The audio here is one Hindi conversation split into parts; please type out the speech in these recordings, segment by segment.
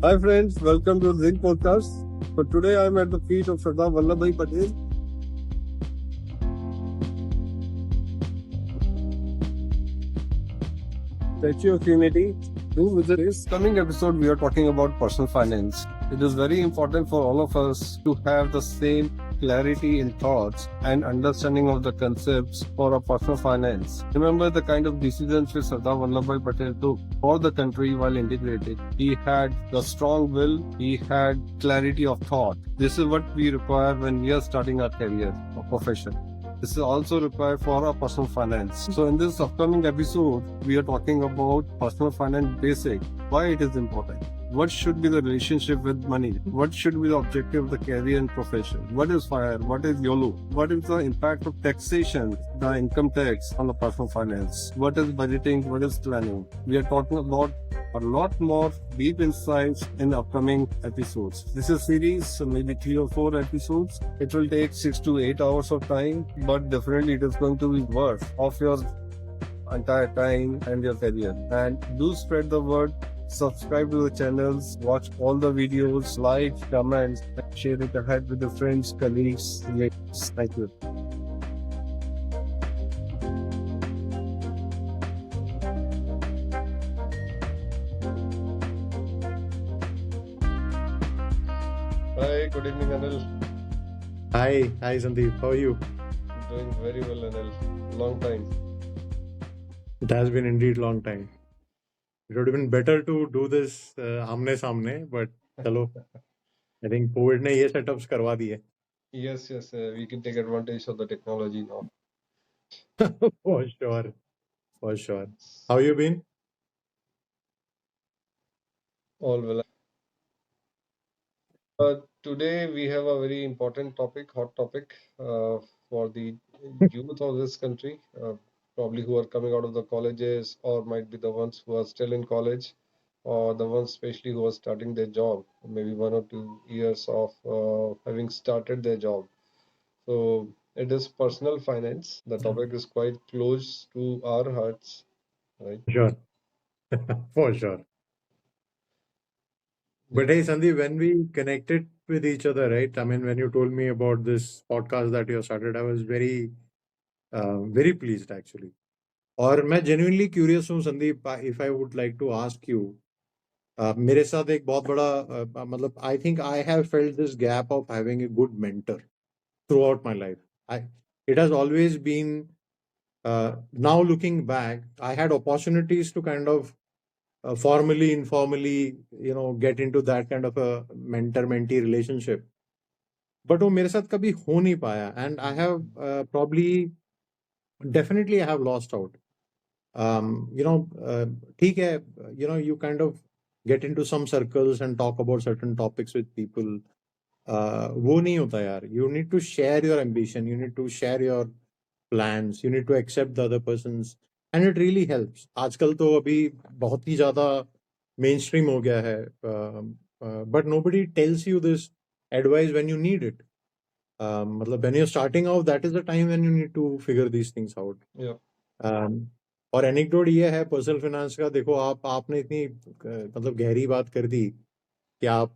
Hi friends, welcome to Zinc Podcast. So today I'm at the feet of Sardar Vallabhbhai Patel. Statue of Unity. Do visit this. Coming episode, we are talking about personal finance. It is very important for all of us to have the same clarity in thoughts and understanding of the concepts for our personal finance. Remember the kind of decisions which Sardar Vallabhbhai Patel took for the country while integrated. He had the strong will, he had clarity of thought. This is what we require when we are starting our career or profession. This is also required for our personal finance. So in this upcoming episode, we are talking about personal finance basic, why it is important. What should be the relationship with money? What should be the objective of the career and profession? What is FIRE? What is YOLO? What is the impact of taxation, the income tax on the personal finance? What is budgeting? What is planning? We are talking about a lot more deep insights in the upcoming episodes. This is a series, so maybe 3 or 4 episodes. It will take 6 to 8 hours of time, but definitely it is going to be worth of your entire time and your career. And do spread the word. Subscribe to the channels, watch all the videos, like, comment, and share it ahead with your friends, colleagues, relatives. Thank you. Hi, good evening, Anil. Hi Sandeep. How are you? Doing very well, Anil. Long time. It has been indeed long time. It would have been better to do this आमने सामने, but चलो, I think COVID ने ये setups करवा दिए. Yes, we can take advantage of the technology now. For sure, for sure. How you been? All well. Today we have a very important topic, hot topic, for the youth of this country, probably who are coming out of the colleges, or might be the ones who are still in college, or the ones especially who are starting their job, maybe 1 or 2 years of having started their job. So it is personal finance. The topic is quite close to our hearts, right? Sure, for sure. But hey, Sandeep, when we connected with each other, right? I mean, when you told me about this podcast that you started, I was very pleased actually. और मैं genuinely curious हूँ Sandeep, if I would like to ask you, मेरे साथ एक बहुत बड़ा मतलब I think I have felt this gap of having a good mentor throughout my life. I it has always been now looking back I had opportunities to kind of formally informally get into that kind of a mentor mentee relationship, but वो मेरे साथ कभी हो नहीं पाया, and I have probably definitely I have lost out. ठीक है, you kind of get into some circles and talk about certain topics with people. वो नहीं होता यार. You need to share your ambition, you need to share your plans, you need to accept the other person's, and it really helps. आजकल तो अभी बहुत ही ज़्यादा mainstream हो गया है, but nobody tells you this advice when you need it. मतलब when you're starting out, that is the time when you need to figure these things out. Yeah. और एनेक्डोट ये है पर्सनल फाइनेंस का. देखो, आपने इतनी मतलब गहरी बात कर दी कि आप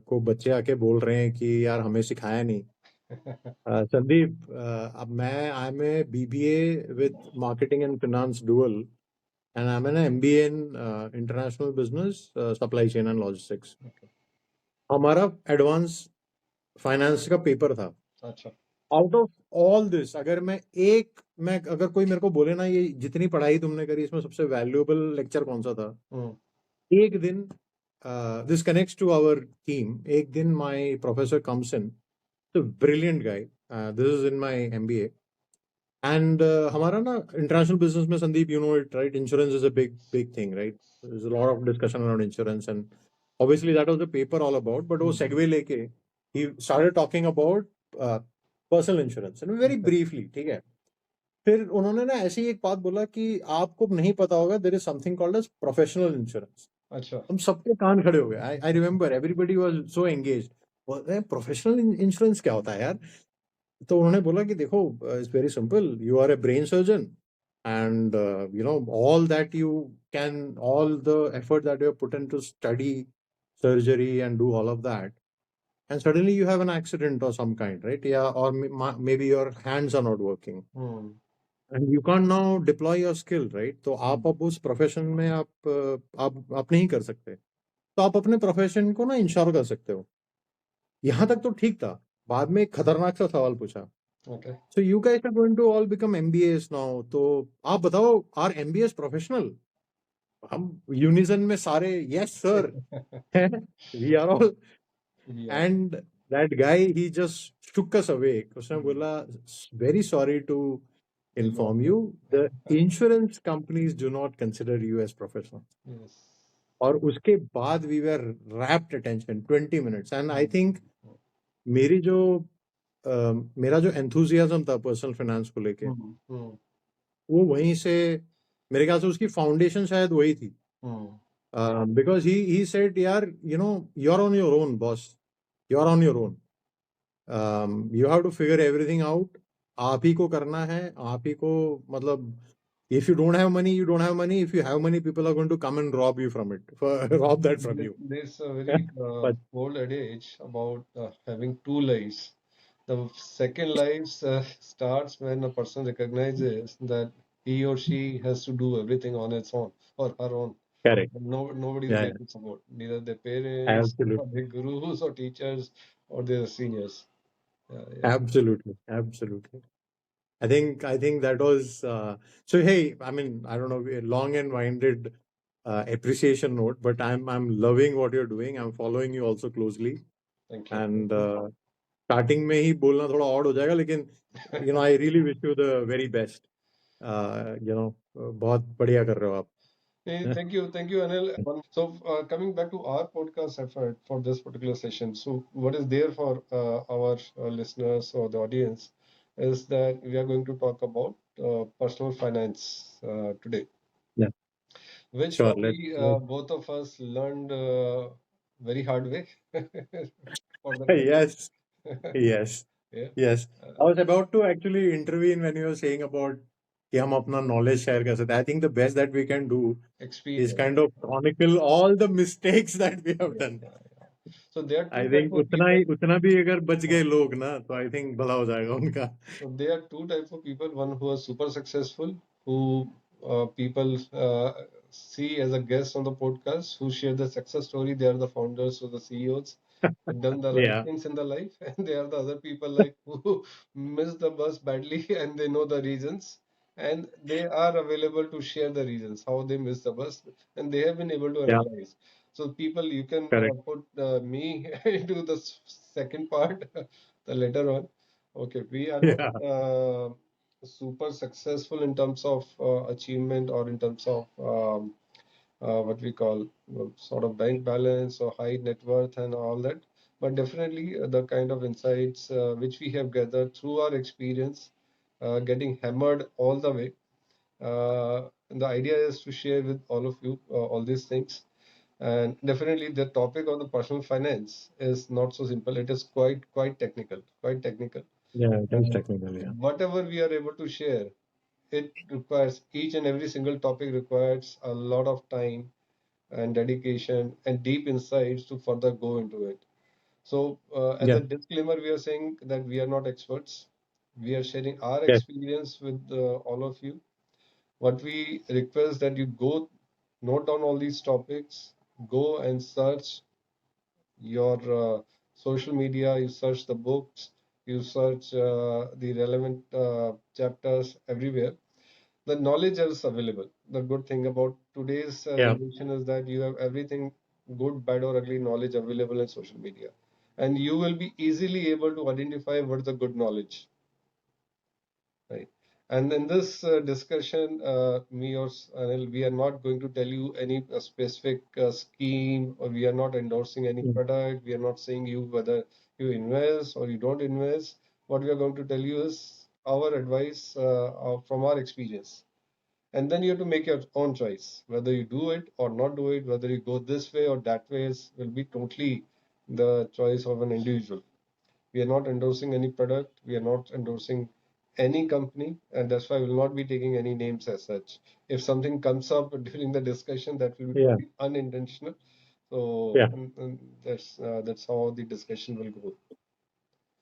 को बच्चे आके बोल रहे हैं कि यार हमें सिखाया नहीं. संदीप, अब मैं I am a BBA with marketing and finance dual, and I am an MBA in international business supply chain and logistics. हमारा एडवांस फाइनेंस का पेपर था. अच्छा. आउट ऑफ ऑल दिस, अगर अगर कोई मेरे को बोले ना ये जितनी पढ़ाई तुमने करी इसमें सबसे वैल्यूएबल लेक्चर कौन सा था, एक दिन this connects to our team. एक दिन my professor comes in, brilliant guy, this is in my MBA, and हमारा ना इंटरनेशनल बिजनेस में, Sandeep you know it right, insurance is a big thing, right? There is a lot of discussion around insurance, and obviously that was the paper all about, but वो segue लेके he started talking about personal insurance, very briefly, ठीक है. फिर उन्होंने ना ऐसी एक बात बोला कि आपको नहीं पता होगा, there is something called as professional insurance. अच्छा. हम सबके कान खड़े हो गए. I remember everybody was so engaged. Professional insurance क्या होता है यार? तो उन्होंने बोला कि देखो, it's very simple. You are a brain surgeon, and all that you can, all the effort that you have put into study surgery and do all of that, and suddenly you have an accident or some kind, right? Yeah, or maybe your hands are not working, and you can't now deploy your skill, right? तो आप अब उस प्रोफेशन में आप नहीं कर सकते, तो आप अपने प्रोफेशन को ना इंश्योर कर सकते हो। यहाँ तक तो ठीक था, बाद में एक खतरनाक सा सवाल पूछा, Okay. So you guys are going to all become MBAs now, तो आप बताओ, आर एमबीएस प्रोफेशनल? हम यूनिजन में सारे yes sir, we are all, Yeah. And that guy he just took us away। उसने बोला, very sorry to inform you, the insurance companies do not consider you as professional। Yes. और उसके बाद we were rapt attention 20 minutes, and I think मेरी जो मेरा जो enthusiasm था पर्सनल फाइनेंस को लेके, वो वहीं से, मेरे ख्याल से उसकी फाउंडेशन शायद वही थी, बिकॉज ही सेड, यार you know, you are on your own boss, you are on your own, you have to figure everything out, आप ही को करना है, आप ही को, मतलब if you don't have money, you don't have money. If you have money, people are going to come and rob you from it, rob that from you। There's a very But old adage about having two lives. The second life starts when a person recognizes that he or she has to do everything on its own or her own. correct, No, nobody is yeah, there to support. Neither their parents, or absolutely, their gurus or teachers, or their seniors. Yeah. absolutely, absolutely। I think that was so. Hey, I mean, I don't know, a long and winded appreciation note, but I'm loving what you're doing. I'm following you also closely, Thank you. and starting में ही बोलना थोड़ा odd हो जाएगा, लेकिन you know, I really wish you the very best। You know, बहुत बढ़िया कर रहे हो आप। Hey, thank you, Anil. So, coming back to our podcast effort for this particular session, so what is there for our listeners or the audience is that we are going to talk about personal finance today, Yeah, which sure. probably both of us learned very hard way for the time. Yes, yes, Yeah. yes। I was about to actually intervene when you were saying about कि हम अपना knowledge share कर सकते हैं। I think the best that we can do is Experience. kind of chronicle all the mistakes that we have done। So there are I two think type of people. उतना भी अगर बच गए लोग ना, तो I think भला हो जाएगा उनका। So there are two types of people. One who are super successful, who people see as a guest on the podcast, who share the success story. They are the founders or the CEOs, who done the right Yeah, things in the life, and they are the other people like who miss the bus badly and they know the reasons, and they are available to share the reasons how they miss the bus, and they have been able to yeah, analyze. So people, you can correct, put me into the second part, the later on. Okay, we are not yeah, super successful in terms of achievement or in terms of what we call sort of bank balance or high net worth and all that. But definitely the kind of insights which we have gathered through our experience, getting hammered all the way. And the idea is to share with all of you all these things. And definitely the topic of the personal finance is not so simple. It is quite technical, quite technical. yeah, it is And technical, yeah, whatever we are able to share, it requires each and every single topic requires a lot of time and dedication and deep insights to further go into it. So, as yeah, a disclaimer, we are saying that we are not experts. We are sharing our yes, experience with all of you. What we request that you go note down all these topics, go and search your social media, you search the books, you search the relevant chapters everywhere. The knowledge is available. The good thing about today's yeah, generation is that you have everything, good, bad, or ugly knowledge available in social media. And you will be easily able to identify what is the good knowledge, right? And in this discussion, me or Anil, we are not going to tell you any specific scheme, or we are not endorsing any mm, product. We are not saying you whether you invest or you don't invest. What we are going to tell you is our advice from our experience. And then you have to make your own choice, whether you do it or not do it, whether you go this way or that way will be totally the choice of an individual. We are not endorsing any product. We are not endorsing any company, and that's why we will not be taking any names as such. If something comes up during the discussion, that will be yeah, totally unintentional. So Yeah, that's how the discussion will go.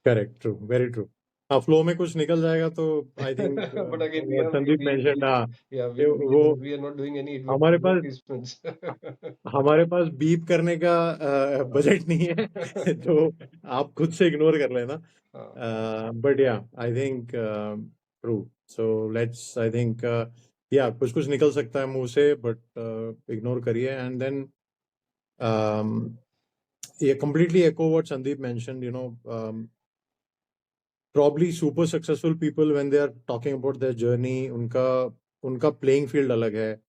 Correct, true, very true. हाँ, फ्लो में कुछ निकल जाएगा तो I think But again, we are Sandeep mentioned, हाँ, yeah, वो we are not doing any हमारे पास advertisements. हमारे पास बीप करने का बजट नहीं है तो आप खुद से इग्नोर कर लेना। बट या I think true, so let's, I think या कुछ कुछ निकल सकता है मुंह से, बट इग्नोर करिए। एंड देन ये completely echo what Sandeep mentioned, probably super successful people when they are talking about their journey, उनका playing field अलग है,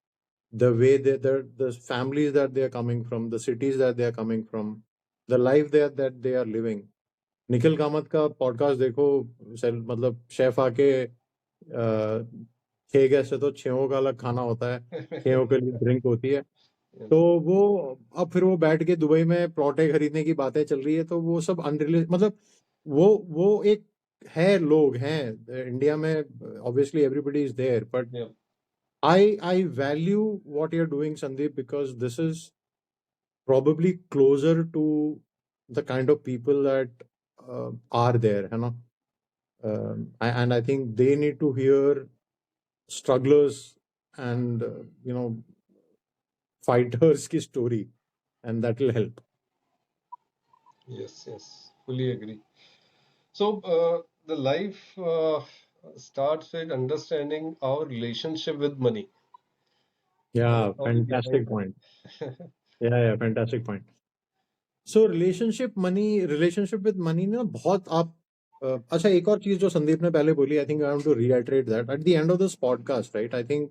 the way the families that they are coming from, the cities that they are coming from, the life that they are living. Nikhil Kamat का पॉडकास्ट देखो, मतलब शेफ आके 6 गेस्ट है तो 6 का अलग खाना होता है, 6 के लिए ड्रिंक होती है। तो वो अब फिर वो बैठ के दुबई में प्लॉटें खरीदने की बातें चल रही है, तो वो सब अनरिलेटेड, मतलब वो एक है, लोग हैं इंडिया में, obviously everybody is there, but Yeah. I value what you're doing, Sandeep, because this is probably closer to the kind of people that are there, है ना? And I think they need to hear strugglers and fighters की story, and that will help. Yes, fully agree. So the life starts with understanding our relationship with money. Yeah, How we define fantastic point. that. Yeah, fantastic point. So relationship with money ना बहुत आप अच्छा, एक और चीज जो संदीप ने पहले बोली, I think I want to reiterate that at the end of this podcast, right? I think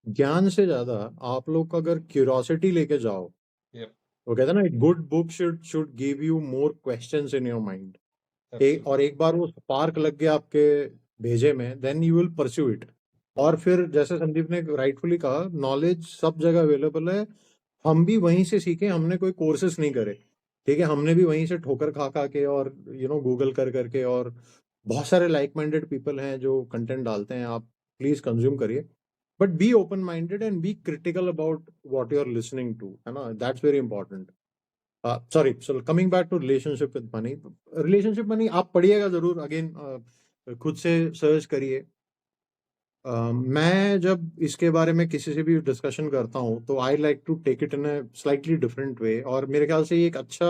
ज्ञान से ज्यादा आप लोग अगर क्यूरियोसिटी लेके जाओ, Yep, वो कहते हैं ना, good book should give you more questions in your mind, और absolutely. एक बार वो स्पार्क लग गया आपके भेजे में, then you will pursue it. और फिर जैसे संदीप ने राइटफुली कहा, नॉलेज सब जगह अवेलेबल है, हम भी वहीं से सीखे, हमने कोई कोर्सेस नहीं करे, ठीक है, हमने भी वहीं से ठोकर खा खा के और गूगल कर करके, और बहुत सारे लाइक माइंडेड पीपल हैं जो कंटेंट डालते हैं, आप प्लीज कंज्यूम करिए, but be open minded and be critical about what you are listening to, है ना? That's very important. Sorry, so coming back to relationship money, आप पढ़िएगा जरूर, अगेन खुद से सर्च करिए। मैं जब इसके बारे में किसी से भी डिस्कशन करता हूँ तो I like to take it in a slightly different way, और मेरे ख्याल से ये एक अच्छा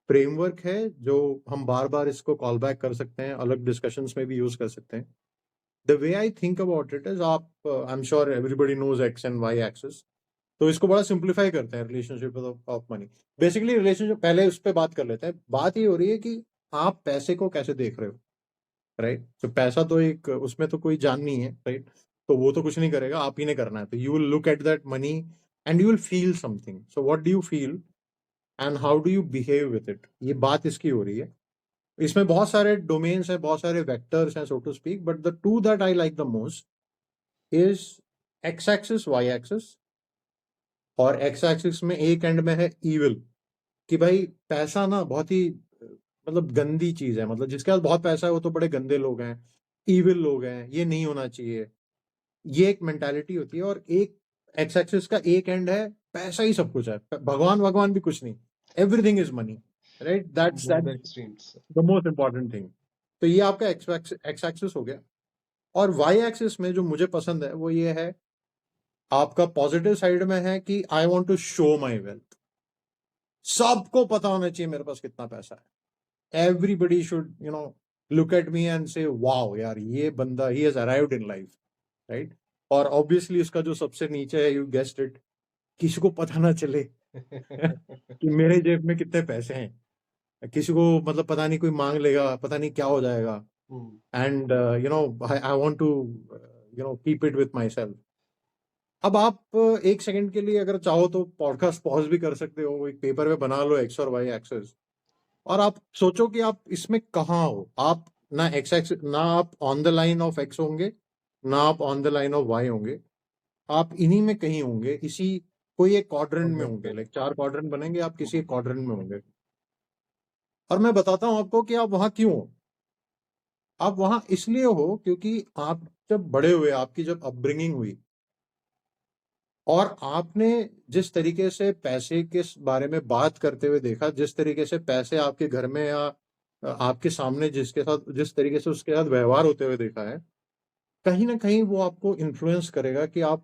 फ्रेमवर्क है जो हम बार बार इसको कॉल बैक कर सकते हैं, अलग डिस्कशंस में भी यूज कर सकते हैं। The way I think about it is, आप I am sure everybody knows X and Y axis, तो इसको बड़ा सिंप्लीफाई करते हैं, relationship of money. Basically relationship, पहले उस पर बात कर लेते हैं। बात ये हो रही है कि आप पैसे को कैसे देख रहे हो, राइट? तो पैसा तो एक, उसमें तो कोई जान नहीं है, राइट? तो वो तो कुछ नहीं करेगा, आप ही ने करना है। तो you will look at that money and you will feel something. So what do you feel and how do you behave with it, ये बात इसकी हो रही है। इसमें बहुत सारे डोमेन्स हैं, बहुत सारे वेक्टर्स हैं, so to speak, but the two that I like the most is X axis, Y axis. और एक्स एक्सिस में एक एंड में है ईविल, कि भाई पैसा ना बहुत ही मतलब गंदी चीज है, मतलब जिसके पास बहुत पैसा है वो तो बड़े गंदे लोग हैं, ईविल लोग हैं, ये नहीं होना चाहिए, ये एक मेंटालिटी होती है। और एक एक्स एक्सिस का एक एंड है पैसा ही सब कुछ है, भगवान भगवान भी कुछ नहीं, everything is money, right? That's Both the extremes. The most important thing. तो ये आपका एक्स एक्सिस हो गया। और वाई एक्सिस में जो मुझे पसंद है वो ये है, आपका पॉजिटिव साइड में है कि I want to show my wealth, सबको पता होना चाहिए मेरे पास कितना पैसा है, everybody should look at me and say wow यार, ये बंदा ही has arrived in life, right? और ऑब्वियसली इसका जो सबसे नीचे है, यू गेस्ड इट, किसी को पता ना चले कि मेरे जेब में कितने पैसे हैं, किसी को मतलब पता नहीं, कोई मांग लेगा, पता नहीं क्या हो जाएगा, and I want to keep it with myself. अब आप एक सेकंड के लिए अगर चाहो तो पॉडकास्ट पॉज भी कर सकते हो, एक पेपर पे बना लो एक्स और वाई एक्सेस, और आप सोचो कि आप इसमें कहाँ हो। आप ना एक्स एक्स, ना आप on the line of X होंगे, ना आप on the line of Y होंगे, आप इन्हीं में कहीं होंगे, इसी कोई एक क्वाड्रेंट में होंगे, लाइक 4 क्वाड्रेंट बनेंगे, आप किसी एक क्वाड्रेंट में होंगे। और मैं बताता हूं आपको कि आप वहां क्यों हो। आप वहां इसलिए हो क्योंकि आप जब बड़े हुए, आपकी जब अपब्रिंगिंग हुई, और आपने जिस तरीके से पैसे के बारे में बात करते हुए देखा, जिस तरीके से पैसे आपके घर में या आपके सामने जिसके साथ जिस तरीके से उसके साथ व्यवहार होते हुए देखा है, कहीं ना कहीं वो आपको इन्फ्लुएंस करेगा कि आप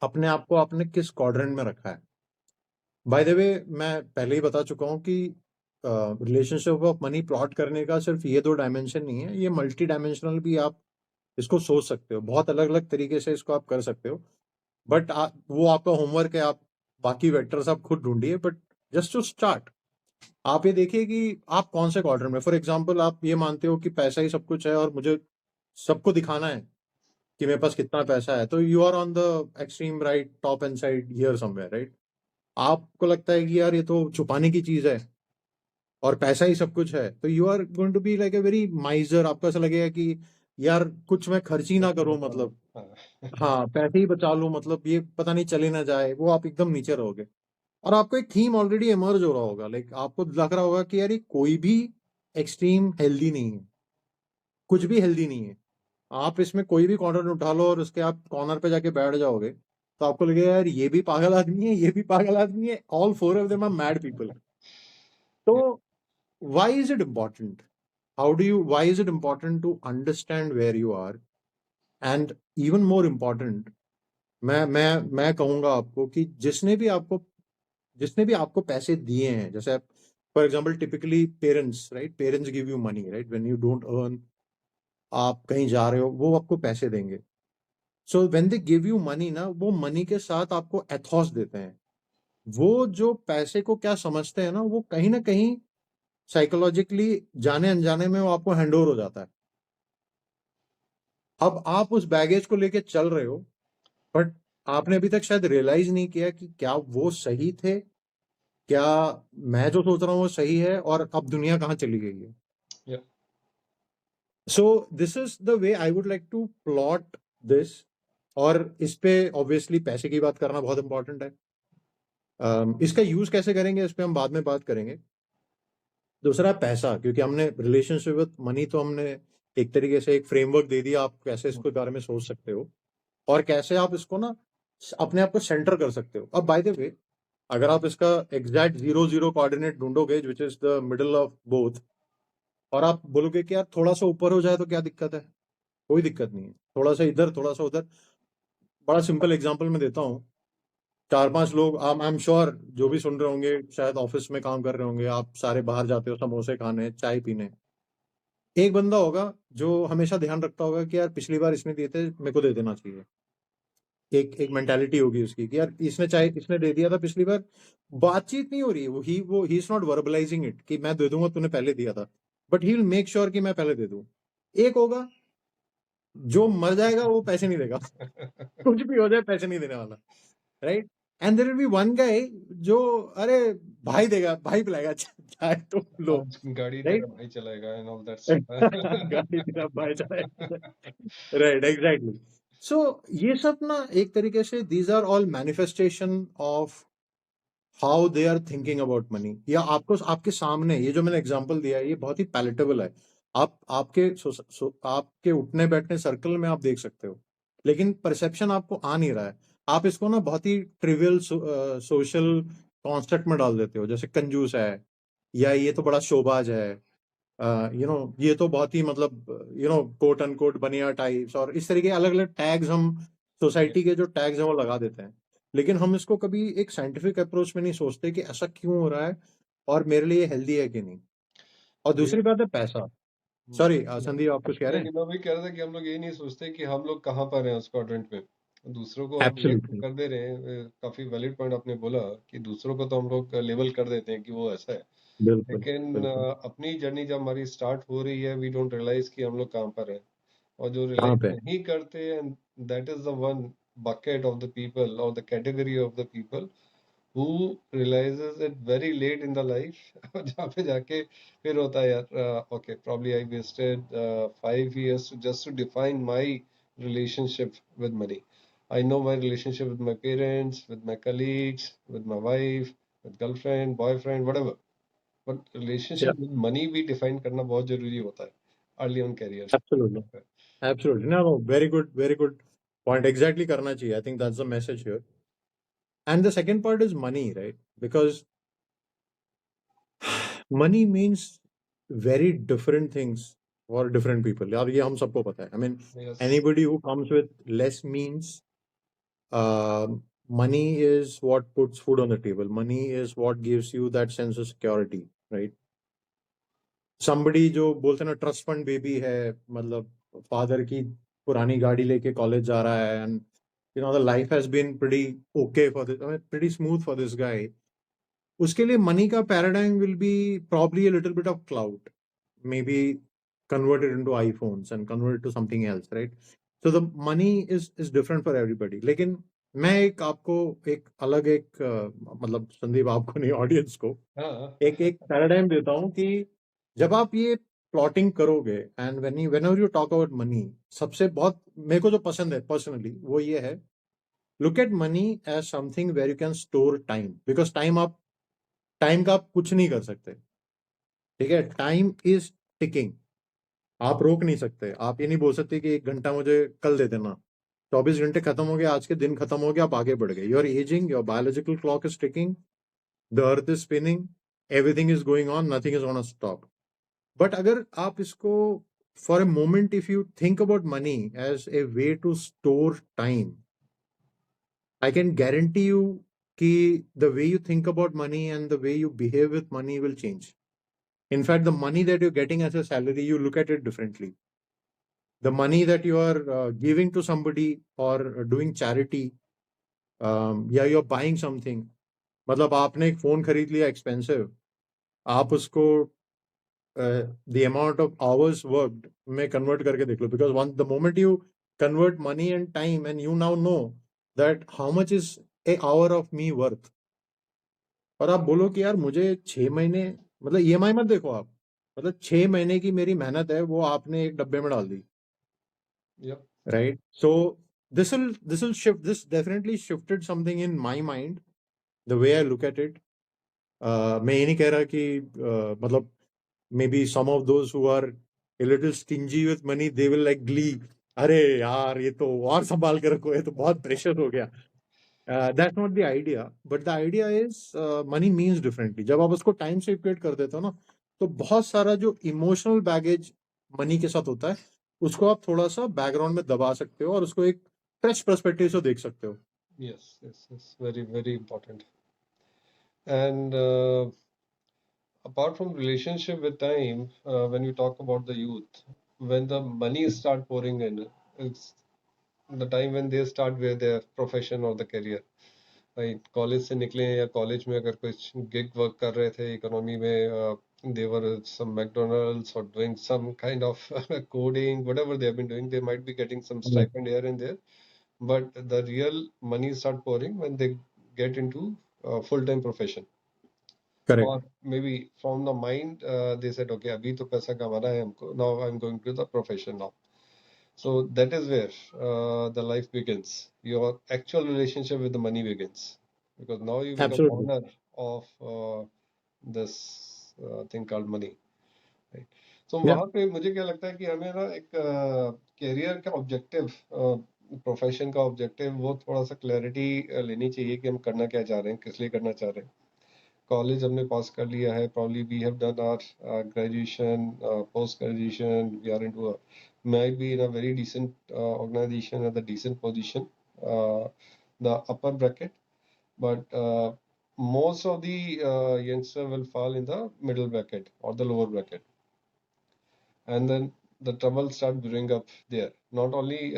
अपने आप को आपने किस क्वाड्रेंट में रखा है। बाय द वे, मैं पहले ही बता चुका हूँ कि रिलेशनशिप ऑफ मनी प्लॉट करने का सिर्फ ये 2 डायमेंशन नहीं है, ये मल्टी डायमेंशनल भी आप इसको सोच सकते हो, बहुत अलग अलग तरीके से इसको आप कर सकते हो। बट वो आपका होमवर्क है, आप बाकी वेक्टर्स आप खुद ढूंढिए। बट जस्ट टू स्टार्ट, आप ये देखिए कि आप कौन से क्वाड्रेंट में, फॉर एग्जाम्पल आप ये मानते हो कि पैसा ही सब कुछ है और मुझे सबको दिखाना है कि मेरे पास कितना पैसा है, तो you are on the extreme right top and side here somewhere, right. आपको लगता है कि यार ये तो छुपाने की चीज है और पैसा ही सब कुछ है, तो you are going to be like a very miser. आपको ऐसा लगेगा कि यार कुछ मैं खर्च ही ना करूं, मतलब हाँ पैसे ही बचा लूं, मतलब ये पता नहीं चले ना जाए, वो आप एकदम नीचे रहोगे। और आपको एक थीम ऑलरेडी इमर्ज हो रहा होगा, लाइक आपको लग रहा होगा कि यार ये कोई भी एक्सट्रीम हेल्दी नहीं है, कुछ भी हेल्दी नहीं है। आप इसमें कोई भी कॉर्नर उठा लो और उसके आप कॉर्नर पे जाके बैठ जाओगे, तो आपको लगेगा यार ये भी पागल आदमी है, ये भी पागल आदमी है, all four of them are mad people. तो why is it important? Why is it important to understand where you are? And even more important, मैं कहूंगा आपको कि जिसने भी आपको पैसे दिए हैं, जैसे for example typically parents, right, parents give you money, right, when you don't earn, आप कहीं जा रहे हो, वो आपको पैसे देंगे। So when they give you money ना, वो मनी के साथ आपको एथॉस देते हैं। वो जो पैसे को क्या समझते हैं ना कहीं साइकोलॉजिकली जाने अनजाने में वो आपको हैंडओवर हो जाता है। अब आप उस बैगेज को लेके चल रहे हो, बट आपने अभी तक शायद रियलाइज नहीं किया कि क्या वो सही थे, क्या मैं जो सोच रहा हूँ वो सही है, और अब दुनिया कहाँ चली गई है। Yeah. So this is the way I would like to plot this. और इस पे ऑब्वियसली पैसे की बात करना बहुत इंपॉर्टेंट है। इसका यूज कैसे करेंगे इस पे हम बाद में बात करेंगे। दूसरा पैसा, क्योंकि हमने रिलेशनशिप विद मनी तो हमने एक तरीके से एक फ्रेमवर्क दे दिया, आप कैसे इसके बारे में सोच सकते हो और कैसे आप इसको ना अपने आप को सेंटर कर सकते हो। अब बाय द वे, अगर आप इसका एग्जैक्ट 0 0 कोऑर्डिनेट ढूंढोगे which is the middle of both, और आप बोलोगे कि यार थोड़ा सा ऊपर हो जाए तो क्या दिक्कत है, कोई दिक्कत नहीं है, थोड़ा सा इधर थोड़ा सा उधर। बड़ा सिंपल एग्जांपल मैं देता हूँ। 4 5 लोग, आई एम श्योर जो भी सुन रहे होंगे शायद ऑफिस में काम कर रहे होंगे, आप सारे बाहर जाते हो समोसे खाने, चाय पीने। एक बंदा होगा जो हमेशा ध्यान रखता होगा कि यार पिछली बार इसने दिए थे, मेरे को दे देना चाहिए। एक एक मेंटालिटी होगी उसकी कि यार इसने दे दिया था पिछली बार। बातचीत नहीं हो रही है, वो ही इज नॉट वर्बलाइजिंग इट कि मैं दे दूंगा, तूने पहले दिया था, but he will make sure कि मैं पहले दे दूं। एक होगा जो मर जाएगा, वो पैसे नहीं देगा कुछ भी हो जाए पैसे नहीं देने वाला, right. And there will be one guy जो, अरे भाई देगा, भाई पिलाएगा, चाहे तो लो, आज गाड़ी राइट। तेरा भाई चलाएगा एंड ऑल दैट स्टफ। गाड़ी तेरा भाई चलाएगा, राइट, एग्जैक्टली। सो ये सब ना एक तरीके से these are all manifestation of how they are thinking about money. या आपको आपके सामने ये जो मैंने एग्जांपल दिया है ये बहुत ही पैलेटेबल है। आपके उठने बैठने सर्कल में आप देख सकते हो, लेकिन परसेप्शन आपको आ नहीं रहा है। आप इसको ना बहुत ही ट्रिवियल सोशल कॉन्स्ट्रक्ट में डाल देते हो, जैसे कंजूस है, या ये तो बड़ा शोबाज है, ये तो बहुत ही मतलब कोट अनकोट बनिया टाइप्स, और इस तरीके अलग अलग टैग्स हम सोसाइटी के जो टैग्स हैं वो लगा देते हैं। लेकिन हम इसको कभी एक साइंटिफिक अप्रोच में नहीं सोचते कि ऐसा क्यों हो रहा है और मेरे लिए हेल्दी है कि नहीं। और दूसरी बात है पैसा। सॉरी संदीप, आप कुछ कह रहे नहीं, हैं। मैं भी कह रहा था कि हम लोग ये नहीं सोचते कि हम लोग कहाँ पर हैं उस क्वाड्रेंट में। दूसरों को हम लेबल एब्सोल्युटली, कर दे रहे हैं। काफी वैलिड पॉइंट आपने बोला कि दूसरों को तो हम लोग लेबल कर देते हैं कि वो ऐसा है, बिल्कुल लेकिन बिल्कुल। अपनी जर्नी जब हमारी स्टार्ट हो रही है वी डोंट रियलाइज कि हम लोग कहाँ पर हैं। और जो कहाँ रियलाइज पे। नहीं करते हैं, that is the one bucket of the people or the category of the people who realizes it very late in the life जहाँ पे जाके फिर होता है यार, okay, probably I wasted 5 years just to define my relationship with money. I know my relationship with my parents, with my colleagues, with my wife, with girlfriend, boyfriend, whatever. But relationship with money भी define करना बहुत जरूरी होता है early on career. Absolutely, absolutely, no no, very good point, exactly करना चाहिए। I think that's the message here. And the second part is money, right? Because money means very different things for different people. यार ये हम सबको पता है. I mean, Yes. anybody who comes with less means, money is what puts food on the table. Money is what gives you that sense of security, right? Somebody जो बोलते हैं ना ट्रस्ट फंड बेबी है, मतलब फादर की पुरानी गाड़ी लेके कॉलेज जा रहा है, and you know the life has been pretty okay for this, pretty smooth for this guy. उसके लिए मनी का paradigm will be probably a little bit of cloud, maybe converted into iPhones and converted to something else, right? So the money is different for everybody. लेकिन मैं एक आपको एक अलग एक मतलब संदीप आपको नहीं ऑडियंस को हाँ. एक एक पैराडाइम देता हूँ कि जब आप ये प्लॉटिंग करोगे and whenever you talk about money, सबसे बहुत मेरे को जो पसंद है पर्सनली वो ये है, look at money as something where you can store time. Because time का आप कुछ नहीं कर सकते, ठीक है? Time is ticking. आप रोक नहीं सकते. आप ये नहीं बोल सकते कि 1 घंटा मुझे कल दे देना. 24 घंटे खत्म हो गया, आज के दिन खत्म हो गया, आप आगे बढ़ गए. You are ageing, your biological clock is ticking, the earth is spinning, everything is going on, nothing is gonna stop. But अगर आप इसको for a moment if you think about money as a way to store time, I can guarantee you कि the way you think about money and the way you behave with money will change. In fact, the money that you're getting as a salary, you look at it differently. The money that you are giving to somebody or doing charity, या you're buying something. मतलब आपने एक फोन खरीद लिया एक्सपेंसिव, आप उसको the amount of hours worked में convert करके देख लो. Because the moment you convert money and time, and you now know that how much is a hour of me worth. और आप बोलो कि यार मुझे 6 महीने, मतलब EMI मत देखो आप, मतलब 6 महीने की मेरी मेहनत है वो आपने एक डब्बे में डाल दी. Yep. Right? So this will shift. This definitely shifted something in my mind, the way I look at it. मैं ये नहीं कह रहा कि मतलब maybe some of those who are a little stingy with money, they will like glee, अरे यार ये तो और संभाल के रखो, ये तो बहुत प्रेशर हो गया. That's not the idea, but the idea is money means differently. जब आप उसको टाइम से इक्वेट कर देते हो ना, तो बहुत सारा जो इमोशनल बैगेज मनी के साथ होता है उसको आप थोड़ा सा बैकग्राउंड में दबा सकते हो और उसको एक फ्रेश पर्सपेक्टिव से देख सकते हो. Yes. Very, very important. And apart from relationship with time, when we talk about the youth, when the money start pouring in, it's the time when they start with their profession or the career. Right? College से निकले या कॉलेज में अगर कुछ गिग वर्क कर रहे थे इकोनॉमी में, they were some McDonald's or doing some kind of coding, whatever they have been doing, they might be getting some stipend here and there. But the real money start pouring when they get into full-time profession. Correct. Or maybe from the mind, they said, okay, अभी तो पैसा कमाना है हमको. Now I'm going to the profession now. So that is where the life begins. Your actual relationship with the money begins, because now you become absolutely. owner of this thing called money. Right? So या वहाँ पे मुझे क्या लगता है कि हमें ना एक कैरियर का ऑब्जेक्टिव, प्रोफेशन का ऑब्जेक्टिव, वो थोड़ा सा क्लैरिटी लेनी चाहिए कि हम करना क्या चाह रहे हैं, किस लिए करना चाह रहे हैं. कॉलेज हमने पास कर लिया है, probably we have done our graduation, post graduation, we are into might be in a very decent organization at the decent position, the upper bracket, but most of the youngster will fall in the middle bracket or the lower bracket, and then the trouble start brewing up there, not only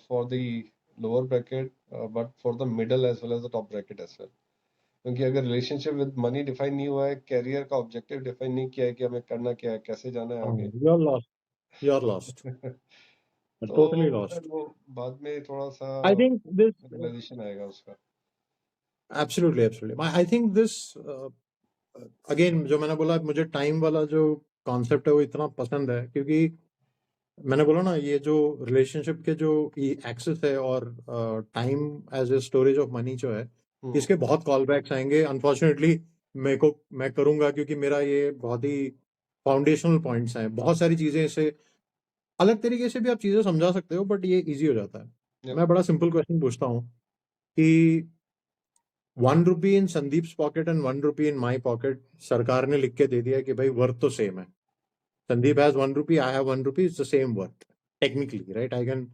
for the lower bracket, but for the middle as well as the top bracket as well. क्योंकि अगर रिलेशनशिप विद मनी डिफाइन नहीं हुआ है, कैरियर का ऑब्जेक्टिव डिफाइन नहीं किया है कि हमें करना क्या है, कैसे जाना है आगे, you are lost, you are lost, totally तो लॉस्ट. फिर वो बाद में थोड़ा सा आई थिंक दिस रियलाइजेशन आएगा उसका. Absolutely. I think this again जो मैंने बोला, मुझे टाइम वाला जो कॉन्सेप्ट है वो इतना पसंद है क्योंकि मैंने बोला ना ये जो रिलेशनशिप के जो एक्सेस है और time as a storage of money जो है, इसके बहुत कॉल बैक्स आएंगे. अनफॉर्चुनेटली मैं करूंगा क्योंकि मेरा ये बहुत ही फाउंडेशनल पॉइंट्स हैं. बहुत सारी चीजें इसे अलग तरीके से भी आप चीजें समझा सकते हो, बट ये इजी हो जाता है. Yep. मैं बड़ा सिंपल क्वेश्चन पूछता हूँ कि ₹1 in Sandeep's pocket and ₹1 in my pocket, सरकार ने लिख के दे दिया कि भाई worth तो same है. Sandeep has ₹1, I have ₹1, it's the same worth. Technically, right? I can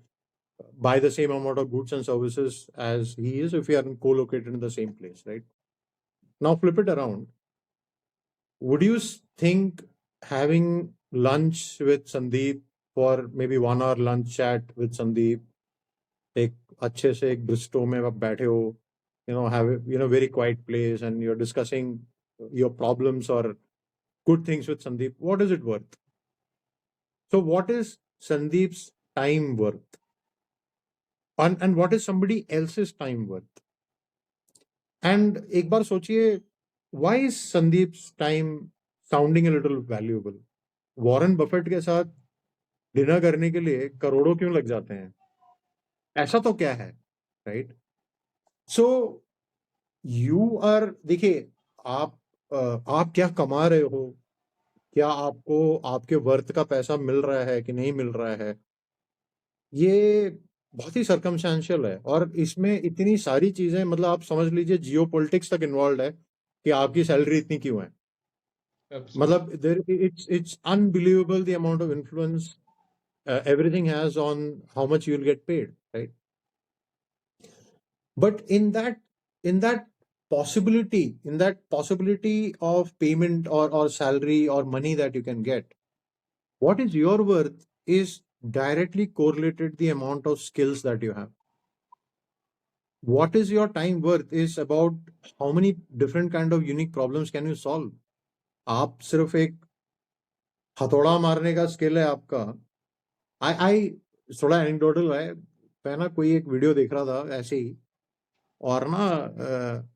buy the same amount of goods and services as he is if we are co-located in the same place, right? Now flip it around. Would you think having lunch with Sandeep for maybe 1 hour lunch chat with Sandeep, एक अच्छे से एक ब्रिस्टो में आप बैठे हो, have a very quiet place and you're discussing your problems or good things with Sandeep, what is it worth? So what is Sandeep's time worth? And what is somebody else's time worth? And एक बार सोचिए, why is Sandeep's time sounding a little valuable? Warren Buffett के साथ डिनर करने के लिए करोड़ों क्यों लग जाते हैं? ऐसा तो क्या है, राइट? सो यू आर, देखिए, आप क्या कमा रहे हो, क्या आपको आपके वर्थ का पैसा मिल रहा है कि नहीं मिल रहा है, ये बहुत ही सर्कमस्टेंशियल है. और इसमें इतनी सारी चीजें, मतलब आप समझ लीजिए जियो पॉलिटिक्स तक इन्वॉल्व है कि आपकी सैलरी इतनी क्यों है. मतलब it's unbelievable the amount of influence everything has on how much you'll get paid, right? But in that possibility of payment or salary or money that you can get, what is your worth is directly correlated the amount of skills that you have. What is your time worth is about how many different kind of unique problems can you solve. आप सिर्फ एक हथौड़ा मारने का स्किल है आपका. आई थोड़ा एनेक्डोटल है, मैं ना कोई एक वीडियो देख रहा था ऐसे ही, और ना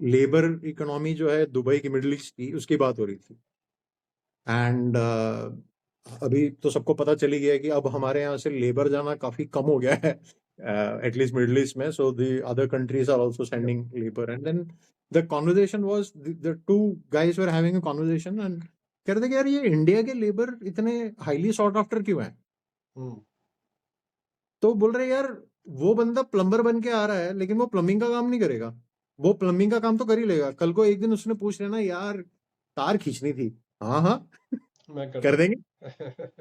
लेबर इकोनॉमी जो है दुबई की, मिडिल ईस्ट की, उसकी बात हो रही थी. एंड अभी तो सबको पता चली गया है कि अब हमारे यहाँ से लेबर जाना काफी कम हो गया है, एटलीस्ट मिडिल ईस्ट में. So the other countries are also sending labour. And then the conversation was, the two guys were having a conversation and कह रहे थे कि यार ये इंडिया के लेबर इतने हाईली सॉट आफ्टर क्यों है. तो बोल रहे यार वो बंदा प्लम्बर बन के आ रहा है लेकिन वो प्लम्बिंग का काम नहीं करेगा. वो प्लम्बिंग का काम तो कर ही लेगा. कल को एक दिन उसने पूछ लेना यार तार खींचनी थी, हाँ हाँ मैं कर देंगे,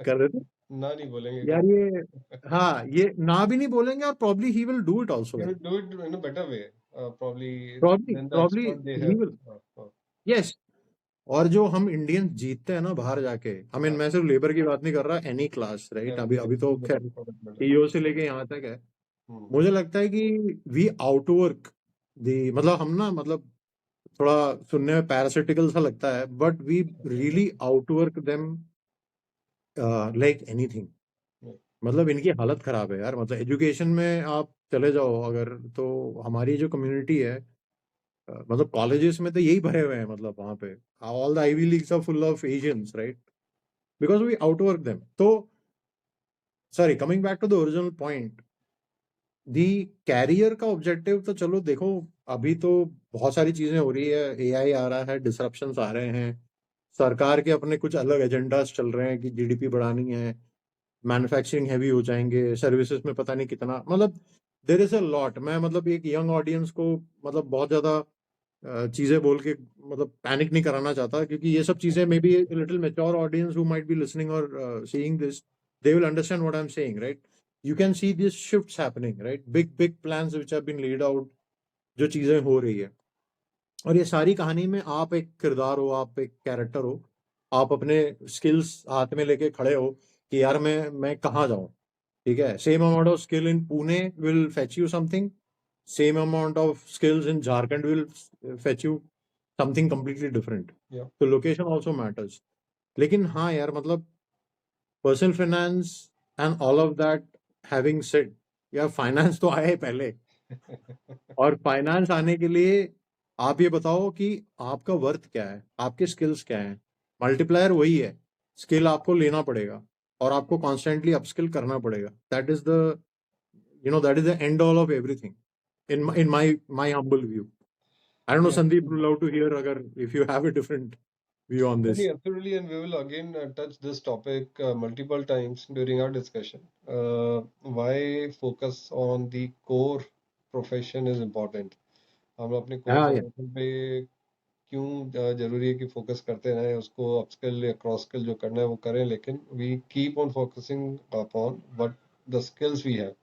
कर देते ना नहीं बोलेंगे यार. ये हाँ, ये ना भी नहीं बोलेंगे और probably he will do it also. He will do it in a better way, probably Probably than the expert they he have. will. Yes. और जो हम इंडियन जीतते हैं ना बाहर जाके, आई मीन मैं सिर्फ लेबर की बात नहीं कर रहा, एनी क्लास, राइट? अभी तो खैर सीईओ से लेके यहाँ तक है. मुझे लगता है कि वी आउटवर्क दी, मतलब हम ना, मतलब थोड़ा सुनने में पैरासिटिकल सा लगता है, but we really outwork them like anything. मतलब इनकी हालत खराब है यार. मतलब एजुकेशन में आप चले जाओ अगर, तो हमारी जो कम्युनिटी है, मतलब कॉलेजेस में तो यही भरे हुए हैं. मतलब वहां पे all the Ivy Leagues are full of Asians, right? Because we outwork them. तो sorry, coming back to the original point, the career का ऑब्जेक्टिव तो चलो देखो, अभी तो बहुत सारी चीजें हो रही है, एआई आ रहा है, डिसरप्शंस आ रहे हैं, सरकार के अपने कुछ अलग एजेंडास चल रहे हैं कि जीडीपी बढ़ानी है, मैन्युफैक्चरिंग हैवी हो जाएंगे, सर्विसेज में पता नहीं कितना, मतलब देयर इज अ लॉट. मैं मतलब एक यंग ऑडियंस को मतलब बहुत ज्यादा चीजें बोल के मतलब पैनिक नहीं कराना चाहता, क्योंकि ये सब चीजें maybe little mature audience who might be listening और seeing this, they will understand what I'm saying, right? You can see these shifts happening, right? Big plans which have been laid out, जो चीजें हो रही है. और ये सारी कहानी में आप एक किरदार हो, आप एक कैरेक्टर हो, आप अपने स्किल्स हाथ में लेके खड़े हो कि यार मैं कहाँ जाऊं. ठीक है, same amount of skill in Pune will fetch you something, same amount of skills in Jharkhand will fetch you something completely different. तो लोकेशन ऑल्सो मैटर्स. लेकिन हाँ यार, मतलब personal finance and all of that having said, यार फाइनेंस तो आया है पहले. और फाइनेंस आने के लिए आप ये बताओ कि आपका वर्थ क्या है, आपके स्किल्स क्या हैं. मल्टीप्लायर वही है, स्किल आपको लेना पड़ेगा और आपको कॉन्स्टेंटली अपस्किल करना पड़ेगा. That is the, that is the end all of everything in my humble view. I don't know, Yeah, Sandeep, would love to hear agar if you have a different view on this. absolutely, and we will again touch this topic multiple times during our discussion. Why focus on the core profession is important. हम अपने कोर हाँ या प्रोफेशन पे क्यों जरूरी है कि फोकस करते रहें, उसको अपस्किल या क्रॉस स्किल जो करना है वो करें, लेकिन we keep on focusing upon what the skills we have,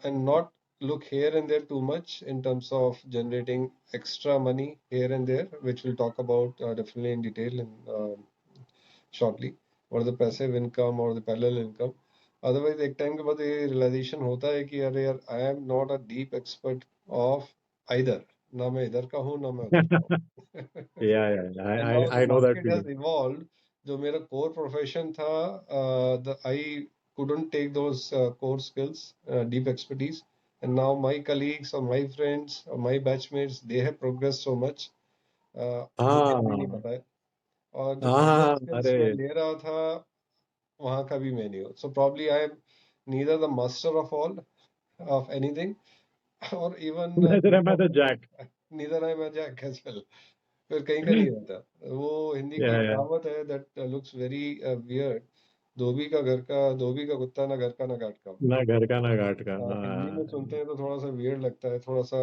and not look here and there too much in terms of generating extra money here and there, which we'll talk about definitely in detail in shortly, or the passive income or the parallel income. Otherwise एक टाइम के बाद ये रियलाइजेशन होता है कि अरे यार, I am not a deep expert of either, ना मैं इधर का हूँ ना मैं उधर का हूँ. yeah And now the I know that market has feeling. evolved. जो मेरा core profession था, I couldn't take those core skills, deep expertise. And now my colleagues or my friends or my batchmates, they have progressed so much. मुझे अभी नहीं हाँ पता है. और जो हाँ beginner skills अरे मैं ले रहा था, वहाँ का भी मैं नहीं हूँ. So probably I am neither the master of all of anything, or even neither am bit I of the jack. neither I am a jack as well. फिर कहीं का नहीं रहता. वो हिंदी की yeah yeah कहावत है दैट लुक्स वेरी वियर्ड. धोबी का कुत्ता, ना घर का ना घाट का. ना घर का ना घाट का हिंदी में सुनते हैं तो थोड़ा सा वियर्ड लगता है, थोड़ा सा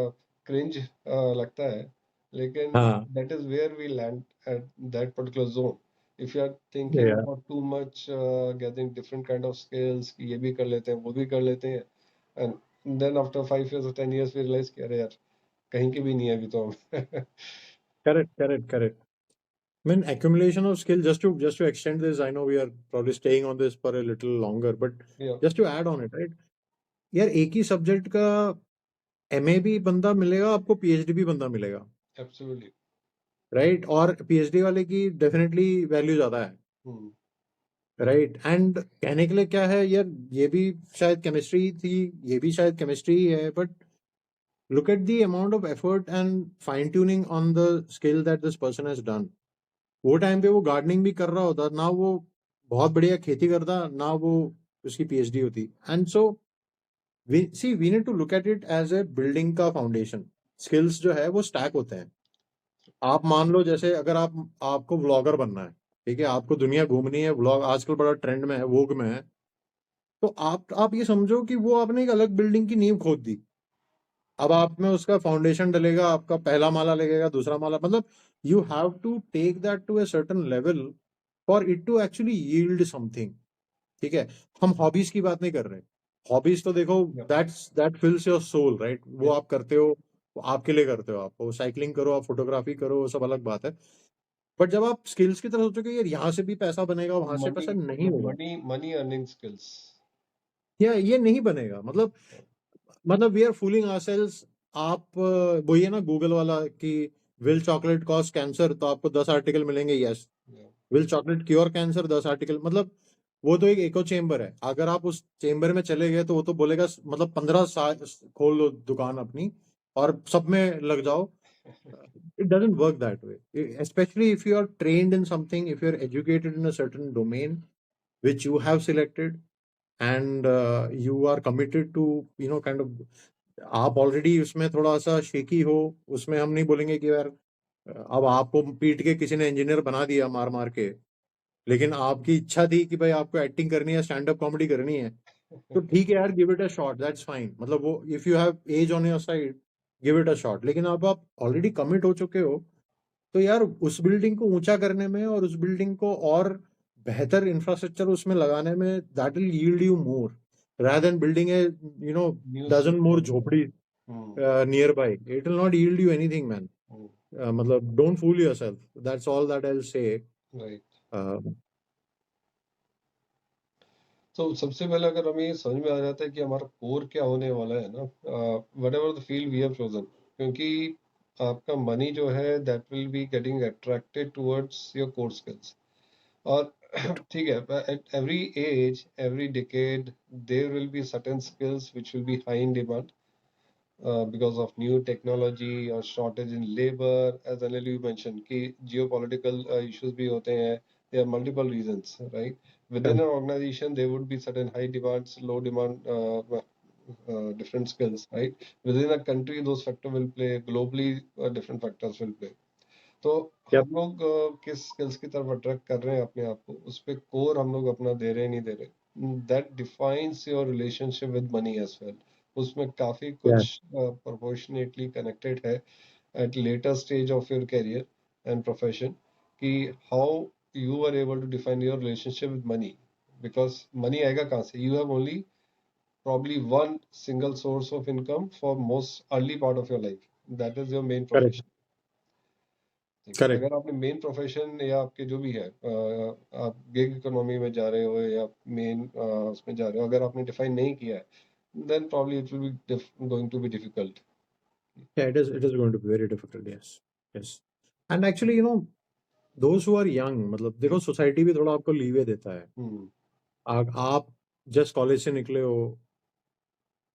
क्रिंज लगता है, लेकिन हाँ that is where we land at that particular zone. If you are thinking yeah about too much, getting different kind of skills, कि ये भी कर लेते हैं वो भी कर लेते हैं, and then after 5 years or 10 years we realise कि अरे यार, कहीं के भी नहीं है अभी तो हम. correct I mean, accumulation of skill. Just to extend this, I know we are probably staying on this for a little longer, but Yeah, just to add on it, right? यार एक ही सब्जेक्ट का एमए भी बंदा मिलेगा आपको, पीएचडी भी बंदा मिलेगा, absolutely. राइट? और पीएचडी वाले की डेफिनेटली वैल्यू ज्यादा है, Hmm. राइट? एंड कहने के लिए क्या है यार, ये भी शायद केमिस्ट्री थी, ये भी शायद केमिस्ट्री ही है, but look at the amount of effort and fine tuning on the skill that this person has done. वो टाइम पे वो गार्डनिंग भी कर रहा होता ना, वो बहुत बढ़िया खेती करता ना, वो उसकी पीएचडी होती. And so we need to look at it as a building का फाउंडेशन. स्किल्स जो है वो स्टैक होते हैं. आप मान लो जैसे अगर आपको व्लॉगर बनना है, ठीक है, आपको दुनिया घूमनी है, व्लॉग आजकल बड़ा ट्रेंड में है, वोग में है, तो आप ये समझो कि वो आपने एक अलग बिल्डिंग की नींव खोद दी. अब आप में उसका फाउंडेशन डलेगा, आपका पहला माला लगेगा, दूसरा माला, मतलब you have to take that to a certain level for it to actually yield something. ठीक है, हम हॉबीज की बात नहीं कर रहे. हॉबीज तो देखो, Yeah, that fills your soul, right? वो yeah. आप करते हो, वो आपके लिए करते हो, आप वो साइकिलिंग करो, आप फोटोग्राफी करो, वो सब अलग बात है. बट जब आप स्किल्स की तरफ सोचोगे यार यहाँ से भी पैसा बनेगा, वहां से पैसा Money, नहीं होगा, money earning skills. या ये नहीं बनेगा, मतलब वी आर फूलिंग आवरसेल्व्स. आप वो ये ना गूगल वाला कि विल चॉकलेट कॉज कैंसर, तो आपको 10 आर्टिकल मिलेंगे, yes. Yeah. Will chocolate cure cancer, 10 article, मतलब वो तो एक इको चेम्बर है. अगर आप उस चेम्बर में चले गए तो वो तो बोलेगा मतलब 15 साल खोल लो दुकान अपनी और सब में लग जाओ. It doesn't work that way, especially if you are trained in something, if you are educated in a certain domain which you have selected, and you are committed to, kind of, आप ऑलरेडी उसमें थोड़ा सा शेकी हो, उसमें हम नहीं बोलेंगे कि यार अब आपको पीट के किसी ने इंजीनियर बना दिया मार मार के, लेकिन आपकी इच्छा थी कि भाई आपको एक्टिंग करनी है, स्टैंड अप कॉमेडी करनी है, तो ठीक है यार, give it a shot, that's fine. मतलब वो if you have edge on your side, give it a shot. लेकिन अब आप ऑलरेडी कमिट हो चुके हो, तो यार उस बिल्डिंग को ऊंचा करने में और उस बिल्डिंग को और बेहतर इंफ्रास्ट्रक्चर उसमें लगाने में, that will yield you more rather than building a New dozen city more on the झोपड़ी hmm. nearby. It will not yield you anything, man. Hmm. मतलब don't fool yourself. That's all that I'll say. Right. uh, तो सबसे पहले अगर हमें ये समझ में आ जाता है कि हमारा कोर क्या होने वाला है ना, whatever the field we have chosen, क्योंकि आपका मनी जो है that will be getting attracted towards your core skills. और ठीक है, at every age, every decade, there will be certain skills which will be high in demand because of new technology or shortage in labor, as Anil you mentioned कि geopolitical issues भी होते हैं. There are multiple reasons, right? Within an organization there would be certain high demands, low demand, different skills, right? Within a country those factors will play, globally different factors will play. तो yep. हम लोग किस स्किल्स की तरफ अट्रैक्ट कर रहे हैं अपने आप को, उस पे कोर हम लोग अपना दे रहे हैं नहीं दे रहे, that defines your relationship with money as well. उसमें काफी Yeah. कुछ प्रोपोर्शनेटली कनेक्टेड है at later stage of your career and profession कि how you are able to define your relationship with money, because money आएगा कहाँ से? You have only probably one single source of income for most early part of your life, that is your main Correct. profession. ठीक है, Correct. अगर आपने मेन प्रोफेशन या आपके जो भी है आप गिग इकोनॉमी में जा रहे हो या मेन उसमें जा रहे हो, अगर आपने डिफाइन नहीं किया है, then probably it will be going to be difficult. Yeah, it is going to be very difficult. Yes. Yes. And actually, those who are young, मतलब देखो सोसाइटी भी थोड़ा आपको लीवे देता है. हम्म आप जस्ट कॉलेज से निकले हो,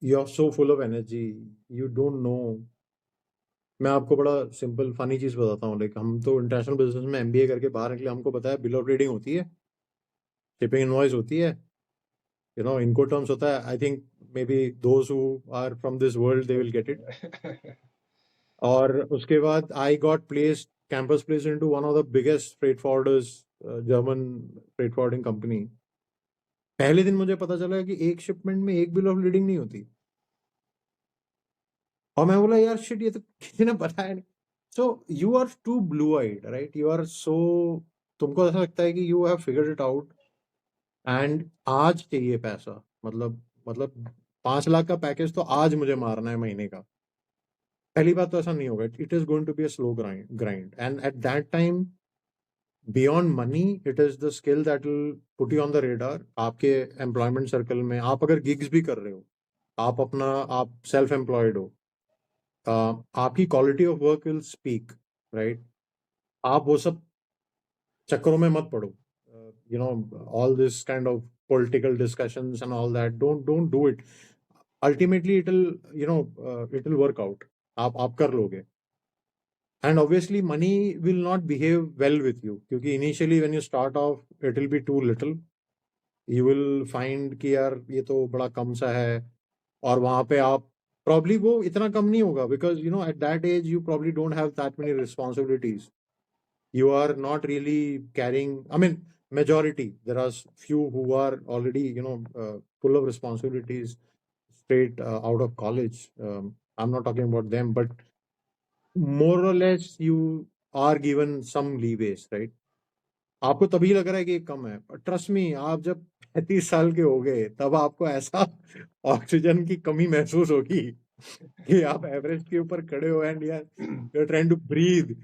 you are so full of energy, you don't know. मैं आपको बड़ा सिंपल फनी चीज बताता हूँ. लाइक हम तो इंटरनेशनल बिजनेस में एमबीए करके बाहर निकले, हमको पता है बिल ऑफ रीडिंग होती है, शिपिंग इनवॉइस होती है, इनको टर्म्स होता है. I think maybe those who are from this world they will get it. और उसके बाद I got placed campus placed into one of the biggest freight forwarders, German freight forwarding company. पहले दिन मुझे पता चला कि एक शिपमेंट में एक बिल ऑफ लीडिंग नहीं होती. और मैं बोला यार शिट, ये तो किसी ने बताया नहीं. So you are too blue eyed, right? You are so, तुमको ऐसा लगता है कि you have figured it out and आज चाहिए पैसा. मतलब 5 लाख का पैकेज तो आज मुझे मारना है महीने का. पहली बात तो ऐसा नहीं होगा. It is going to be a slow grind and at that time beyond money it is the skill that will put you on the radar. आपके एम्प्लॉयमेंट सर्कल में आप अगर गिग्स भी कर रहे हो, आप सेल्फ एम्प्लॉयड हो, आपकी quality of work will speak, right? आप वो सब चक्करों में मत पड़ो. All this kind of political discussions and all that, don't do it. Ultimately it will work out. आप कर लोगे. And obviously money will not behave well with you, क्योंकि initially when you start off it will be too little. You will find कि यार ये तो बड़ा कम सा है, और वहां पे आप probably वो इतना कम नहीं होगा, because at that age you probably don't have that many responsibilities. You are not really carrying, I mean, majority, there are few who are already full of responsibilities straight out of college. I'm not talking about them, but more or less you are given some leeways, right? आपको तभी लग रहा है कि ये कम है, पर ट्रस्ट मी, आप जब 35 साल के हो गए तब आपको ऐसा ऑक्सीजन की कमी महसूस होगी कि आप एवरेज के ऊपर खड़े हो and you're trying to breathe,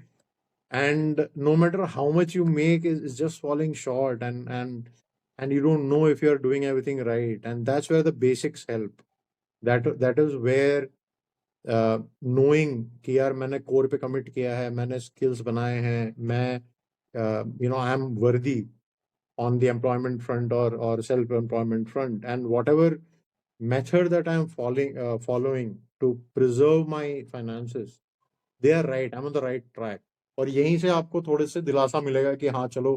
and no matter how much you make is just falling short, and you don't know if you're doing everything right. And that's where the basics help. That is where knowing कि यार मैंने कोर पे कमिट किया है, मैंने स्किल्स बनाए हैं, मैं आई एम वर्दी on the employment front or self-employment front, and whatever method that I'm following to preserve my finances, they are right. I'm on the right track. और यहीं से आपको थोड़े से दिलासा मिलेगा कि हाँ चलो,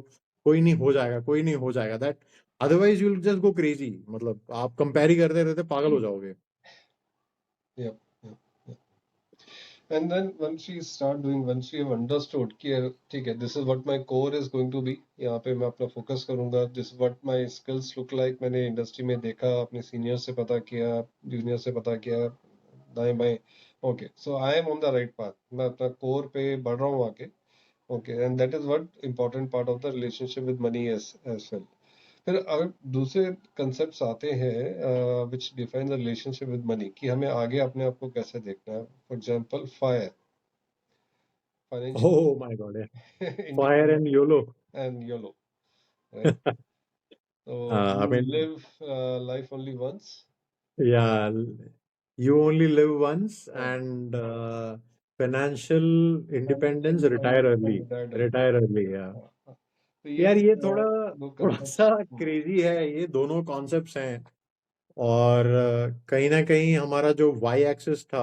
कोई नहीं हो जाएगा, कोई नहीं हो जाएगा. That otherwise you will just go crazy. मतलब आप कंपेयर ही करते रहते पागल हो जाओगे. Yep, yep, yep. And then once we have understood कि ठीक है, this is what my core is going to be, यहाँ पे मैं अपना फोकस करूंगा, this is what my skills look like. मैंने इंडस्ट्री में देखा, अपने सीनियर से पता किया, जूनियर से पता किया, दाएं बाएं. Okay, so I am on the right path, मैं अपना कोर पे बढ़ रहा हूँ आगे. Okay, and that is what important part of the relationship with money as well. फिर अगर दूसरे कंसेप्ट्स आते हैं which define the relationship with money, कि हमें आगे अपने आप को कैसे देखना है. For example fire, financial Oh my God, yeah. Fire and YOLO. and YOLO, right? So I you mean, live life only once. yeah, you only live once, Uh, and financial financial independence, retire independence and early. retired early. Retire early, yeah. तो ये यार ये थोड़ा दो थोड़ा सा कंसेप्ट. क्रेजी है. ये दोनों कॉन्सेप्ट्स हैं, और कहीं ना कहीं हमारा जो वाई एक्सिस था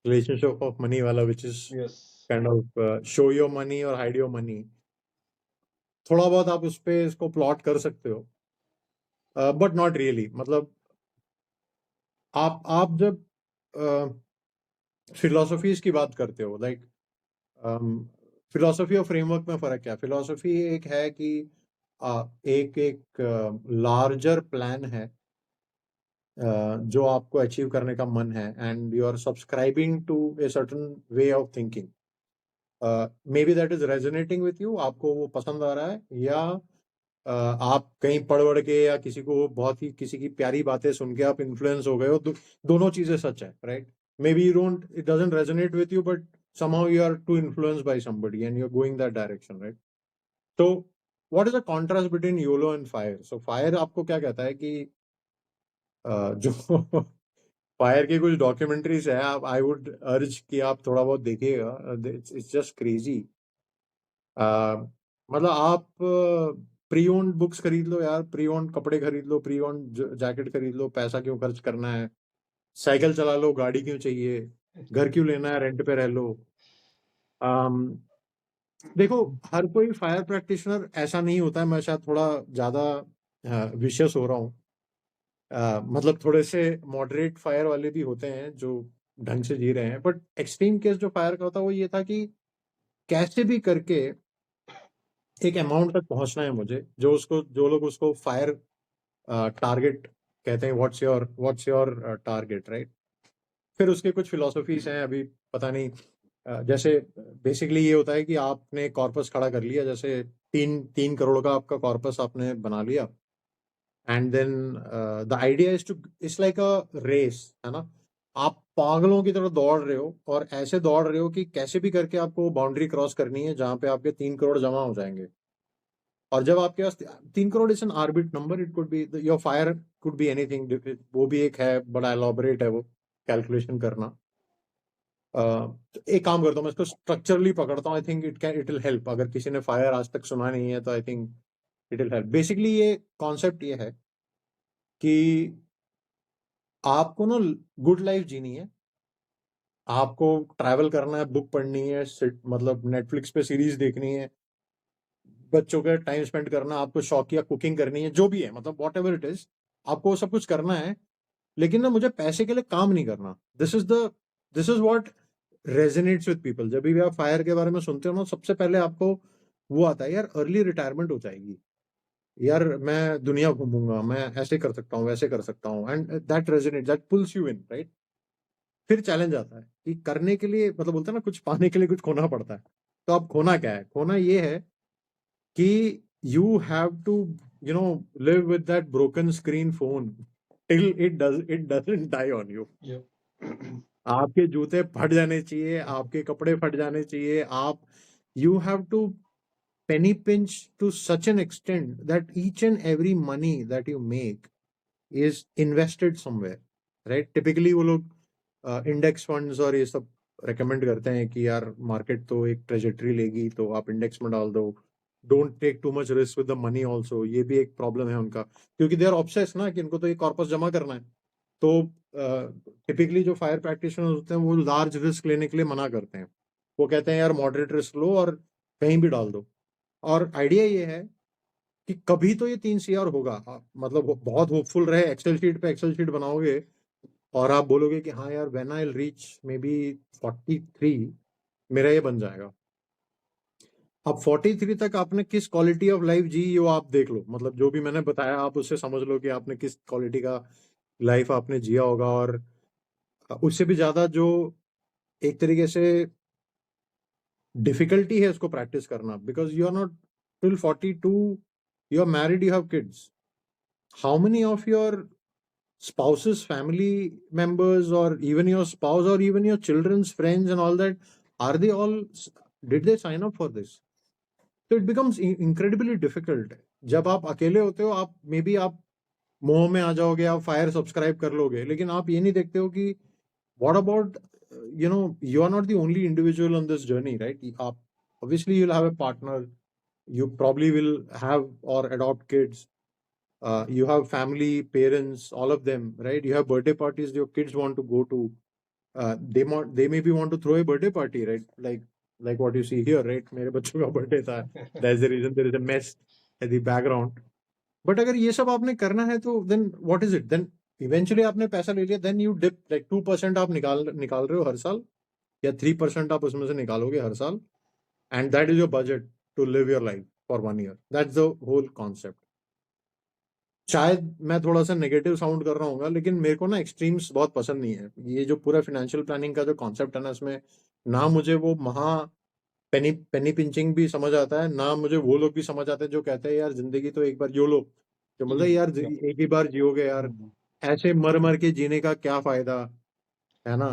रिलेशनशिप ऑफ मनी वाला, which is yes, kind of show your money और हाइड योर मनी, थोड़ा बहुत आप उस पे इसको प्लॉट कर सकते हो, बट नॉट रियली. मतलब आप जब फिलोसफीज की बात करते हो, लाइक फिलोसफी और फ्रेमवर्क में फर्क क्या है? फिलोसफी एक है कि एक लार्जर प्लान है जो आपको अचीव करने का मन है, and you are subscribing to a certain way of thinking, maybe that is resonating with you, आपको वो पसंद आ रहा है, या आप कहीं पढ़ वढ़ के या किसी को बहुत ही किसी की प्यारी बातें सुन के आप इन्फ्लुएंस हो गए हो, दोनों चीजें सच है, right? May be you don't, it doesn't resonate with you, but somehow you are too influenced by somebody and you're going that direction, right? So what is the contrast between YOLO and FIRE? So FIRE आपको क्या कहता है कि जो फायर की कुछ डॉक्यूमेंट्रीज है, आप, आई वुड अर्ज कि आप थोड़ा बहुत देखिएगा, इट्स जस्ट क्रेजी। मतलब आप प्री ओन्ड बुक्स खरीद लो यार, प्री ओन्ड कपड़े खरीद लो, प्री ओन्ड जैकेट खरीद लो, पैसा क्यों खर्च करना है? साइकिल चला लो, गाड़ी क्यों चाहिए? घर क्यों लेना है? रेंट पे रह लो। देखो, हर कोई फायर प्रैक्टिशनर ऐसा नहीं होता है, मैं शायद थोड़ा ज्यादा विशियस हो रहा हूँ। मतलब थोड़े से मॉडरेट फायर वाले भी होते हैं जो ढंग से जी रहे हैं, बट एक्सट्रीम केस जो फायर का होता है वो ये था कि कैसे भी करके एक अमाउंट तक पहुंचना है मुझे, जो लोग उसको फायर टारगेट कहते हैं, व्हाट्स योर टारगेट, राइट? फिर उसके कुछ फिलोसफीज हैं, अभी पता नहीं। जैसे बेसिकली ये होता है कि आपने कॉर्पस खड़ा कर लिया, जैसे 3 करोड़ का आपका कॉर्पस आपने बना लिया, and then the idea is to, it's like a race, है ना? आप पागलों की तरह दौड़ रहे हो, और ऐसे दौड़ रहे हो कि कैसे भी करके आपको बाउंड्री क्रॉस करनी है जहां पे आपके 3 करोड़ जमा हो जाएंगे। और जब आपके पास 3 crore is an orbit number, it could be your fire, could be anything, वो भी एक है, बड़ा एलॉबरेट है वो कैलकुलेशन करना। तो एक काम करता हूँ, मैं इसको स्ट्रक्चरली पकड़ता हूँ, I think it will help. अगर किसी ने फायर आज तक सुना नहीं है तो I think it will help. Basically ये कॉन्सेप्ट ये है कि आपको ना गुड लाइफ जीनी है, आपको ट्रैवल करना है, बुक पढ़नी है, मतलब नेटफ्लिक्स पे सीरीज देखनी है, बच्चों के टाइम स्पेंड करना, आपको शौकिया कुकिंग करनी है, जो भी है, मतलब वॉट एवर इट इज, आपको वो सब कुछ करना है। लेकिन ना मुझे पैसे के लिए काम नहीं करना। This is what resonates with people. जब भी आप फायर के बारे में सुनते हो ना, सबसे पहले आपको वो आता है, यार अर्ली रिटायरमेंट हो जाएगी, यार मैं दुनिया घूमूंगा, मैं ऐसे कर सकता हूँ, वैसे कर सकता हूँ, and that resonate, that pools you in, right? फिर चैलेंज आता है कि करने के लिए, मतलब बोलते हैं ना, कुछ पाने के लिए कुछ खोना पड़ता है। तो अब खोना क्या है? खोना ये है कि you have to, you know, live with that broken screen phone till it doesn't die on you. Yep. आपके जूते फट जाने चाहिए, आपके कपड़े फट जाने चाहिए, आप, you have to penny pinch to such an extent that each and every money that you make is invested somewhere, right? Typically वो लोग इंडेक्स फंड्स और ये सब रेकमेंड करते हैं कि यार मार्केट तो एक ट्रेजेक्टरी लेगी, तो आप इंडेक्स में डाल दो, don't take too much risk with the money also. ये भी एक प्रॉब्लम है उनका, क्योंकि दे आर ऑब्सेस ना, कि इनको तो ये कॉर्पस जमा करना है। तो टिपिकली जो फायर प्रैक्टिशनर्स होते हैं वो लार्ज रिस्क लेने के लिए मना करते हैं। वो कहते हैं यार मॉडरेट रिस्क लो और कहीं भी डाल दो। और आइडिया ये है कि कभी तो ये 3 CR होगा। आप मतलब बहुत होपफुल रहे, एक्सेल शीट पे एक्सेल शीट बनाओगे और आप बोलोगे कि हाँ यार, when I will reach may be 43 मेरा ये बन जाएगा। अब 43 तक आपने किस क्वालिटी ऑफ लाइफ जी, वो आप देख लो। मतलब जो भी मैंने बताया आप उससे समझ लो कि आपने किस क्वालिटी का लाइफ आपने जिया होगा। और उससे भी ज्यादा जो एक तरीके से डिफिकल्टी है उसको प्रैक्टिस करना, because you are not till 42, you are married, you have kids. How many of your spouses, family members, or even your spouse, or even your children's friends and all that, are they all, did they sign up for this? So it becomes incredibly difficult. जब आप अकेले होते हो, आप मे बी आप मोह में आ जाओगे, आप फायर सब्सक्राइब कर लोगे, लेकिन आप ये नहीं देखते हो कि what about, you are not the only individual on this journey, right? आप obviously you'll have a partner, you probably will have or adopt kids, you have family, parents, all of them, right? You have birthday parties your kids want to go to. They maybe want to throw a birthday party, right? Like what you see here, right? मेरे बच्चों का birthday था, that's the reason there is a mess at the background. But अगर ये सब आपने करना है तो then what is it? Then eventually आपने पैसा ले लिया, then you dip like 2% आप निकाल रहे हो हर साल, या 3% आप उसमें से निकालोगे हर साल, and that is your budget to live your life for 1 year. That's the whole concept. शायद मैं थोड़ा सा नेगेटिव साउंड कर रहा हूँ, लेकिन मेरे को ना एक्सट्रीम्स बहुत पसंद नहीं है। ये जो पूरा फाइनेंशियल प्लानिंग का जो कॉन्सेप्ट है ना, इसमें ना मुझे वो महा पेनी पेनी पिंचिंग भी समझ आता है, ना मुझे वो लोग भी समझ आते हैं जो कहते हैं यार जिंदगी तो एक बार योलो, जो मतलब यार Yeah. एक ही बार जियोगे यार, ऐसे मर मर के जीने का क्या फायदा, है ना।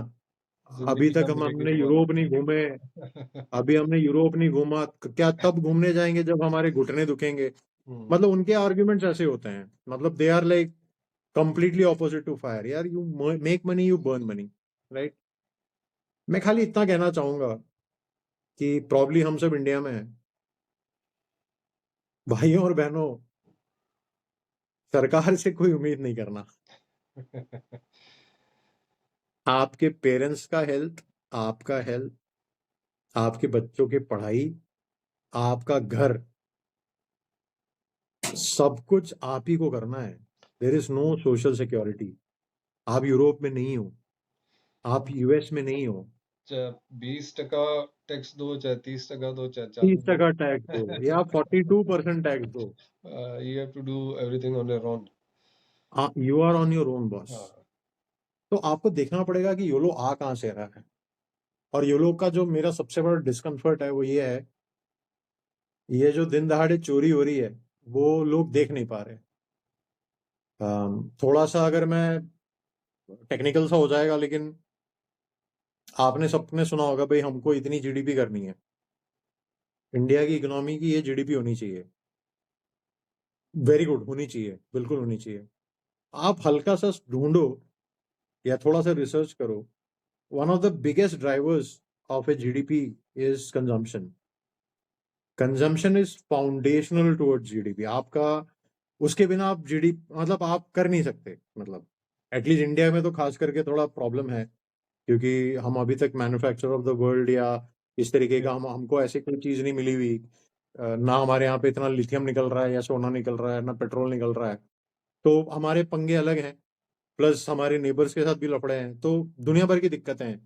अभी जिंदगी तक ना मिलेगी हमने दोबारा। यूरोप नहीं घूमे, अभी हमने यूरोप नहीं घूमा, क्या तब घूमने जाएंगे जब हमारे घुटने दुखेंगे। मतलब उनके आर्ग्यूमेंट्स ऐसे होते हैं, मतलब they are like completely opposite to fire. यार you make money, you burn money, right. मैं खाली इतना कहना चाहूंगा कि प्रॉब्ली हम सब इंडिया में हैं। भाइयों और बहनों, सरकार से कोई उम्मीद नहीं करना। आपके पेरेंट्स का हेल्थ, आपका हेल्थ, आपके बच्चों की पढ़ाई, आपका घर, सब कुछ आप ही को करना है। There is no social security. आप यूरोप में नहीं हो, आप यूएस में नहीं हो। चाहे 20% टैक्स दो, चाहे 30% दो, चाहे 40 30% टैक्स दो या 42% टैक्स दो, you have to do everything on your own. You are on your own boss. हाँ, तो आपको देखना पड़ेगा कि योलो आ कहां से रहा है। और योलो का जो मेरा सबसे बड़ा डिस्कम्फर्ट है वो ये है, ये जो दिन दहाड़े चोरी हो रही है वो लोग देख नहीं पा रहे। थोड़ा सा अगर मैं टेक्निकल सा हो जाएगा, लेकिन आपने सबने सुना होगा भाई हमको इतनी जीडीपी करनी है, इंडिया की इकोनॉमी की ये जीडीपी होनी चाहिए, वेरी गुड होनी चाहिए, बिल्कुल होनी चाहिए। आप हल्का सा ढूंढो या थोड़ा सा रिसर्च करो, one of the biggest drivers of A GDP is consumption. Consumption is foundational towards GDP. आपका उसके बिना आप जीडीपी मतलब आप कर नहीं सकते। मतलब एटलीस्ट इंडिया में तो खास करके थोड़ा प्रॉब्लम है, क्योंकि हम अभी तक मैन्युफैक्चर ऑफ द वर्ल्ड या इस तरीके का हमको ऐसी कोई चीज नहीं मिली हुई। ना हमारे यहाँ पे इतना लिथियम निकल रहा है या सोना निकल रहा है, ना पेट्रोल निकल रहा है। तो हमारे पंगे अलग हैं, प्लस हमारे नेबर्स के साथ भी लफड़े हैं, तो दुनिया भर की दिक्कतें हैं।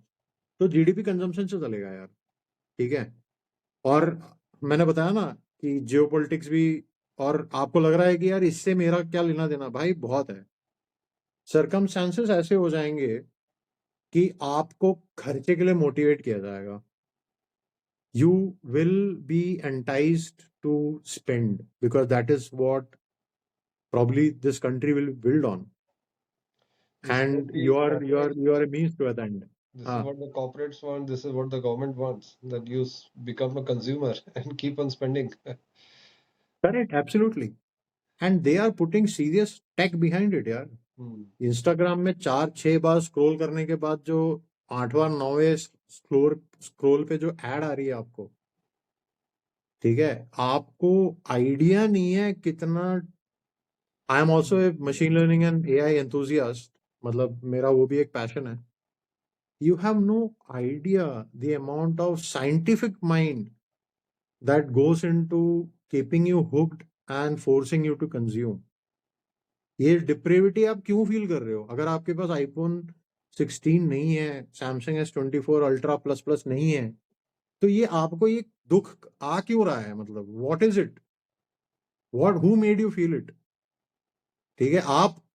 तो जीडीपी कंजम्पशन से चलेगा यार, ठीक है। और मैंने बताया ना कि जियोपॉलिटिक्स भी, और आपको लग रहा है कि यार इससे मेरा क्या लेना देना, भाई बहुत है। सरकमस्टांसेस ऐसे हो जाएंगे कि आपको खर्चे के लिए मोटिवेट किया जाएगा। You will be enticed to spend because that is what probably this country will build on, this is what and the you are a corporates, means to that end. this is हाँ, what the corporates want, this is what the government wants, that you become a consumer and keep on spending. correct, absolutely. And they are putting serious tech behind it यार। इंस्टाग्राम में 4-6 बार स्क्रॉल करने के बाद जो 8वां 9वें स्क्रोल पे जो ऐड आ रही है आपको, ठीक है, आपको आइडिया नहीं है कितना। I am also a machine learning and AI enthusiast, मतलब मेरा वो भी एक पैशन है। You have no idea the amount of scientific mind that goes into keeping you hooked and forcing you to consume. ये डिप्रेविटी आप क्यों फील कर रहे हो? अगर आपके पास आईफोन 16 नहीं है, Samsung S24 ultra plus plus नहीं है, तो ये आपको ये दुख आ क्यों रहा है? मतलब what is it, what who made you feel it? ठीक है,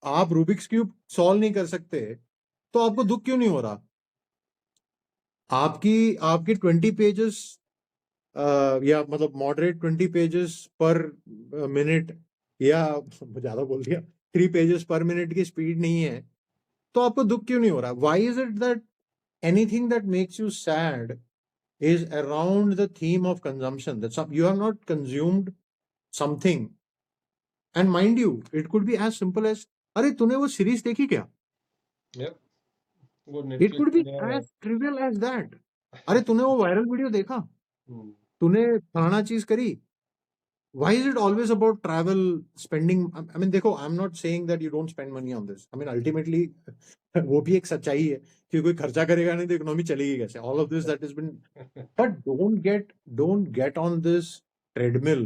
आप रूबिक्स क्यूब सॉल्व नहीं कर सकते, तो आपको दुख क्यों नहीं हो रहा? आपकी आपकी 20 पेजेस या मतलब मॉडरेट 20 पेजेस पर मिनट, या ज्यादा बोल दिया 3 पेजेस पर मिनट की स्पीड नहीं है, तो आपको दुख क्यों नहीं हो रहा? Why is it that anything that makes you sad is around the theme of consumption, that you have not consumed something? And mind you, it could be as simple as, अरे तूने वो सीरीज देखी क्या? Yep, वो It Netflix could पे be नया as trivial as that. अरे तूने वो वायरल वीडियो देखा, है। तूने फलाना चीज करी। Why is it always about travel, spending? I mean देखो, I'm not saying that you don't spend money on this. I mean ultimately वो भी एक सच्चाई है कि कोई खर्चा करेगा नहीं तो इकोनॉमी चलेगी कैसे? All of this that has been, but don't get on this treadmill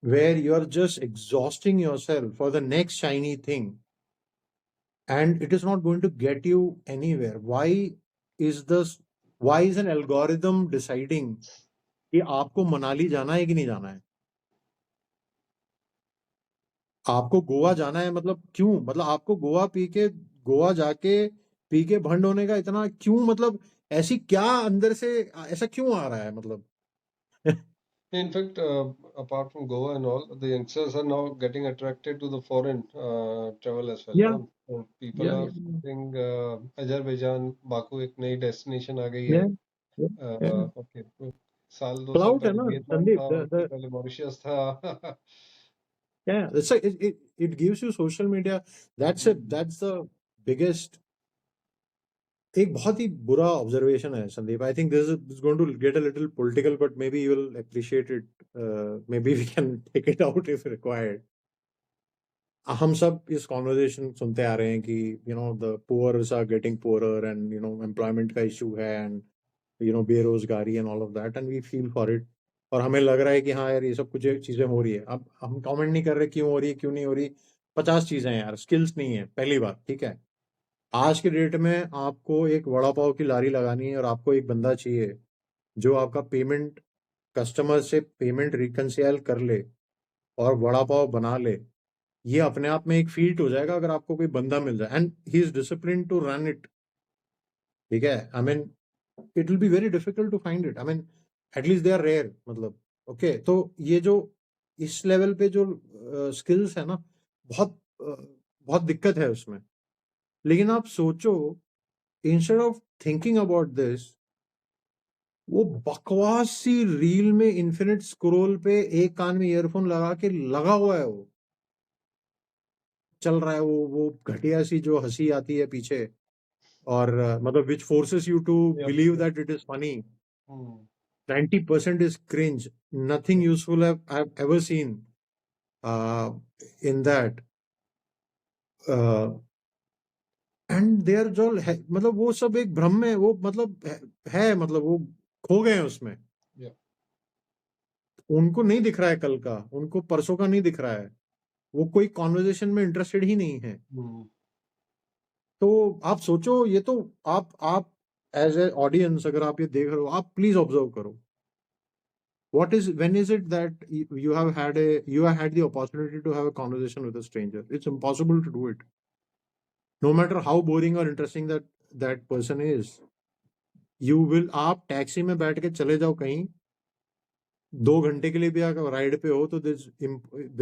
where you're just exhausting yourself for the next shiny thing, and it is not going to get you anywhere. Is this why is an algorithm deciding कि आपको मनाली जाना है कि नहीं जाना है? आपको गोवा जाना है, मतलब क्यों? मतलब आपको गोवा जाके पी के भंड होने का इतना क्यों? मतलब ऐसी क्या अंदर से ऐसा क्यों आ रहा है? मतलब In fact, apart from Goa and all, the youngsters are now getting attracted to the foreign travel as well. या ना? So people या are visiting Azerbaijan, Baku एक नई destination आ गई है. Okay, तो साल 2 साल क्लाउड है पहले ना वियतनाम संदीप, था, उससे पहले मॉरिशस था. yeah, it's like it gives you social media. That's the biggest. एक बहुत ही बुरा ऑब्जर्वेशन है Sandeep. I think this is going to get a little political, but maybe you will appreciate it. Maybe we can take it out if required. हम सब इस कॉन्वर्जेशन सुनते आ रहे हैं कि the poors are getting poorer, and employment का इशू है, एंड बेरोजगारी and all of that, and we feel for it. और हमें लग रहा है कि हाँ यार, ये सब कुछ चीजें हो रही है. अब हम कमेंट नहीं कर रहे क्यों हो रही है, क्यों नहीं हो रही. 50 चीजें हैं यार. स्किल्स नहीं है, पहली बात. ठीक है, आज के डेट में आपको एक वड़ा पाव की लारी लगानी है और आपको एक बंदा चाहिए जो आपका पेमेंट, कस्टमर से पेमेंट रिकंसियल कर ले और वड़ा पाव बना ले. ये अपने आप में एक फीट हो जाएगा अगर आपको कोई बंदा मिल जाए, and he is discipline to run it. ठीक है, I mean it will be very difficult to find it. I mean at least they are rare. मतलब ओके, तो ये जो इस लेवल पे जो स्किल्स है ना, बहुत दिक्कत है उसमें. लेकिन आप सोचो, instead of thinking about this, वो बकवास सी रील में इन्फिनिट स्क्रोल पे एक कान में ईयरफोन लगा के लगा हुआ है, वो चल रहा है. वो घटिया सी जो हंसी आती है पीछे, और मतलब which forces you to Yep, believe yep. That it is funny. Hmm. 90% is cringe. Nothing useful I've ever seen in that. And they are जो मतलब वो सब एक भ्रम में, वो मतलब है मतलब वो खो गए हैं उसमें. Yeah. उनको नहीं दिख रहा है कल का, उनको परसों का नहीं दिख रहा है. वो कोई कॉन्वर्जेशन में इंटरेस्टेड ही नहीं है. Hmm. तो आप सोचो, ये तो आप एज ए ऑडियंस अगर आप ये देख रहे हो, आप प्लीज ऑब्जर्व करो. When is it that you have had the opportunity to have a conversation with a stranger? It's impossible to do it, no matter how boring or interesting that person is. आप टैक्सी में बैठ के चले जाओ कहीं 2 घंटे के लिए भी अगर राइड पे हो, तो दिस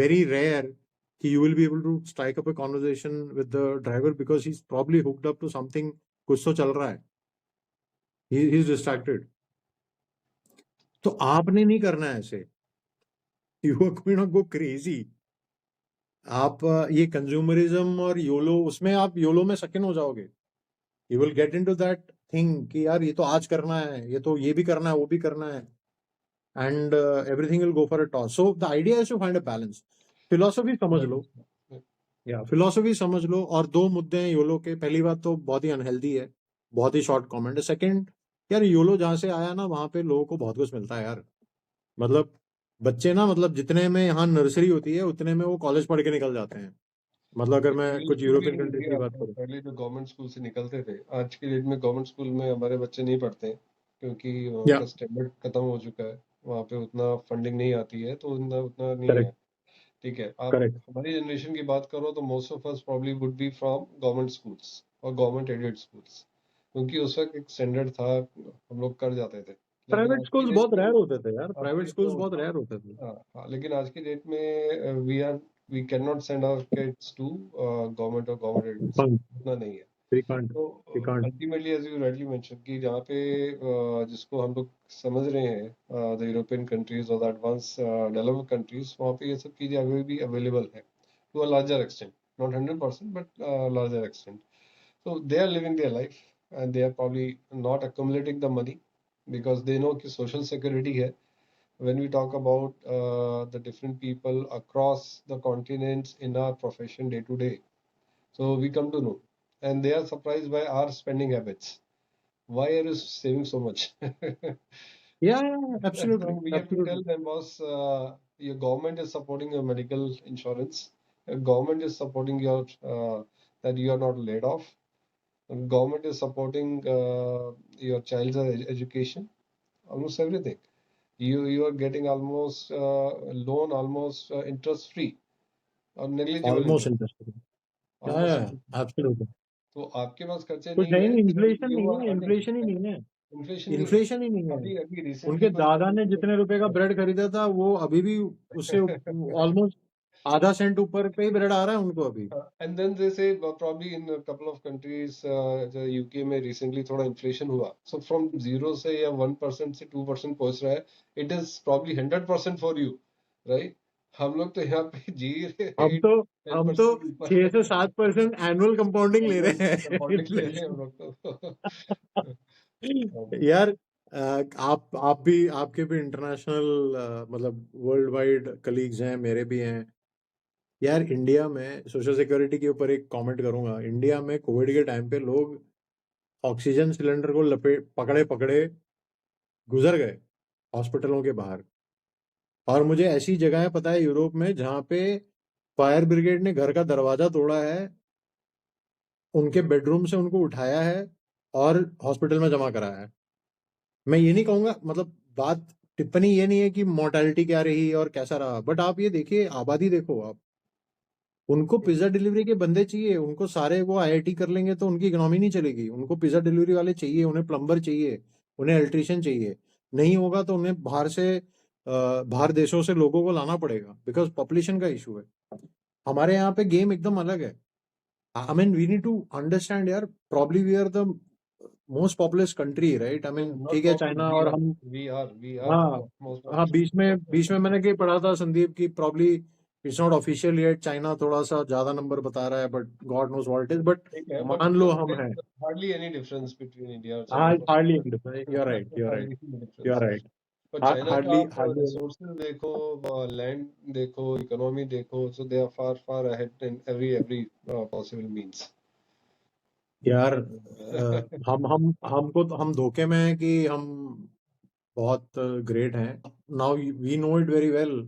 वेरी रेयर कि you will be able to strike up a conversation with the driver, because he is probably hooked up to something. कुछ तो चल रहा है, ही इज डिस्ट्रैक्टेड. तो आपने नहीं करना है ऐसे. You are going to go crazy. आप ये कंज्यूमरिज्म और योलो, उसमें आप योलो में सकिन हो जाओगे. You will get into that thing कि यार ये तो आज करना है, ये भी करना है, वो भी करना है, and everything will go for a toss. So the idea is to find a balance. Philosophy समझ लो, Yeah. या फिलोसफी समझ लो. और 2 मुद्दे हैं योलो के. पहली बात तो बहुत ही अनहेल्दी है, बहुत ही शॉर्ट कमेंट है. सेकंड, यार योलो जहां से आया ना, वहां पे लोगों को बहुत कुछ मिलता है यार. मतलब बच्चे ना, मतलब जितने में यहाँ नर्सरी होती है उतने में वो कॉलेज पढ़ के निकल जाते हैं. मतलब अगर मैं कुछ बिल्कुल भी यूरोपियन नहीं कंट्रीज की दिया. बात करूं. पहले जो गवर्नमेंट स्कूल से निकलते थे, आज की डेट में गवर्नमेंट स्कूल में हमारे बच्चे नहीं पढ़ते हैं, क्योंकि वहाँ या का स्टैंडर्ड खत्म हो चुका है. वहाँ पे उतना फंडिंग नहीं आती है, तो उतना उतना नहीं है. करेक्ट, ठीक है, आप करेक्ट. हमारी जनरेशन की बात करो तो most of us probably would be from government schools और गवर्नमेंट एडेड स्कूल्स, क्योंकि उस वक्त एक स्टैंडर्ड था, हम लोग कर जाते थे. लेकिन प्राइवेट आज की स्कूल्स डेट बहुत में रेयर होते थे यार. प्राइवेट आपके स्कूल्स तो बहुत रेयर होते थे. हाँ हाँ, लेकिन आज की डेट में we can not send our kids to government और गवर्नमेंट एडेड Fun. स्कूल, उतना नहीं है. We can't. तो We can't. Ultimately as you rightly mention कि जहाँ पे जिसको हम लोग समझ रहे हैं द यूरोपियन कंट्रीज और द एडवांस डेवलप्ड कंट्रीज, वहाँ पे ये सब चीज़ें अभी भी अवेलेबल है to a larger extent, not 100% but larger extent. So they are living their life and they are probably not accumulating the money because they know कि social security है. When we talk about the different people across the continents in our profession day to day, so we come to know, and they are surprised by our spending habits. Why are you saving so much? Yeah, And absolutely, we have to tell absolutely. them, boss, your government is supporting your medical insurance. Your government is supporting your that you are not laid off. And government is supporting your child's education, almost everything. You are getting almost loan almost interest free. और negligible almost income, interesting. Almost. Absolutely. तो आपके पास खर्चे कुछ नहीं है ही है, नहीं, इन्फ्लेशन यू नहीं आर है, अर्निंग, इन्फ्लेशन ही नहीं है, इन्फ्लेशन नहीं है। इन्फ्लेशन ही नहीं है। अभी अभी उनके रिसेंटली दादा ने जितने रुपए का पंजाब ब्रेड खरीदा था वो अभी भी उससे ऑलमोस्ट आधा सेंट ऊपर पे ही ब्रेड आ रहा है उनको अभी। and then they say probably in a couple of countries जो यूके में रिसेंटली थोड़ा इन्फ्लेशन हुआ, so from जीरो से या 1% से 2% पहुंच रहा है, it is probably 100% for you, right? हम लोग तो यहाँ पे जी रहे हैं हम तो 10% के ऊपर 6 से 7% एनुअल कंपाउंडिंग ले रहे हैं कंपाउंडिंग ले रहे हैं इन्फ्लेशन। हम लोग तो यार आप भी, आपके भी इंटरनेशनल मतलब वर्ल्ड वाइड कलीग्स हैं, मेरे भी हैं। यार इंडिया में सोशल सिक्योरिटी के ऊपर एक कमेंट करूंगा। इंडिया में कोविड के टाइम पे लोग ऑक्सीजन सिलेंडर को लपेट पकड़े पकड़े गुजर गए हॉस्पिटलों के बाहर। और मुझे ऐसी जगहें पता है यूरोप में जहाँ पे फायर ब्रिगेड ने घर का दरवाजा तोड़ा है, उनके बेडरूम से उनको उठाया है और हॉस्पिटल में जमा कराया है। मैं ये नहीं कहूंगा, मतलब बात टिप्पणी ये नहीं है कि मोर्टेलिटी क्या रही और कैसा रहा, बट आप ये देखिए, आबादी देखो आप। उनको पिज्जा डिलीवरी के बंदे चाहिए, उनको सारे वो आईआईटी कर लेंगे तो उनकी इकोनॉमी नहीं चलेगी। उनको पिज्जा डिलीवरी वाले चाहिए, उन्हें प्लम्बर चाहिए, उन्हें इलेक्ट्रिशियन चाहिए। नहीं होगा तो उन्हें बाहर देशों से लोगों को लाना पड़ेगा, बिकॉज पॉपुलेशन का इशू है। हमारे यहाँ पे गेम एकदम अलग है। I mean we need to understand यार, probably we are the most populous country, right? I mean not ठीक है, probably, चाइना और हम। we are the हाँ most हाँ, populous बीच में मैंने कहीं पढ़ा था संदीप की probably it's not official yet, China थोड़ा सा ज्यादा नंबर बता रहा है, but God knows what it is, but ठीक है, but मान लो हम there हैं। is hardly any difference between India और हाँ, China for hardly, that you are right, matter. You are right, Hardly any you difference. Are right. पर चाइना का हार्डली आप हार्डली। रिसोर्सेज देखो, लैंड देखो, इकोनॉमी देखो, so they are far far ahead in every possible means. यार हमको तो हम धोखे में हैं कि हम बहुत ग्रेट हैं। Now we know it very well,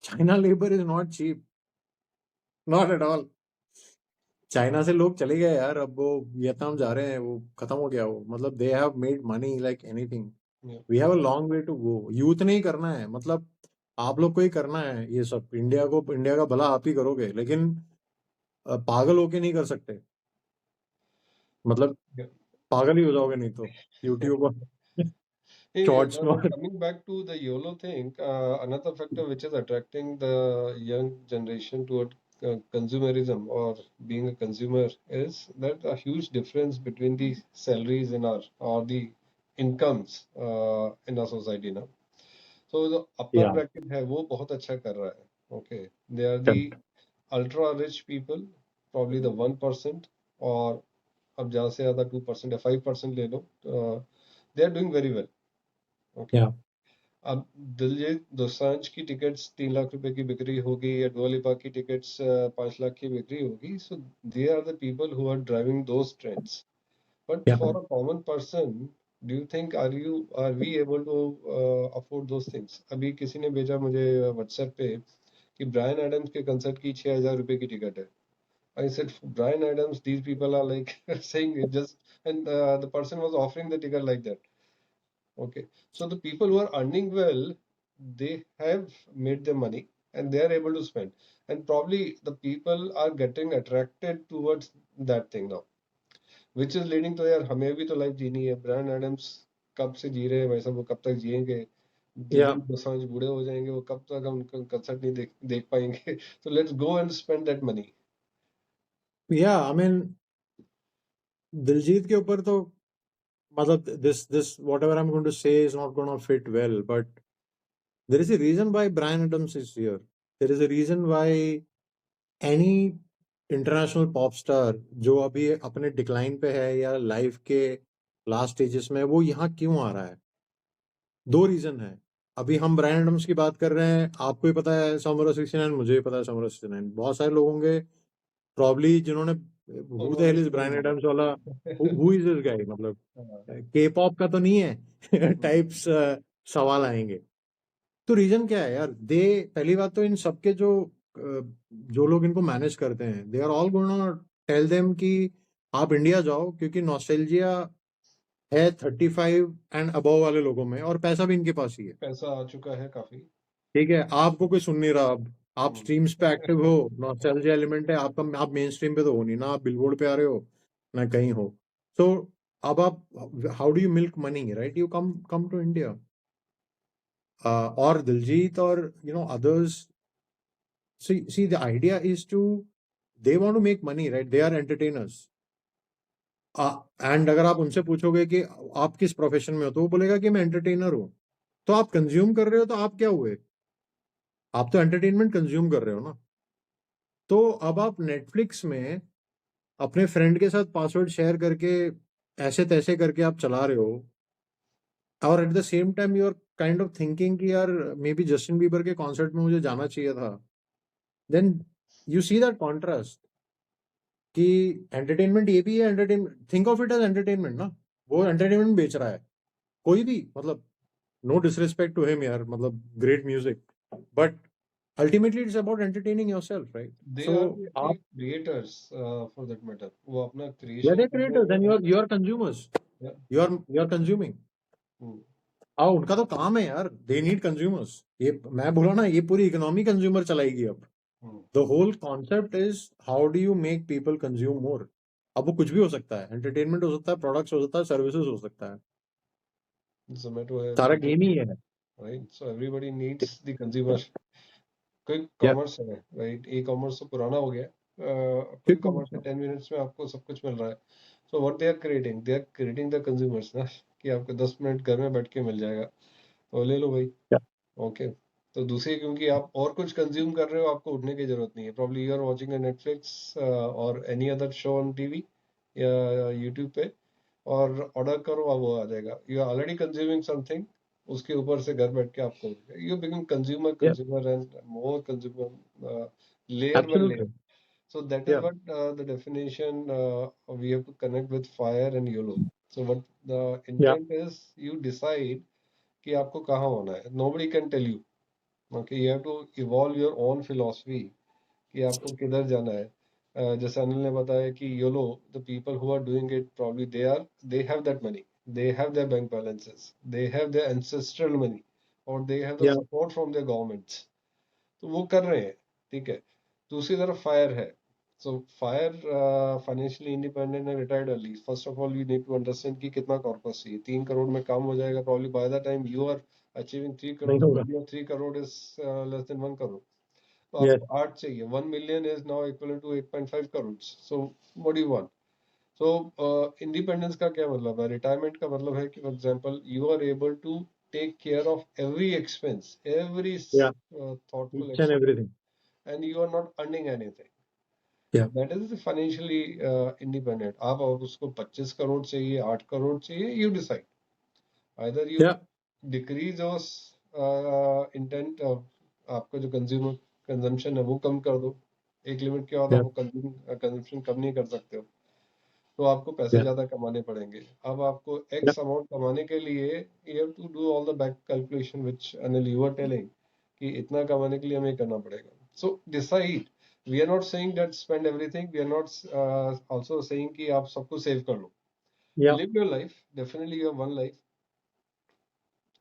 China labour is not cheap, not at all. China से लोग चले गए यार, अब वो वियतनाम जा रहे हैं, वो खत्म हो गया वो। मतलब they have made money like anything. Yeah. We have a long way to go. Youth ने ही करना है, मतलब आप लोग को ही करना है ये सब। इंडिया का भला आप ही करोगे, लेकिन पागल होके नहीं कर सकते। मतलब Yeah. पागल ही हो जाओगे नहीं तो यूट्यूब पर शॉर्ट्स में। Coming back to the YOLO thing, another factor which is attracting the young generation toward consumerism or being a consumer is that a huge difference between the salaries in our or the incomes in our society now. So the upper या bracket है वो बहुत अच्छा कर रहा है. Okay, they are the ultra rich people, probably the 1%, और अब ज़्यादा से ज़्यादा 2% या 5% ले लो, they are doing very well. Okay. या अब दिलजीत दोसांझ की टिकट्स 3 लाख रुपए की बिक्री होगी या डुआ लिपा की टिकट्स 5 लाख की बिक्री होगी, so they are the people who are driving those trends. But या for a common person, do you think are we able to afford those things? अभी किसी ने भेजा मुझे व्हाट्सएप पे कि ब्रायन एडम्स के कंसर्ट की 6,000 रुपए की टिकट है. I said, Brian Adams, these people are like saying it just, and the person was offering the ticket like that. Okay, so the people who are earning well, they have made their money and they are able to spend, and probably the people are getting attracted towards that thing now, which is leading to यार हमें भी तो लाइफ जीनी है. ब्रायन एडम्स कब से जी रहे हैं भाई साहब, वो कब तक जिएंगे? या दिलजीत दोसांझ बूढ़े हो जाएंगे, वो कब तक हम उनका कंसर्ट नहीं देख पाएंगे? So let's go and spend that money. I mean Diljit के ऊपर तो मतलब this whatever I am going to say is not gonna fit well, but there is a reason why Bryan Adams is here. There is a reason why any international pop star जो अभी अपने डिक्लाइन पे है या लाइफ के लास्ट स्टेजेस में, वो यहाँ क्यों आ रहा है? 2 रीजन है। अभी हम ब्रायन एडम्स की बात कर रहे हैं, आपको ही पता है समर 69, मुझे भी पता है समर 69। बहुत सारे लोग होंगे प्रॉब्ली जिन्होंने who the hell is Bryan Adams वाला, हु इज दिस गाय, मतलब के पॉप का तो नहीं है टाइप्स सवाल आएंगे। तो रीजन क्या है यार? पहली बात तो इन सबके जो लोग इनको मैनेज करते हैं, they are all gonna tell them कि आप इंडिया जाओ, क्योंकि नॉस्टैल्जिया है 35 एंड अबव वाले लोगों में, और पैसा भी इनके पास ही है। पैसा आ चुका है काफी. ठीक है, आपको कोई सुन नहीं रहा अब, आप हम्म, स्ट्रीम्स पे एक्टिव हो, नॉस्टैल्जिया एलिमेंट है आपका, आप मेन स्ट्रीम पे तो हो नहीं ना, आप बिलबोर्ड पे आ रहे हो ना कहीं हो। सो अब आप how do you milk money, right? You come to India, और दिलजीत और others. See, the idea is they want to make money, right? They are entertainers. And अगर आप उनसे पूछोगे कि आप किस प्रोफेशन में हो, तो वो बोलेगा कि मैं एंटरटेनर हूं। तो आप कंज्यूम कर रहे हो, तो आप क्या हुए? आप तो एंटरटेनमेंट कंज्यूम कर रहे हो ना। तो अब आप नेटफ्लिक्स में अपने फ्रेंड के साथ पासवर्ड शेयर करके ऐसे तैसे करके आप चला रहे हो, और at the same time you are kind of thinking कि यार मे बी जस्टिन बीबर के कॉन्सर्ट में मुझे जाना चाहिए था। Then you see that contrast कि एंटरटेनमेंट ये भी है, entertainment, think of it as entertainment ना। वो एंटरटेनमेंट बेच रहा है, कोई भी, मतलब नो डिसरिस्पेक्ट टू हिम यार, मतलब great music, but ultimately it's about entertaining yourself, right? they so are the आप, actually creators for that matter. वो अपना या creation दे कर रहे क्रिएटर्स हैं एंड और you are consumers, yeah, you are consuming. Hmm, उनका तो काम है यार, दे नीड कंज्यूमर्स। ये मैं बोला ना, ये पूरी इकोनॉमी कंज्यूमर चलाएगी अब। Hmm, the whole concept is how do you make people consume more. अब वो कुछ भी हो सकता है, एंटरटेनमेंट हो सकता है, प्रोडक्ट्स हो सकता है, सर्विसेज हो सकता है, Zomato है, सारा Swiggy गेम ही है। है, right? So everybody needs the consumer. Quick या कॉमर्स है, राइट? ई कॉमर्स तो पुराना हो गया। क्विक क्विक कॉमर्स में 10 मिनट्स में आपको सब कुछ मिल रहा है। So what they are creating the consumers ना, कि आपको 10 मिनट घर में बैठ के मिल जाएगा, तो ले लो भाई। ओके, तो दूसरी, क्योंकि आप और कुछ कंज्यूम कर रहे हो, आपको उठने की जरूरत नहीं है। Probably you are watching a Netflix और any other show on TV या यूट्यूब पे, और ऑर्डर करो, अब वो आ जाएगा। You are already consuming something, उसके ऊपर से घर बैठ के आपको यू बिकम कंज्यूमर या consumer and more consumer, layer by absolutely. Layer. So that is या what the definition we have to connect with fire and YOLO. So what the या intent is, you decide कि आपको कहाँ होना है. Nobody can tell you. Okay, you have to evolve your own philosophy कि आपको किधर जाना है. जैसे अनिल ने बताया कि YOLO, the people who are doing it, probably they have that money, they have their bank balances, they have their ancestral money, or they have the या support from their governments. तो वो कर रहे हैं, ठीक है। दूसरी तरफ फायर है। So fire financially independent and retired early. First of all you need to understand कि कितना कॉर्पस चाहिए। 3 करोड़ में काम हो जाएगा probably by the time you are achieving 3 crore. नहीं द होगा। Value of 3 crore is less than 1 crore. तो यस आपको 8 चाहिए। 1 million is now equal to 8.5 crore. So what do you want? So independence का क्या मतलब है? रिटायरमेंट का मतलब है कि for example you are able to take care of every expense, every या thoughtful each and expense, everything. and you are not earning anything. या That is the financially independent. आप अब उसको 25 करोड़ चाहिए, 8 करोड़ चाहिए, you decide. Either you या decrease those intent of आपका जो कंज्यूमर कंजम्पशन है वो कम कर दो। एक लिमिट के बाद या आप कंजम्पशन कम नहीं कर सकते हो, तो आपको पैसे या ज्यादा कमाने पड़ेंगे। अब आपको या एक्स अमाउंट कमाने के लिए you have to do all the back calculation which Anil you were telling कि इतना कमाने के लिए हमें करना पड़ेगा। So decide. We are not saying that spend everything. We are not also saying कि आप सब कुछ सेव कर लो। या Live your life. Definitely you have one life.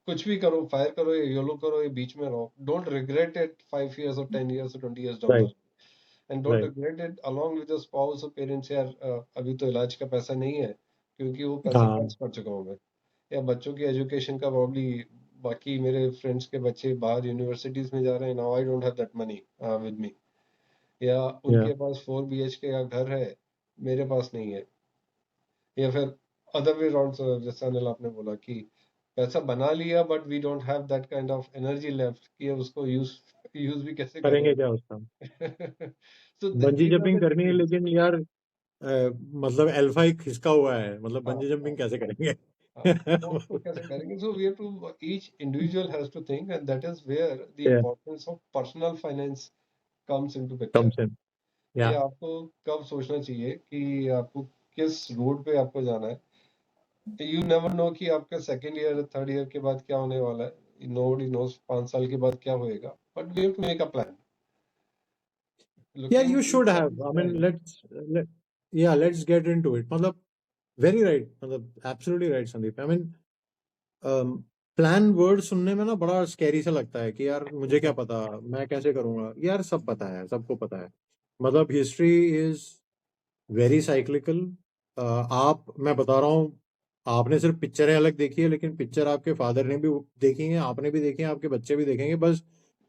कुछ भी करो, फायर करो या योलो करो या बीच में रहो। Don't regret it 5 years or 10 years or 20 years down the right line. And don't right. regret it along with your spouse or parents। यार अभी तो इलाज का पैसा नहीं है क्योंकि वो पैसा हाँ खर्च कर चुका हूँ मैं, या बच्चों की एजुकेशन का प्रॉब्ली, बाकी मेरे फ्रेंड्स के बच्चे बाहर यूनिवर्सिटीज में जा रहे हैं, now I don't have that money with me, या या उनके पास 4 BHK का घर है, मेरे पास नहीं है। या फिर अदर वे राउंड, जैसा अनिल आपने बोला कि पैसा बना लिया but we don't have that kind of energy left कि अब उसको यूज भी कैसे करेंगे करें। क्या उसका? So bungee these are jumping the करनी है, डिग्रीज। लेकिन यार मतलब अल्फा एक खिसका हुआ है, मतलब हाँ बंजी हाँ जंपिंग कैसे करेंगे? हाँ, तो उसको कैसे करेंगे? So we have to, each individual has to think, and that is where the या importance of personal finance comes into come picture. से कि या आपको कब सोचना चाहिए कि आपको किस रोड पे आपको जाना है। यू नेवर नो कि आपका सेकेंड ईयर थर्ड ईयर के बाद क्या होने वाला है। नोबडी नोस 5 साल के बाद क्या होएगा, but we have to make a plan या looking you should each have, I mean time. Let's get into it. मतलब वेरी राइट, मतलब absolutely right Sandeep. I mean plan word सुनने में ना बड़ा स्कैरी सा लगता है कि यार मुझे क्या पता, मैं कैसे करूंगा। यार सब पता है, सबको पता है। मतलब हिस्ट्री इज वेरी साइक्लिकल। मैं बता रहा हूँ, आपने सिर्फ पिक्चरें अलग देखी है, लेकिन पिक्चर आपके फादर ने भी देखी है, आपने भी देखी है, आपके बच्चे भी देखेंगे। बस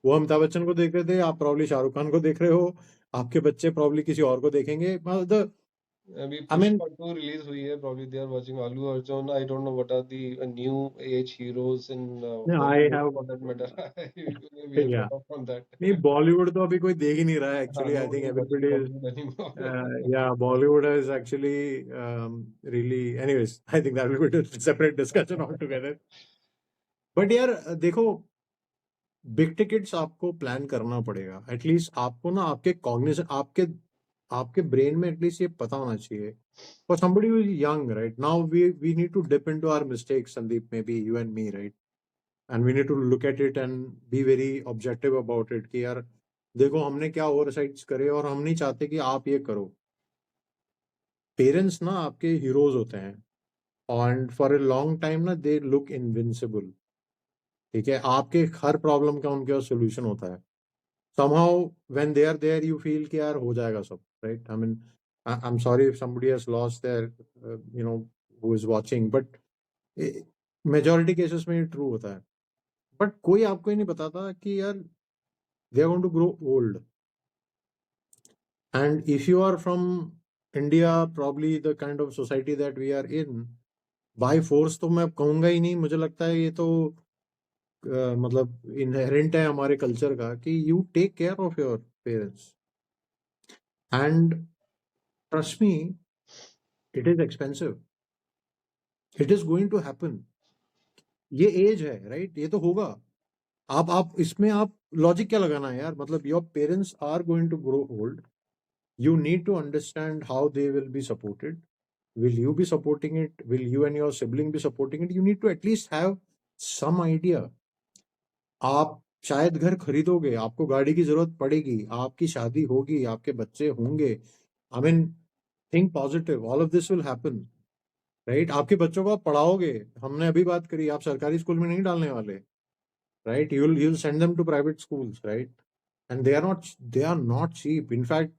वो अमिताभ बच्चन को देख रहे थे, आप प्रॉब्ली शाहरुख खान को देख रहे हो, आपके बच्चे प्रॉब्ली किसी और को देखेंगे। मतलब अभी आई मीन पुष्पा 2 रिलीज हुई है, probably they are watching Allu Arjun. I don't know what are the new age heroes in I Bollywood have for that matter. We are या cut off from that. नहीं, बॉलीवुड तो अभी कोई देख ही नहीं रहा है actually. I think Nobody is watching everybody Bollywood anymore. yeah, Bollywood is actually really. Anyways, I think that will be a separate discussion altogether. But यार देखो, बिग टिकट्स आपको प्लान करना पड़ेगा। एटलीस्ट आपको ना आपके कॉग्निशन, आपके ब्रेन में एटलीस्ट ये पता होना चाहिए। For somebody who is young, right now, we need to dip into our mistakes, Sandeep, maybe you and me, right? And we need to look at it and be very objective about it कि यार देखो हमने क्या ओवरसाइट्स करे, और हम नहीं चाहते कि आप ये करो। पेरेंट्स ना आपके हीरोज होते हैं, and for a long time ना दे लुक इनविंसिबल। ठीक है, आपके हर प्रॉब्लम का उनके पास सोल्यूशन होता है। somehow when they are there you feel कि यार हो जाएगा सब, right? I mean, I'm sorry if somebody has lost their who is watching, but majority cases में ये ट्रू होता है। बट कोई आपको ही नहीं बताता कि यार they are going to grow old, and if you are from India, probably the kind of society that we are in, by force तो मैं कहूंगा ही नहीं, मुझे लगता है ये तो मतलब इनहेरेंट है हमारे कल्चर का कि you take care of your parents. And trust me, it is expensive, it is going to happen. ये एज है, राइट? ये तो होगा। आप इसमें आप लॉजिक क्या लगाना है यार? मतलब your parents are going to grow old, you need to understand how they will be supported. Will you be supporting it? Will you and your sibling be supporting it? You need to at least have some idea. आप शायद घर खरीदोगे, आपको गाड़ी की जरूरत पड़ेगी, आपकी शादी होगी, आपके बच्चे होंगे। I mean, think positive, all of this will happen, right? आपके बच्चों को आप पढ़ाओगे, हमने अभी बात करी, आप सरकारी स्कूल में नहीं डालने वाले, right? you'll send them to private schools, right? And they are not cheap. In fact,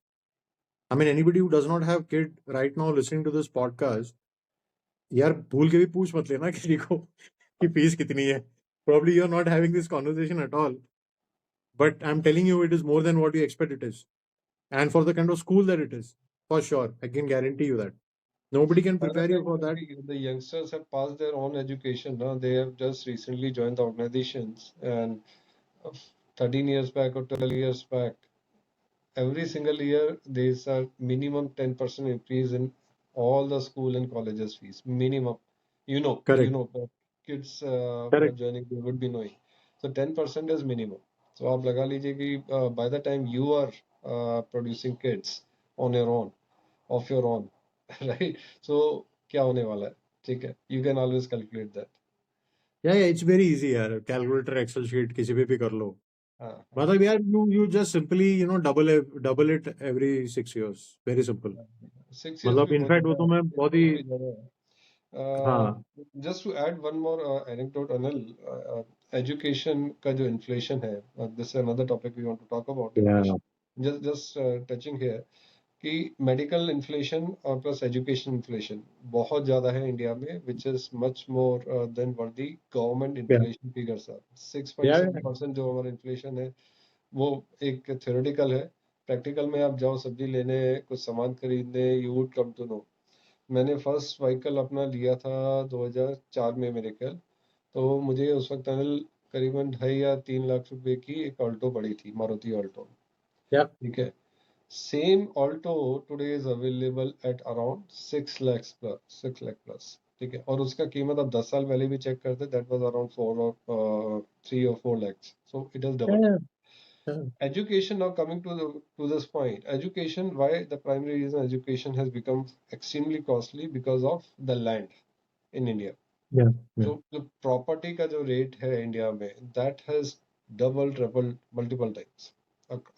I mean, anybody who does not have kid right now listening to this podcast, यार भूल के भी पूछ मत लेना किसी को कि फीस कितनी है। Probably you're not having this conversation at all, but I'm telling you, it is more than what you expect it is, and for the kind of school that it is, for sure, I can guarantee you that nobody can By the prepare you time for that. the youngsters have passed their own education, now they have just recently joined the organizations, and 13 years back or 12 years back, every single year there's a minimum 10% increase in all the school and colleges fees. Minimum. Correct, The kids who are correct. joining, they would be knowing. So 10% is minimum. So आप लगा लीजिए कि by the time you are producing kids on your own, of your own, right? So क्या होने वाला है? ठीक है, you can always calculate that. Yeah, it's very easy यार, कैलकुलेटर एक्सेल शीट किसी पे भी कर लो। हाँ, मतलब यार you just simply double it every 6 years, very simple। 6 years मतलब भी बहुत इनफैक्ट वो ज्यादा तो है, मैं 6 बहुत years ही भी ज्यादा है। हाँ Just to add one more anecdote, Anil, education का जो inflation है, this is another topic we want to talk about, yeah, inflation. Just touching here कि medical inflation और plus education inflation बहुत ज़्यादा है इंडिया में, which is much more than what the government yeah, inflation figures are. yeah, 6.7% जो हमारा inflation है, वो एक theoretical है। प्रैक्टिकल में आप जाओ सब्जी लेने, कुछ सामान खरीदने, you would come to know। मैंने फर्स्ट व्हीकल अपना लिया था 2004 में मेरे ख्याल, तो मुझे उस वक्त अनिल करीबन 2.5 या 3 लाख रुपए की एक ऑल्टो पड़ी थी, मारुति ऑल्टो। yeah, ठीक है, same Alto today is available at around 6 lakh plus. ठीक है, और उसका कीमत आप 10 साल पहले भी चेक करते, that was around 3 or 4 lakhs, so it is double. yeah, yeah, Education, now coming to this point, education, why the primary reason education has become extremely costly because of the land in India. yeah, yeah, So the property का जो rate है इंडिया में, that has doubled, tripled multiple times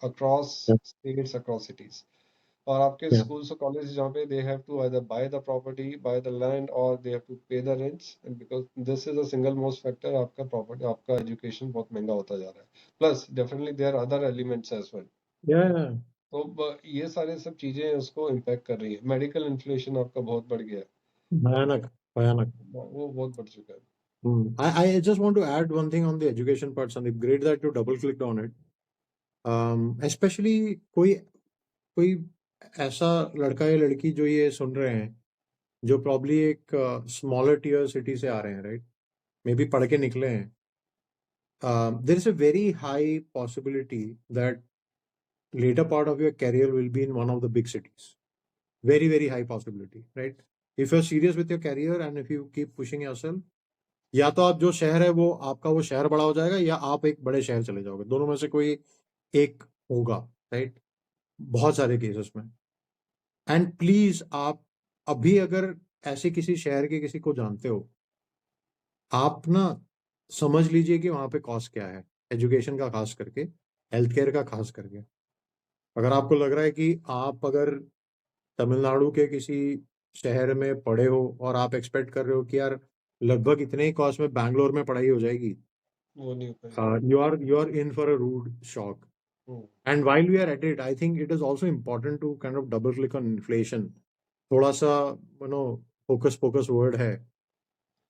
across yeah, states, across cities. और आपके Yeah. schools और colleges जहाँ पे they have to either buy the property, buy the land, or they have to pay the rents, and because this is a single most factor, आपका property, आपका education बहुत महंगा होता जा रहा है. Plus definitely there are other elements as well. Yeah. तो ये सारे सब चीजें उसको इम्पैक्ट कर रही है. मेडिकल इन्फ्लेशन आपका बहुत बढ़ गया है, भयानक भयानक. वो बहुत बढ़ चुका है. I just want to add one thing on the education part, Sandeep. Great that you double clicked on it. Especially कोई ऐसा लड़का या लड़की जो ये सुन रहे हैं, जो प्रॉब्ली एक स्मॉलर टियर सिटी से आ रहे हैं, राइट, मे बी पढ़ के निकले हैं. There is a very high possibility that later part of your career will be in one of the big cities. Very, very high possibility, right? If you're serious with your career and if you keep pushing yourself, या तो आप जो शहर है वो आपका वो शहर बड़ा हो जाएगा, या आप एक बड़े शहर चले जाओगे. दोनों में से कोई एक होगा, राइट, बहुत सारे केसेस में. एंड प्लीज आप अभी अगर ऐसे किसी शहर के किसी को जानते हो, आप ना समझ लीजिए कि वहां पे कॉस्ट क्या है, एजुकेशन का खास करके, हेल्थ केयर का खास करके. अगर आपको लग रहा है कि आप अगर तमिलनाडु के किसी शहर में पढ़े हो और आप एक्सपेक्ट कर रहे हो कि यार लगभग इतने ही कॉस्ट में बैंगलोर में पढ़ाई हो जाएगी, वो नहीं हो पाएगा. you are in for a rude shock. And while we are at it, I think it is also important to kind of double click on inflation. थोड़ा सा focus word है.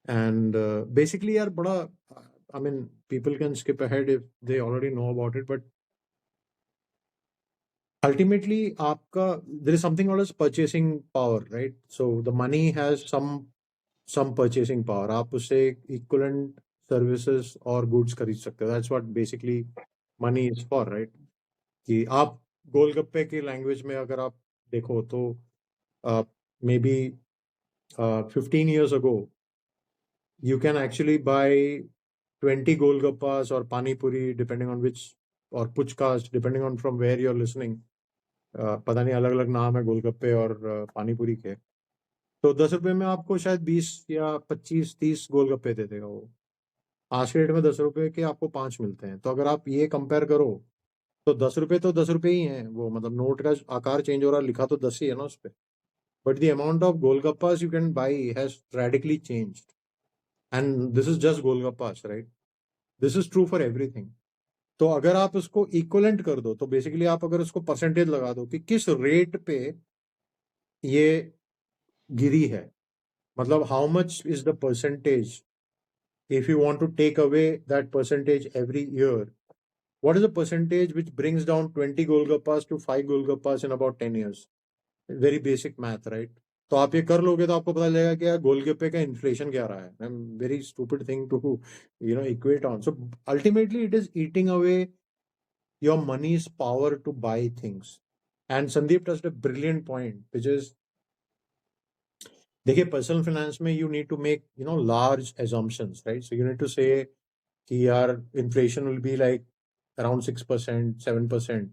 And basically यार बड़ा, I mean people can skip ahead if they already know about it, but ultimately आपका there is something called as purchasing power, right? So the money has some purchasing power. आप उससे equivalent services और goods खरीद सकते हो. That's what basically money is for, right? कि आप गोलगप्पे की लैंग्वेज में अगर आप देखो तो may be 15 years ago you can actually buy 20 golgappas or pani puri depending on which, or puchkas depending on from where you're listening. पता नहीं अलग अलग नाम है गोलगप्पे और पानी पूरी के. तो 10 रुपए में आपको शायद 20 या 25-30 गोलगप्पे दे देगा वो. आज के डेट में 10 रुपए के आपको 5 मिलते हैं. तो अगर आप ये कंपेयर करो तो 10 रुपए तो 10 रुपए ही हैं. वो मतलब नोट का आकार चेंज हो रहा, लिखा तो 10 ही है ना उस पर. But the amount of golgappas you can buy has radically changed. And this is just golgappas, right? This is true for everything. तो अगर आप उसको इक्वलेंट कर दो, तो बेसिकली आप अगर उसको परसेंटेज लगा दो कि किस रेट पे ये गिरी है, मतलब how much is the percentage, if you want to take away that percentage every year, what is the percentage which brings down 20 golgappas to 5 golgappas in about 10 years? Very basic math, right? तो आप ये कर लोगे तो आपको पता लगेगा कि यार गोलगप्पे का इन्फ्लेशन क्या रहा है. Very stupid thing to equate on. So ultimately it is eating away your money's power to buy things. And Sandeep touched a brilliant point, which is, देखिए पर्सनल फाइनेंस में you need to make large assumptions, right? So you need to say कि यार inflation will be like around 6%, 7%.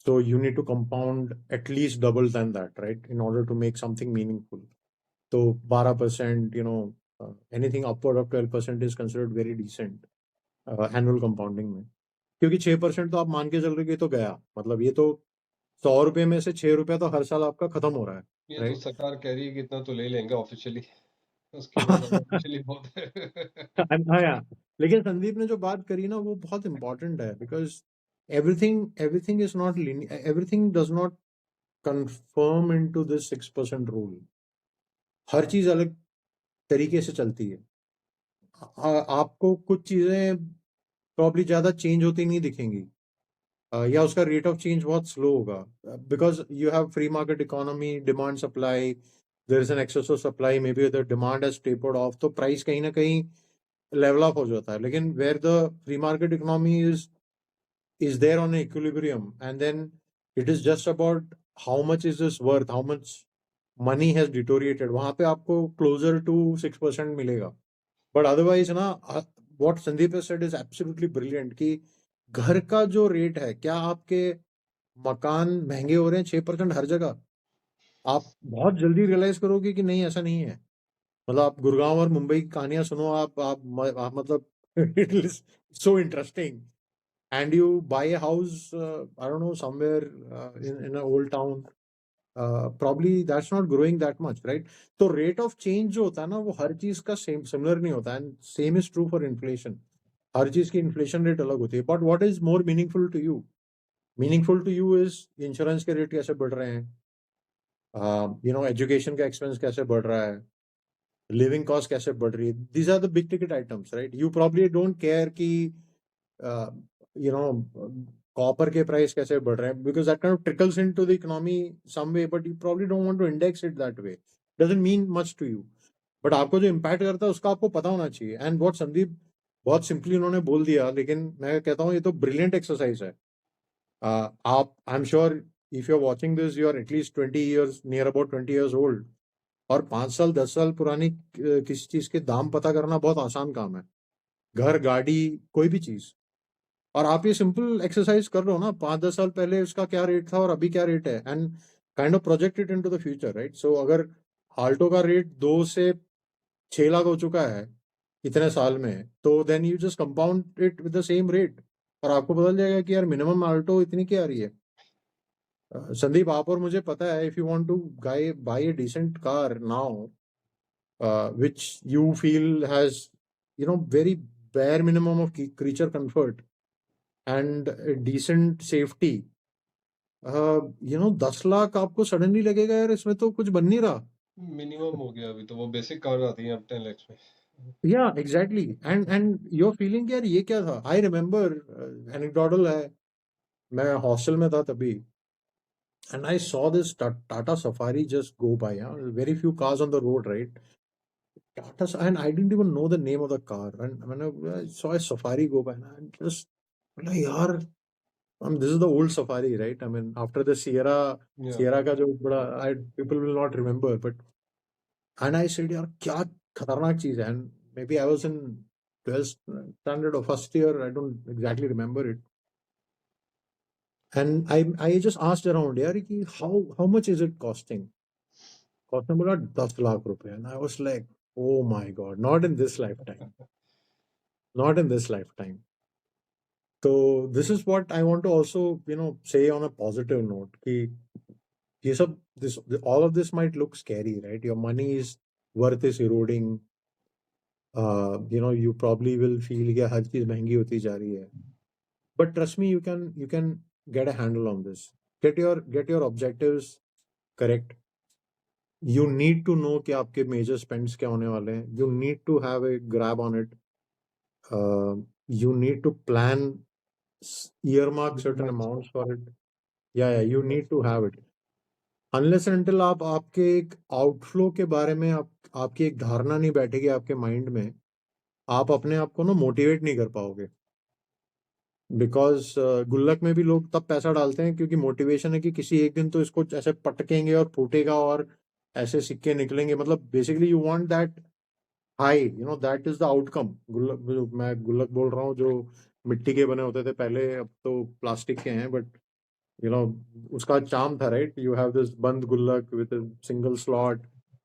So you need to compound at least double than that, right? In order to make something meaningful. So 12%, anything upward of 12% is considered very decent annual compounding में. क्योंकि 6% तो आप मान के चल रहे कि तो गया, मतलब ये तो 100 रुपए में से 6 रुपया तो हर साल आपका खत्म हो रहा है. ये right? तो सरकार कह रही है कि इतना तो ले लेंगे ऑफिशियली, उसके बाद ऑफिशियली बहुत है. हाँ यार, लेकिन संदीप ने जो बात करी ना वो बहुत इंपॉर्टेंट है, because everything is not linear. Everything does not confirm into this 6% rule. हर चीज अलग तरीके से चलती है. आपको कुछ चीजें प्रॉब्ली ज्यादा चेंज होती नहीं दिखेंगी, या उसका रेट ऑफ चेंज बहुत स्लो होगा, because you have free market economy, demand supply, there is an excess of supply, maybe the demand has tapered off, तो प्राइस कहीं ना कहीं लेवल ऑफ हो जाता है. लेकिन where the free market economy is there on equilibrium, and then it is just about how much is this worth, how much money has deteriorated, वहां पे आपको closer to 6% मिलेगा. But otherwise ना, what Sandeep has said is absolutely brilliant कि घर का जो रेट है, क्या आपके मकान महंगे हो रहे हैं 6% हर जगह? आप बहुत जल्दी रियलाइज करोगे कि नहीं, ऐसा नहीं है. मतलब आप गुड़गांव और मुंबई की कहानियां सुनो, आप मतलब it is so interesting. And you buy a house, I don't know, somewhere in an old town, probably that's not growing that much, right? तो rate of change जो होता है ना, वो हर चीज का same similar नहीं होता, and same is true for inflation. हर चीज की inflation rate अलग होती है. But what is more meaningful to you? Meaningful to you is insurance के rate कैसे बढ़ रहे हैं, education का expense कैसे बढ़ रहा है, living cost कैसे बढ़ रही है. These are the big ticket items, right? You probably don't care कि copper के price कैसे बढ़ रहे हैं, because that kind of trickles into the economy some way, but you probably don't want to index it that way. Doesn't mean much to you, but आपको जो impact करता है उसका आपको पता होना चाहिए. And what संदीप बहुत सिंपली उन्होंने बोल दिया, लेकिन मैं कहता हूँ ये तो brilliant exercise है. आप I'm sure if you're watching this, you are at least 20 years, near about 20 years old. और 5 साल 10 साल पुरानी किसी चीज के दाम पता करना बहुत आसान काम है. घर, गाड़ी, कोई भी चीज. और आप ये सिंपल एक्सरसाइज कर रहे हो ना, 5-10 साल पहले उसका क्या रेट था और अभी क्या रेट है, and kind of project it into the future, right? So अगर आल्टो का रेट 2 से 6 लाख हो चुका है इतने साल में, तो then you just compound it with the same rate, और आपको पता चल जाएगा कि यार मिनिमम आल्टो इतनी की आ रही है. संदीप, आप और मुझे पता है, if you want to buy a decent car now, which you feel has very bare minimum of creature comfort and a decent safety, 10 lakh आपको सडनली लगेगा यार इसमें तो कुछ बन नहीं रहा. मिनिमम हो गया अभी तो, वो बेसिक कार आती है अब 10 lakhs में. या एग्जैक्टली. एंड योर फीलिंग यार ये क्या था. आई रिमेम्बर, एनेक्डोटल है, मैं हॉस्टल में था तभी, and I saw this Tata Safari just go by. Very few cars on the road, right? Tata, and I didn't even know the name of the car. And when I saw a Safari go by, and I just like, yaar, this is the old Safari, right? I mean, after the Sierra, Yeah. Sierra का जो बड़ा, people will not remember, but and I said, यार क्या खतरनाक चीज है. And maybe I was in 12th standard or first year, I don't exactly remember it. And I just asked around, यार कि how much is it costing? Costing बोला 10 लाख रुपए. And I was like, oh my God, not in this lifetime. Not in this lifetime. So this is what I want to also, say on a positive note. कि ये सब, all of this might look scary, right? Your money's worth is eroding. You probably will feel कि हर चीज महंगी होती जा रही है. But trust me, you can get a handle on this. Get your objectives correct. You need to know कि आपके major spends क्या होने वाले हैं. You need to have a grab on it. You need to plan, earmark certain amounts for it. Yeah, you need to have it. Unless and until आप आपके एक आउटफ्लो के बारे में आपकी एक धारणा नहीं बैठेगी आपके माइंड में, आप अपने आप को ना मोटिवेट नहीं कर पाओगे. बिकॉज गुल्लक में भी लोग तब पैसा डालते हैं क्योंकि मोटिवेशन है कि किसी एक दिन तो इसको ऐसे पटकेंगे और फूटेगा और ऐसे सिक्के निकलेंगे. मतलब basically you want that high, that is the outcome. गुल्लक, मैं गुल्लक बोल रहा हूँ जो मिट्टी के बने होते थे पहले, अब तो प्लास्टिक के हैं, बट उसका चार्म था, राइट? यू हैव दिस बंद गुल्लक विद सिंगल स्लॉट,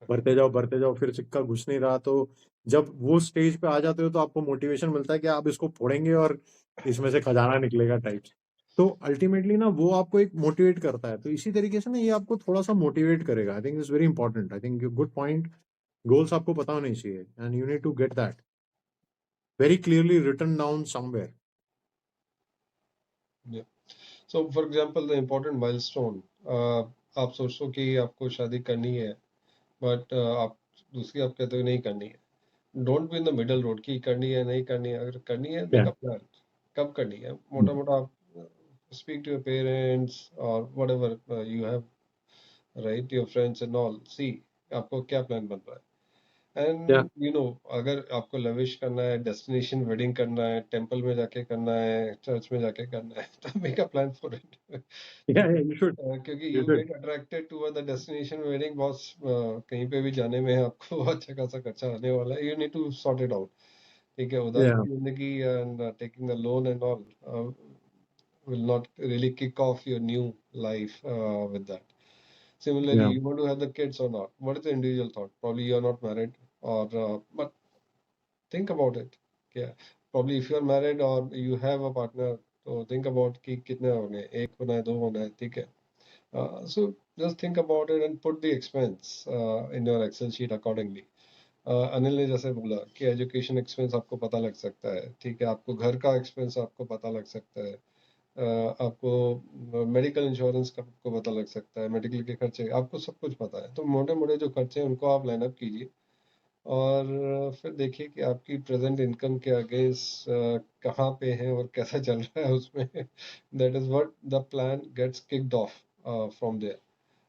भरते जाओ, फिर सिक्का घुस नहीं रहा. तो जब वो स्टेज पे आ जाते हो तो आपको मोटिवेशन मिलता है कि आप इसको फोड़ेंगे और इसमें से खजाना निकलेगा टाइप्स. तो अल्टीमेटली ना वो आपको एक मोटिवेट करता है. तो इसी तरीके से ना ये आपको थोड़ा सा मोटिवेट करेगा. I think is very important. I think good point. Goals आपको पता होने चाहिए, and you need to get that very clearly written down somewhere. Yeah. So for example, the important milestone, आप सोचो कि आपको शादी करनी है, बट आप दूसरी आप कहते हो नहीं करनी है. Don't be in the middle road कि करनी है नहीं करनी है. अगर करनी है, मेक अ प्लान. कब करनी है, मोटा मोटा आप स्पीक टू योर पेरेंट्स और whatever you have, right, your friends and all. See आपको क्या प्लान बन रहा है. एंड अगर आपको लविश करना है, डेस्टिनेशन वेडिंग करना है, टेंपल में जाके करना है, चर्च में जाके करना है, तो make a plan for it. क्योंकि you get attracted to the destination wedding. Boss कहीं पे भी जाने में आपको अच्छा खासा खर्चा आने वाला है. You need to sort it out. ठीक है, उधार की जिंदगी and taking the loan and all will not really kick off your new life with that. Similarly, you want to have the kids or not? What is the individual thought? Probably you're not married, or but think about it. Yeah, probably if you're married or you have a partner, so think about कि कितने होने, एक होना है, दो होना है, ठीक है. So just think about it and put the expense in your Excel sheet accordingly. Anil ने जैसे बोला कि एजुकेशन एक्सपेंस आपको पता लग सकता है, ठीक है, आपको घर का एक्सपेंस आपको पता लग सकता है, आपको मेडिकल इंश्योरेंस का आपको पता लग सकता है, मेडिकल के खर्चे आपको सब कुछ पता है। तो मोटे मोटे जो खर्चे हैं उनको आप लाइन अप कीजिए और फिर देखिए कि आपकी प्रेजेंट इनकम के अगेंस्ट कहाँ पे है और कैसा चल रहा है उसमें। That is what the plan gets kicked off from there,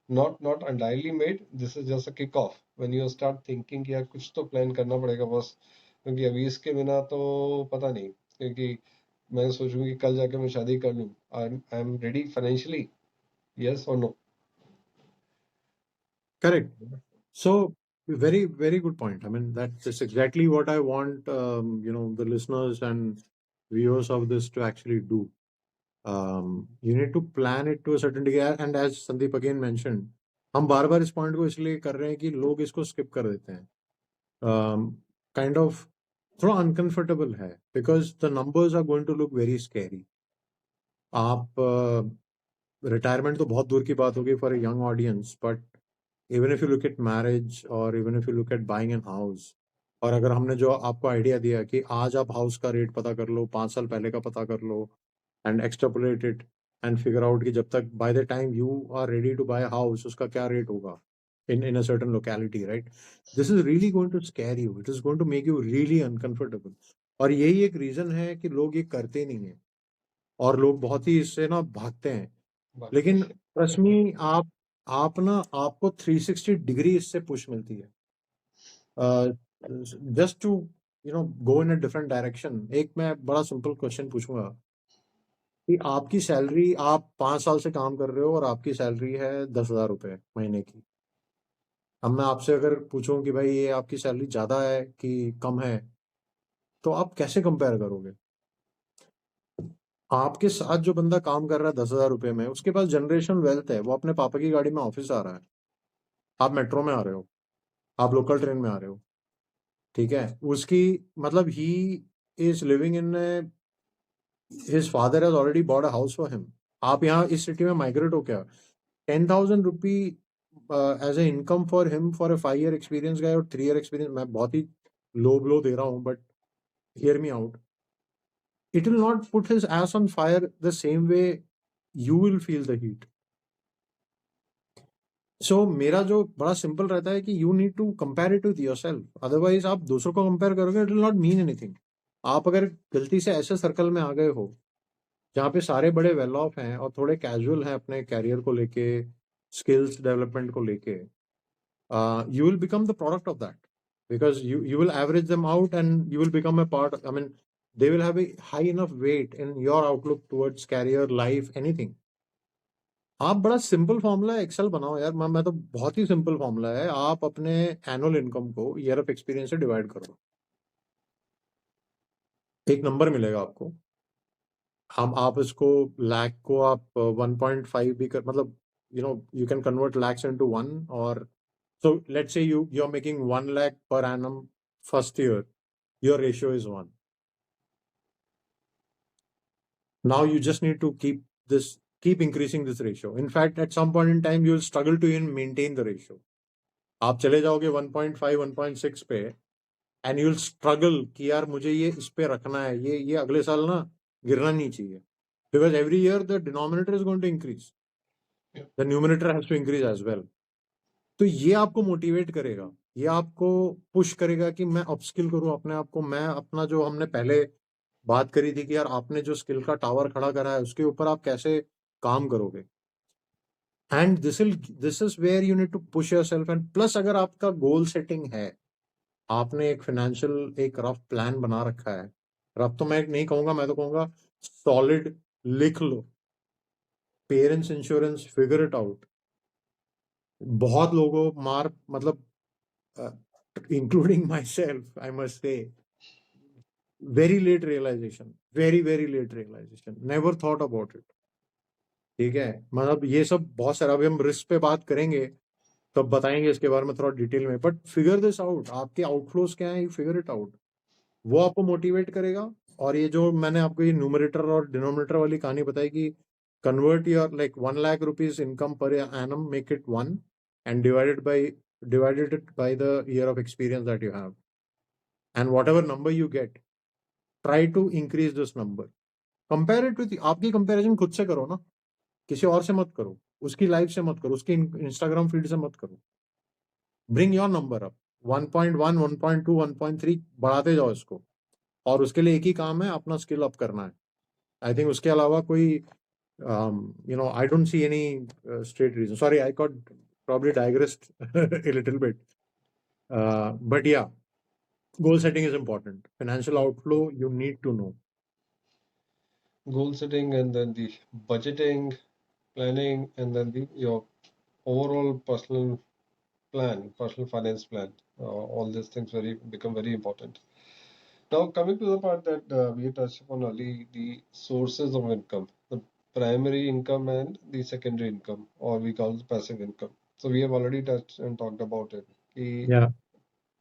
not entirely made, this is just a kick off when you start thinking कि यार कुछ तो प्लान करना पड़ेगा बस, क्योंकि अभी इसके बिना तो पता नहीं, क्योंकि मैं सोचूं कि कल जाके मैं शादी कर लूं, I am ready financially, yes और no. Correct. So very good point. I mean, that's exactly what I want, the listeners and viewers of this to actually do. You need to plan it to a certain degree, and as Sandeep again mentioned, हम बार बार इस पॉइंट को इसलिए कर रहे हैं कि लोग इसको स्किप कर देते हैं. काइंड ऑफ थोड़ा अनकंफर्टेबल है because the numbers are going to look very scary. आप रिटायरमेंट तो बहुत दूर की बात होगी for a young audience, but even if you look at marriage और even if you look at buying an house, और अगर हमने जो आपको आइडिया दिया कि आज आप हाउस का रेट पता कर लो, 5 साल पहले का पता कर लो, and extrapolate it and figure out कि जब तक by the time you are ready to buy house उसका क्या रेट होगा in a certain locality, right? This is really going to scare you. It is going to make you really uncomfortable. और यही एक रीजन है कि लोग ये करते नहीं है और लोग बहुत ही इससे ना भागते हैं. लेकिन ट्रस्ट मी, आप ना आपको 360 डिग्री इससे पुश मिलती है. Just to go in a different direction. एक मैं बड़ा सिंपल क्वेश्चन पूछूंगा कि आपकी सैलरी, आप 5 साल से काम कर रहे हो और आपकी सैलरी है 10,000 रुपए महीने की. अब मैं आपसे अगर पूछूं कि भाई ये आपकी सैलरी ज्यादा है कि कम है, तो आप कैसे कंपेयर करोगे? आपके साथ जो बंदा काम कर रहा है 10,000 रुपए में, उसके पास जनरेशन वेल्थ है, वो अपने पापा की गाड़ी में ऑफिस आ रहा है, आप मेट्रो में आ रहे हो, आप लोकल ट्रेन में आ रहे हो, ठीक है. उसकी मतलब he is living in, his father has already bought a house for him. आप यहाँ इस सिटी में माइग्रेट हो क्या? 10,000 rupee as a income for him for a 5 year experience guy और 3 year एक्सपीरियंस. मैं बहुत ही लो ब्लो दे रहा हूँ, but hear me out. It will not put his ass on fire the same way you will feel the heat. So मेरा जो बड़ा सिंपल रहता है कि you need to compare it with yourself. Otherwise आप दूसरों को compare करोगे, it will not mean anything. आप अगर गलती से ऐसे सर्कल में आ गए हो जहाँ पे सारे बड़े वेल ऑफ हैं और थोड़े कैजुअल हैं अपने कैरियर को लेके, स्किल्स डेवलपमेंट को लेके, you will become the product of that, because you will average them out and you will become a part. I mean, they will have a high enough weight in your outlook towards career, life, anything. आप बड़ा सिंपल फॉर्मूला एक्सेल बनाओ यार. मैं तो बहुत ही सिंपल फॉर्मूला है. आप अपने एनुअल इनकम को ईयर ऑफ एक्सपीरियंस से डिवाइड करो, एक नंबर मिलेगा आपको. आप इसको लाख को आप 1.5 भी कर, मतलब you can convert lakhs into 1, or so let's say you're making 1 lakh per annum first year, your ratio is 1. Now you just need to keep increasing this ratio. In fact, at some point in time you will struggle to even maintain the ratio. आप चले जाओगे 1.5 1.6 पे and you will struggle कि यार मुझे ये इस पे रखना है, ये अगले साल ना गिरना नहीं चाहिए, because every year the denominator is going to increase, the numerator has to increase as well. तो ये आपको मोटिवेट करेगा, ये आपको पुश करेगा कि मैं अपस्किल करूं अपने आप को. मैं अपना जो हमने पहले बात करी थी कि यार आपने जो स्किल का टावर खड़ा करा है उसके ऊपर आप कैसे काम करोगे. And this is where you need to push yourself. And plus अगर आपका गोल सेटिंग है, आपने एक फाइनेंशियल एक रफ प्लान बना रखा है, रफ तो मैं नहीं कहूंगा, मैं तो कहूंगा सॉलिड, लिख लो. Parents insurance, figure it out. बहुत लोगों मतलब including myself, I must say, very late realization, very late realization, never thought about it. ठीक है, मतलब ये सब बहुत सारा, अभी हम रिस्क पे बात करेंगे तब बताएंगे इसके बारे में थोड़ा डिटेल में, बट फिगर दिस आउट. आपके आउटफ्लोज क्या है, फिगर इट आउट. वो आपको मोटिवेट करेगा. और ये जो मैंने आपको ये न्यूमरेटर और डिनोमिनेटर वाली कहानी बताई कि convert your like 1 lakh rupees income per annum, make it 1 and divided it by the year of experience that you have, and whatever number you get, try to increase this number. Compare it with, आपकी कंपैरिजन खुद से करो ना, किसी और से मत करो, उसकी लाइफ से मत करो, उसकी इंस्टाग्राम फीड से मत करो. ब्रिंग योर नंबर अप 1.1 1.2 1.3 बढ़ाते जाओ इसको, और उसके लिए एक ही काम है, अपना स्किल अप करना है. आई थिंक उसके अलावा कोई I don't see any straight reason. Sorry, I got probably digressed a little bit. But yeah, goal setting is important. Financial outflow, you need to know. Goal setting, and then the budgeting, planning, and then your overall personal finance plan. All these things become very important. Now, coming to the part that we touched upon early, the sources of income, the primary income and the secondary income, or we call it passive income. So we have already touched and talked about it. Yeah.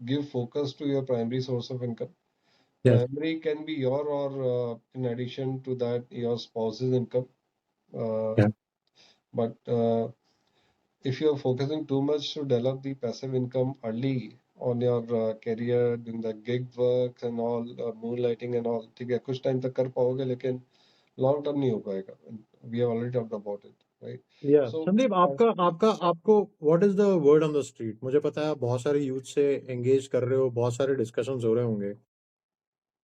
Give focus to your primary source of income. Yes. Primary can be your, or in addition to that, your spouse's income. Yeah. But if you're focusing too much to develop the passive income early on your career, doing the gig work and all, moonlighting and all, ठीक है, कुछ time तक कर पाओगे, लेकिन long term नहीं हो पाएगा. We have already talked about it, right? Yeah. So Sandeep, आपको what is the word on the street? मुझे पता है आप बहुत सारे यूथ से एंगेज कर रहे हो, बहुत सारे डिस्कशंस हो रहे होंगे.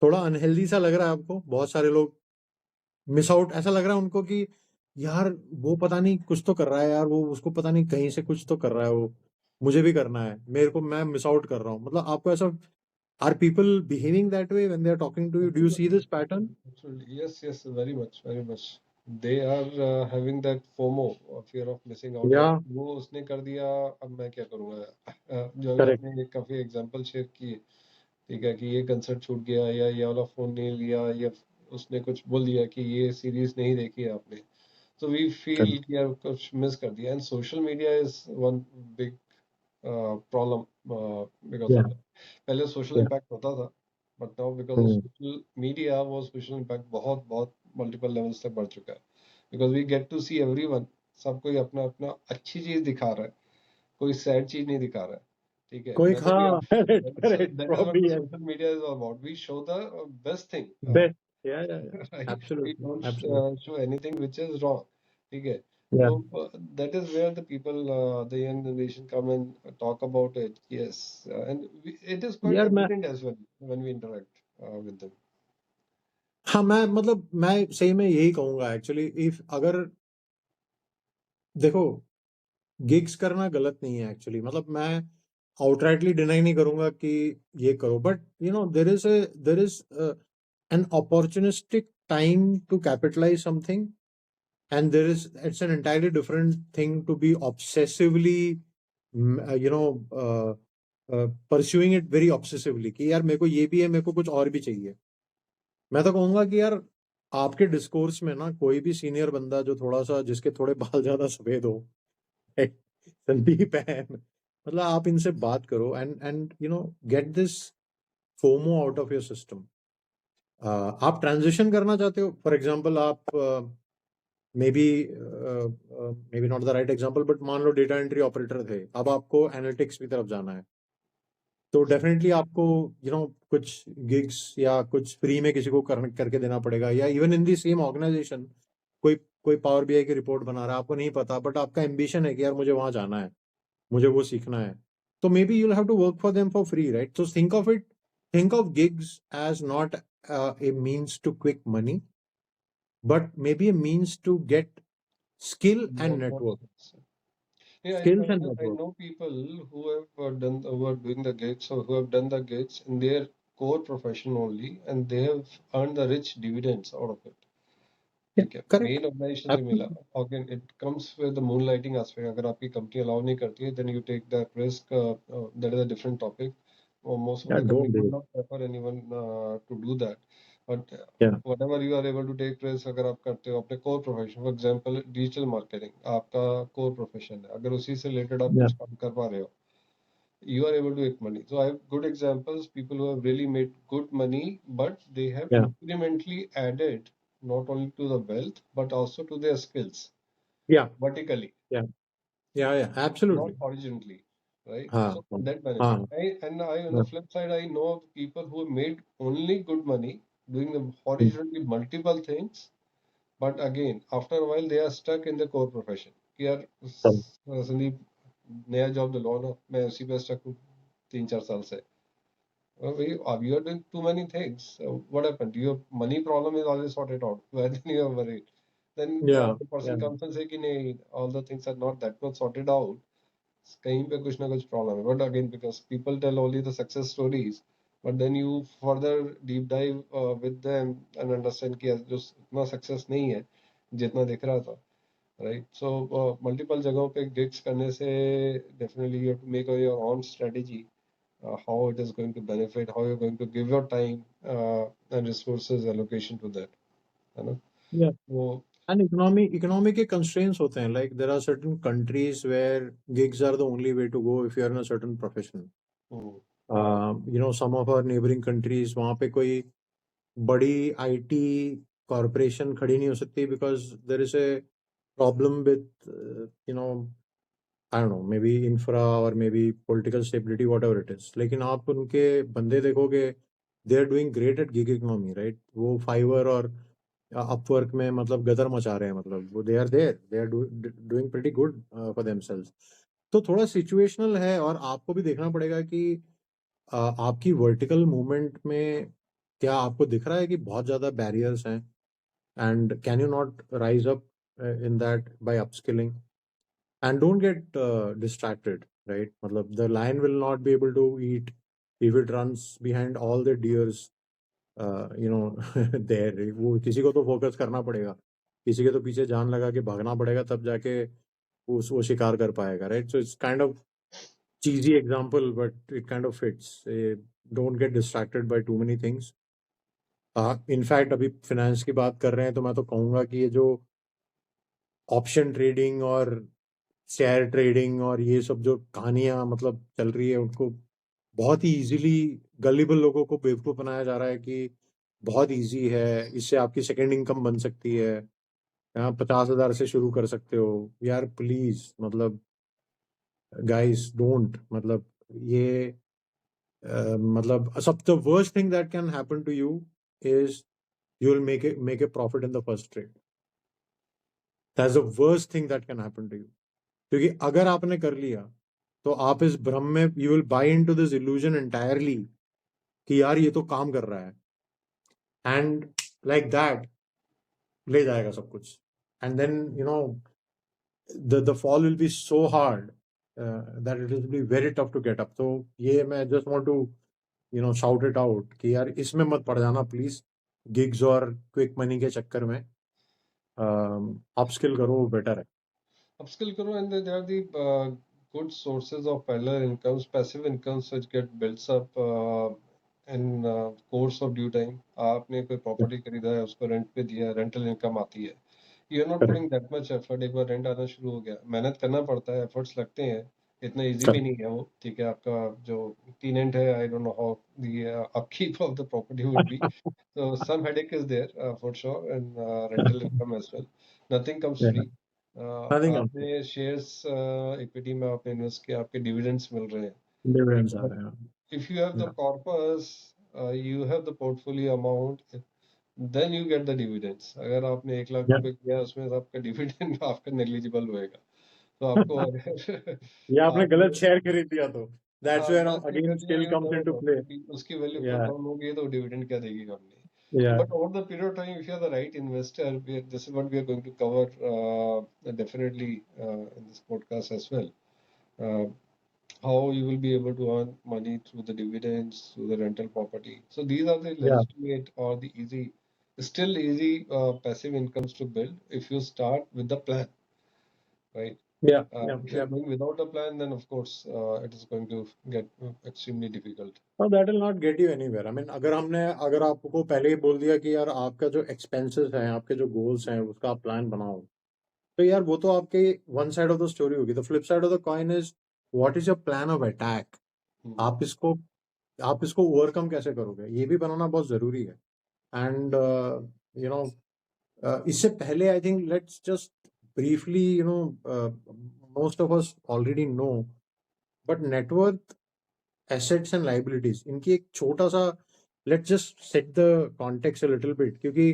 थोड़ा अनहेल्दी सा लग रहा है आपको? बहुत सारे लोग मिस आउट, ऐसा लग रहा है उनको कि यार वो पता नहीं कुछ तो कर रहा है, यार वो उसको पता नहीं कहीं से कुछ तो कर रहा है, वो मुझे भी करना है, मैं मिस आउट कर रहा हूँ. मतलब आपको ऐसा, are people behaving that way when they are talking to you? Do you see this pattern? absolutely, yes, very much, very much. They are having that FOMO, fear of missing out. या वो उसने कर दिया, अब मैं क्या करूँगा? जो अभी करेक्ट. आपने काफी एग्जांपल शेयर किए, ठीक है, कि ये कंसर्ट छूट गया, या ये वाला फोन नहीं लिया, या उसने कुछ बोल दिया कि ये सीरीज नहीं देखी है आपने, so we feel कि यार कुछ मिस कर दिया. And social media is one big problem because या of that. पहले social या impact होता था, but now because of social media वो social impact बहुत बहुत multiple levels तक बढ़ चुका है, because we get to see everyone, सब कोई अपना अपना अच्छी चीज दिखा रहा है, कोई सैड चीज नहीं दिखा रहा है, ठीक है. कोई That is हाँ correct that is what probably the social media is all about. We show the best thing, best. या right? We absolutely don't absolutely. show anything which is wrong, ठीक है. या So that is where the people, the young generation come and talk about it. Yes, and it is quite यार मैं, evident as well when we interact with them. हाँ मैं सही में यही कहूंगा एक्चुअली. इफ अगर देखो, गिग्स करना गलत नहीं है एक्चुअली, मतलब मैं आउटराइटली डिनाई नहीं करूंगा कि ये करो, but there is an opportunistic time to capitalise something, and there is it's an entirely different thing to be obsessively pursuing it very obsessively कि यार मेरे को ये भी है, मेरे को कुछ और भी चाहिए. मैं तो कहूंगा कि यार आपके डिस्कोर्स में ना कोई भी सीनियर बंदा जो थोड़ा सा, जिसके थोड़े बाल ज्यादा सफेद हो, संदीप है, मतलब आप इनसे बात करो and get this FOMO out of your system. आप ट्रांजिशन करना चाहते हो, फॉर एग्जांपल आप may be not the right example, but मान लो डेटा एंट्री ऑपरेटर थे, अब आपको एनालिटिक्स की तरफ जाना है, तो डेफिनेटली आपको कुछ गिग्स या कुछ फ्री में किसी को करके देना पड़ेगा, या even in the same organisation कोई पावर बीआई की रिपोर्ट बना रहा है, आपको नहीं पता, बट आपका एम्बिशन है कि यार मुझे वहां जाना है, मुझे वो सीखना है, तो maybe you'll have to work for them for free, right? So think of gigs as not a means to quick money, but maybe a means to get skill and More network. skills. Yeah, Skills and I network. know people who have who are doing the gigs, or who have done the gigs in their core profession only, and they have earned the rich dividends out of it. Yeah, ठीक है, correct. मेन ऑर्गेनाइजेशन से मिला. Again it comes with the moonlighting aspect. अगर आपकी कंपनी अलाउ नहीं करती है, then you take that risk. That is a different topic. Most of Yeah, the don't companies do would it. not prefer anyone to do that. But Yeah. whatever you are able to take risk, अगर आप करते हो अपने core profession, for example digital marketing आपका core profession है, अगर उसी से related आप Yeah. कुछ काम कर पा रहे हो, you are able to make money. So I have good examples, people who have really made good money, but they have Yeah. incrementally added not only to the wealth, but also to their skills Yeah, vertically, yeah, not absolutely. horizontally, right? हाँ, So हाँ, that benefit. हाँ, On yeah, the flip side, I know of people who made only good money doing the mm, horizontally multiple things, but again, after a while, they are stuck in the core profession. कि यार some- संदीप नया जॉब दिलवाओ ना, मैं उसी पे स्टक हूँ 3-4 साल से. You are doing too many things. What happened? Your money problem is always sorted out. Why then you are worried? Then yeah, the yeah, person comes and say कि नहीं, all the things are not that much sorted out. कहीं पे कुछ ना कुछ problem है. But again, because people tell only the success stories, but then you further deep dive with them and understand कि जो इतना success नहीं है जितना दिख रहा था. Right. So multiple जगहों पे gigs करने से definitely you have to make your own strategy, how it is going to benefit, how you're going to give your time and resources allocation to that. है ना? yeah. वो And economy के constraints होते हैं. Like there are certain countries where gigs are the only way to go if you are in a certain profession. Hmm, Some of our neighboring countries, वहाँ पे कोई बड़ी IT कॉरपोरेशन खड़ी नहीं हो सकती because there is a problem with I don't know, maybe infra or maybe political stability, whatever it is. लेकिन आप उनके बंदे देखोगे, they are doing great at gig economy, right? वो Fiverr और अपवर्क में मतलब गदर मचा रहे हैं, मतलब वो they are doing pretty good for themselves. तो थोड़ा सिचुएशनल है, और आपको भी देखना पड़ेगा कि आपकी वर्टिकल मूवमेंट में क्या आपको दिख रहा है कि बहुत ज़्यादा बैरियर्स हैं, and can you not rise up in that bye upskilling, and don't get distracted, right? Matlab, the lion will not be able to eat if it runs behind all the deers, there. वो किसी को तो फोकस करना पड़ेगा, किसी के तो पीछे जान लगा के भागना पड़ेगा, तब जाके वो शिकार कर पाएगा, right? So it's kind of cheesy example, but it kind of fits. Don't get distracted by too many things. In fact अभी फाइनेंस की बात कर रहे हैं, तो मैं तो कहूँगा कि ये जो ऑप्शन ट्रेडिंग और शेयर ट्रेडिंग और ये सब जो कहानियां मतलब चल रही है, उनको बहुत ही इजीली गलीबल लोगों को बेवकूफ बनाया जा रहा है कि बहुत इजी है, इससे आपकी सेकंड इनकम बन सकती है, यहाँ 50,000 से शुरू कर सकते हो. यार प्लीज, मतलब गाइस डोंट, मतलब ये मतलब सब the worst thing that can happen to you is you will make a profit in the first trade. That's the worst thing that can happen to you. क्योंकि अगर आपने कर लिया तो आप इस भ्रम में, you will buy into this illusion entirely कि यार ये तो काम कर रहा है, एंड लाइक दैट ले जाएगा सब कुछ, and then the fall will be so hard that it will be very tough to get up. तो ये मैं just want to shout it out कि यार इसमें मत पड़ जाना प्लीज, गिग्स और क्विक मनी के चक्कर में. अपस्किल करो, बेटर है. upskill करो, and there are the good sources of parallel incomes, passive incomes which get built up in course of due time. आपने कोई प्रॉपर्टी खरीदा है, उसको रेंट पे दिया, रेंटल इनकम आती है. You are not putting that much effort. एक बार रेंट आना शुरू हो गया, मेहनत करना पड़ता है, एफर्ट्स लगते हैं, इतना इजी भी नहीं है वो. ठीक है, आपका जो टीनेंट है, I don't know how the upkeep of the property would be. So some headache is there for sure, and rental income as well. Nothing comes free. Nothing आपने शेयर्स इक्विटी में आपने इन्वेस्ट किया, आपके डिविडेंड्स मिल रहे हैं. डिविडेंड्स आ But रहे हैं. if you have the corpus, you have the portfolio amount, then you get the dividends. अगर आपने 1 लाख रुपए किया, उसमें से आपका डिविडेंड आपका नेग्लिजिबल होएगा. तो आपको अगर ये आपने गलत आपने शेयर खरीद लिया तो दैट्स वेयर गलत नहीं अगेन कर दिया, skill you comes never into know, play. क्योंकि उसकी वैल्यू या डाउन होगी तो डिविडेंड क्या देगी कंपनी. या But over the period of time, if you are the right investor, this is what we are going to cover definitely in this podcast as well. Uh, how you will be able to earn money through the dividends, through the rental property. So these are the या legitimate or the easy, still easy passive incomes to build if you start with the plan, right? या If you're going without a plan, then of course it is going to get extremely difficult. That will not get you anywhere. I mean अगर आपको पहले ही बोल दिया कि यार आपका जो एक्सपेंसेस हैं, आपके जो गोल्स हैं, उसका आप प्लान बनाओ, तो यार वो तो आपके one side of the story होगी. The flip side of the coin is what is your plan of attack. Hmm. आप इसको ओवरकम कैसे करोगे, ये भी बनाना बहुत जरूरी है. एंड इससे पहले I think let's just briefly, most of us already know, but net worth, assets and liabilities, इनकी एक छोटा सा, let's just set the context a little bit, क्योंकि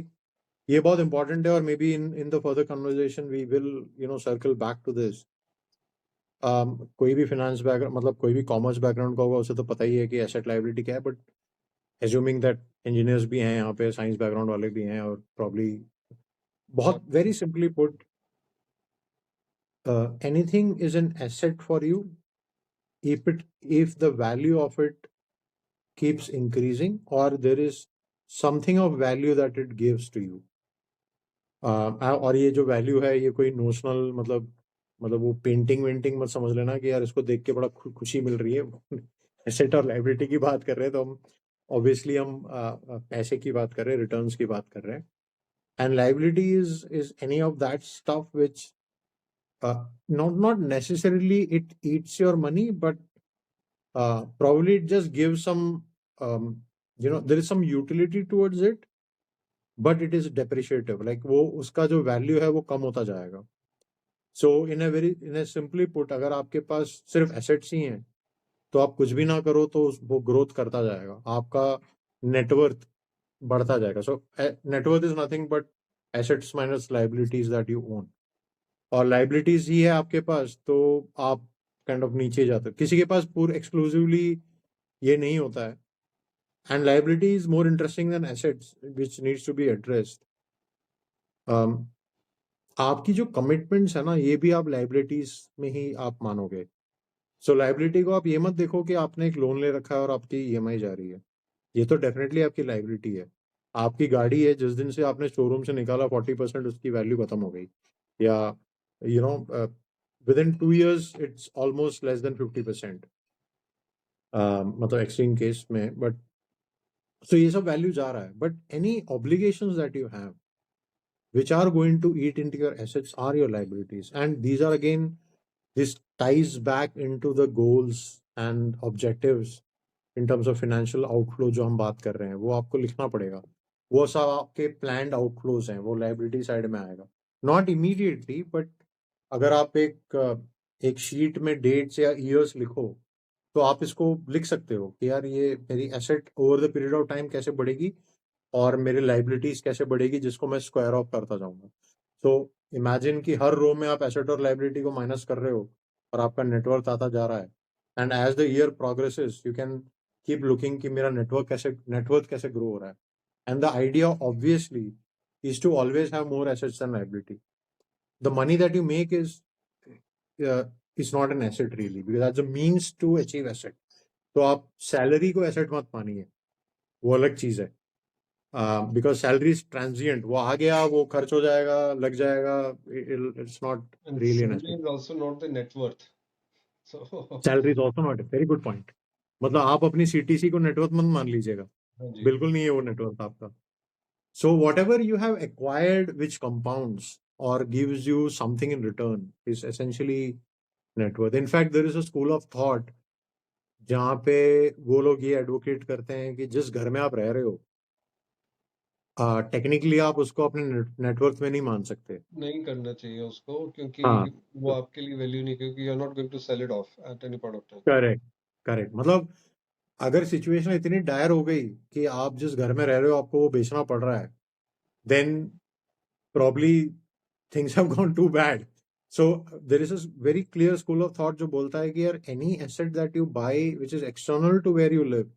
ये बहुत important है और maybe in the further conversation we will circle back to this. कोई भी finance background, मतलब कोई भी commerce background का होगा उसे तो पता ही है कि asset liability क्या है, but assuming that engineers भी हैं यहाँ पे, science background वाले भी हैं, और probably बहुत very simply put, anything is an asset for you if the value of it keeps increasing or there is something of value that it gives to you. और ये जो वैल्यू है ये कोई नोशनल, मतलब वो पेंटिंग वेंटिंग मत समझ लेना कि यार इसको देख के बड़ा खुशी मिल रही है। एसेट और लाइबिलिटी की बात कर रहे हैं तो हम ऑब्वियसली हम पैसे की बात कर रहे हैं, रिटर्न्स की बात कर रहे हैं। And liability is any of that stuff which not necessarily it eats your money, but probably it just gives some, there is some utility towards it, but it is depreciative, like वो उसका जो वैल्यू है वो कम होता जाएगा। सो इन ए सिंपली पुट, अगर आपके पास सिर्फ एसेट्स ही हैं तो आप कुछ भी ना करो तो वो ग्रोथ करता जाएगा, आपका नेटवर्थ बढ़ता जाएगा। So net worth is nothing but assets minus liabilities that you own, और लाइबिलिटीज ही है आपके पास तो आप काइंड ऑफ नीचे जाते हो। किसी के पास पूरा एक्सक्लूसिवली ये नहीं होता है, and liability is more interesting than assets which needs to be addressed. आपकी जो कमिटमेंट्स है ना, ये भी आप लाइबिलिटीज में ही आप मानोगे। सो लाइबिलिटी को आप ये मत देखो कि आपने एक लोन ले रखा है और आपकी ईएमआई जा रही है, ये तो डेफिनेटली आपकी लाइबिलिटी है। आपकी गाड़ी है, जिस दिन से आपने शोरूम से निकाला 40% उसकी वैल्यू खत्म हो गई, या with in 2 years it's almost less than 50%, मतलब एक्सट्रीम केस में, बट सो ये सब वैल्यू जा रहा है। But any obligations that you have which are going to eat into your assets are your liabilities, and these are again, this ties back into the goals and objectives in terms of financial outflow जो हम बात कर रहे हैं, वो आपको लिखना पड़ेगा। वो सब आपके planned outflows हैं, वो liability side में आएगा, not immediately, but अगर आप एक शीट में डेट्स या ईयर्स लिखो तो आप इसको लिख सकते हो कि यार ये मेरी asset over the period of time कैसे बढ़ेगी और मेरी लाइबिलिटीज कैसे बढ़ेगी, जिसको मैं स्क्वायर ऑफ करता जाऊंगा। सो इमेजिन कि हर रो में आप एसेट और लाइबिलिटी को माइनस कर रहे हो और आपका नेटवर्क आता जा रहा है, and as the year progresses you can keep looking कि मेरा नेटवर्क कैसे ग्रो हो रहा है। And the idea obviously is to always have more assets and liability. The money that you make is not an asset really, because that's a means to achieve asset. तो आप सैलरी को एसेट मत मानिए, वो अलग चीज है। बिकॉज सैलरी इज ट्रांजिएंट, वो आ गया वो खर्च हो जाएगा, लग जाएगा, it's not And really an salary asset. is also not the net worth. So, salary is also not, very good point. मतलब आप अपनी सीटीसी को नेटवर्क मत मान लीजिएगा, हाँ जी। बिल्कुल नहीं है वो नेटवर्क आपका। So whatever you have acquired which compounds और gives you something in return is essentially net worth. In fact there is a school of thought जहाँ पे वो लोग ये एडवोकेट करते हैं कि जिस घर में आप रह रहे हो टेक्निकली आप उसको अपने नेटवर्क में नहीं मान सकते। नहीं करना चाहिए उसको, क्योंकि हाँ, वो आपके लिए वैल्यू नहीं, क्योंकि you are not going to sell it off at any point of time. Correct correct. मतलब अगर सिचुएशन इतनी डायर हो गई कि आप जिस घर में रह रहे हो आपको वो बेचना पड़ रहा है, then probably things have gone to bad. So there is a very clear school of thought जो बोलता है कि यार any asset that you buy which is external to where you live,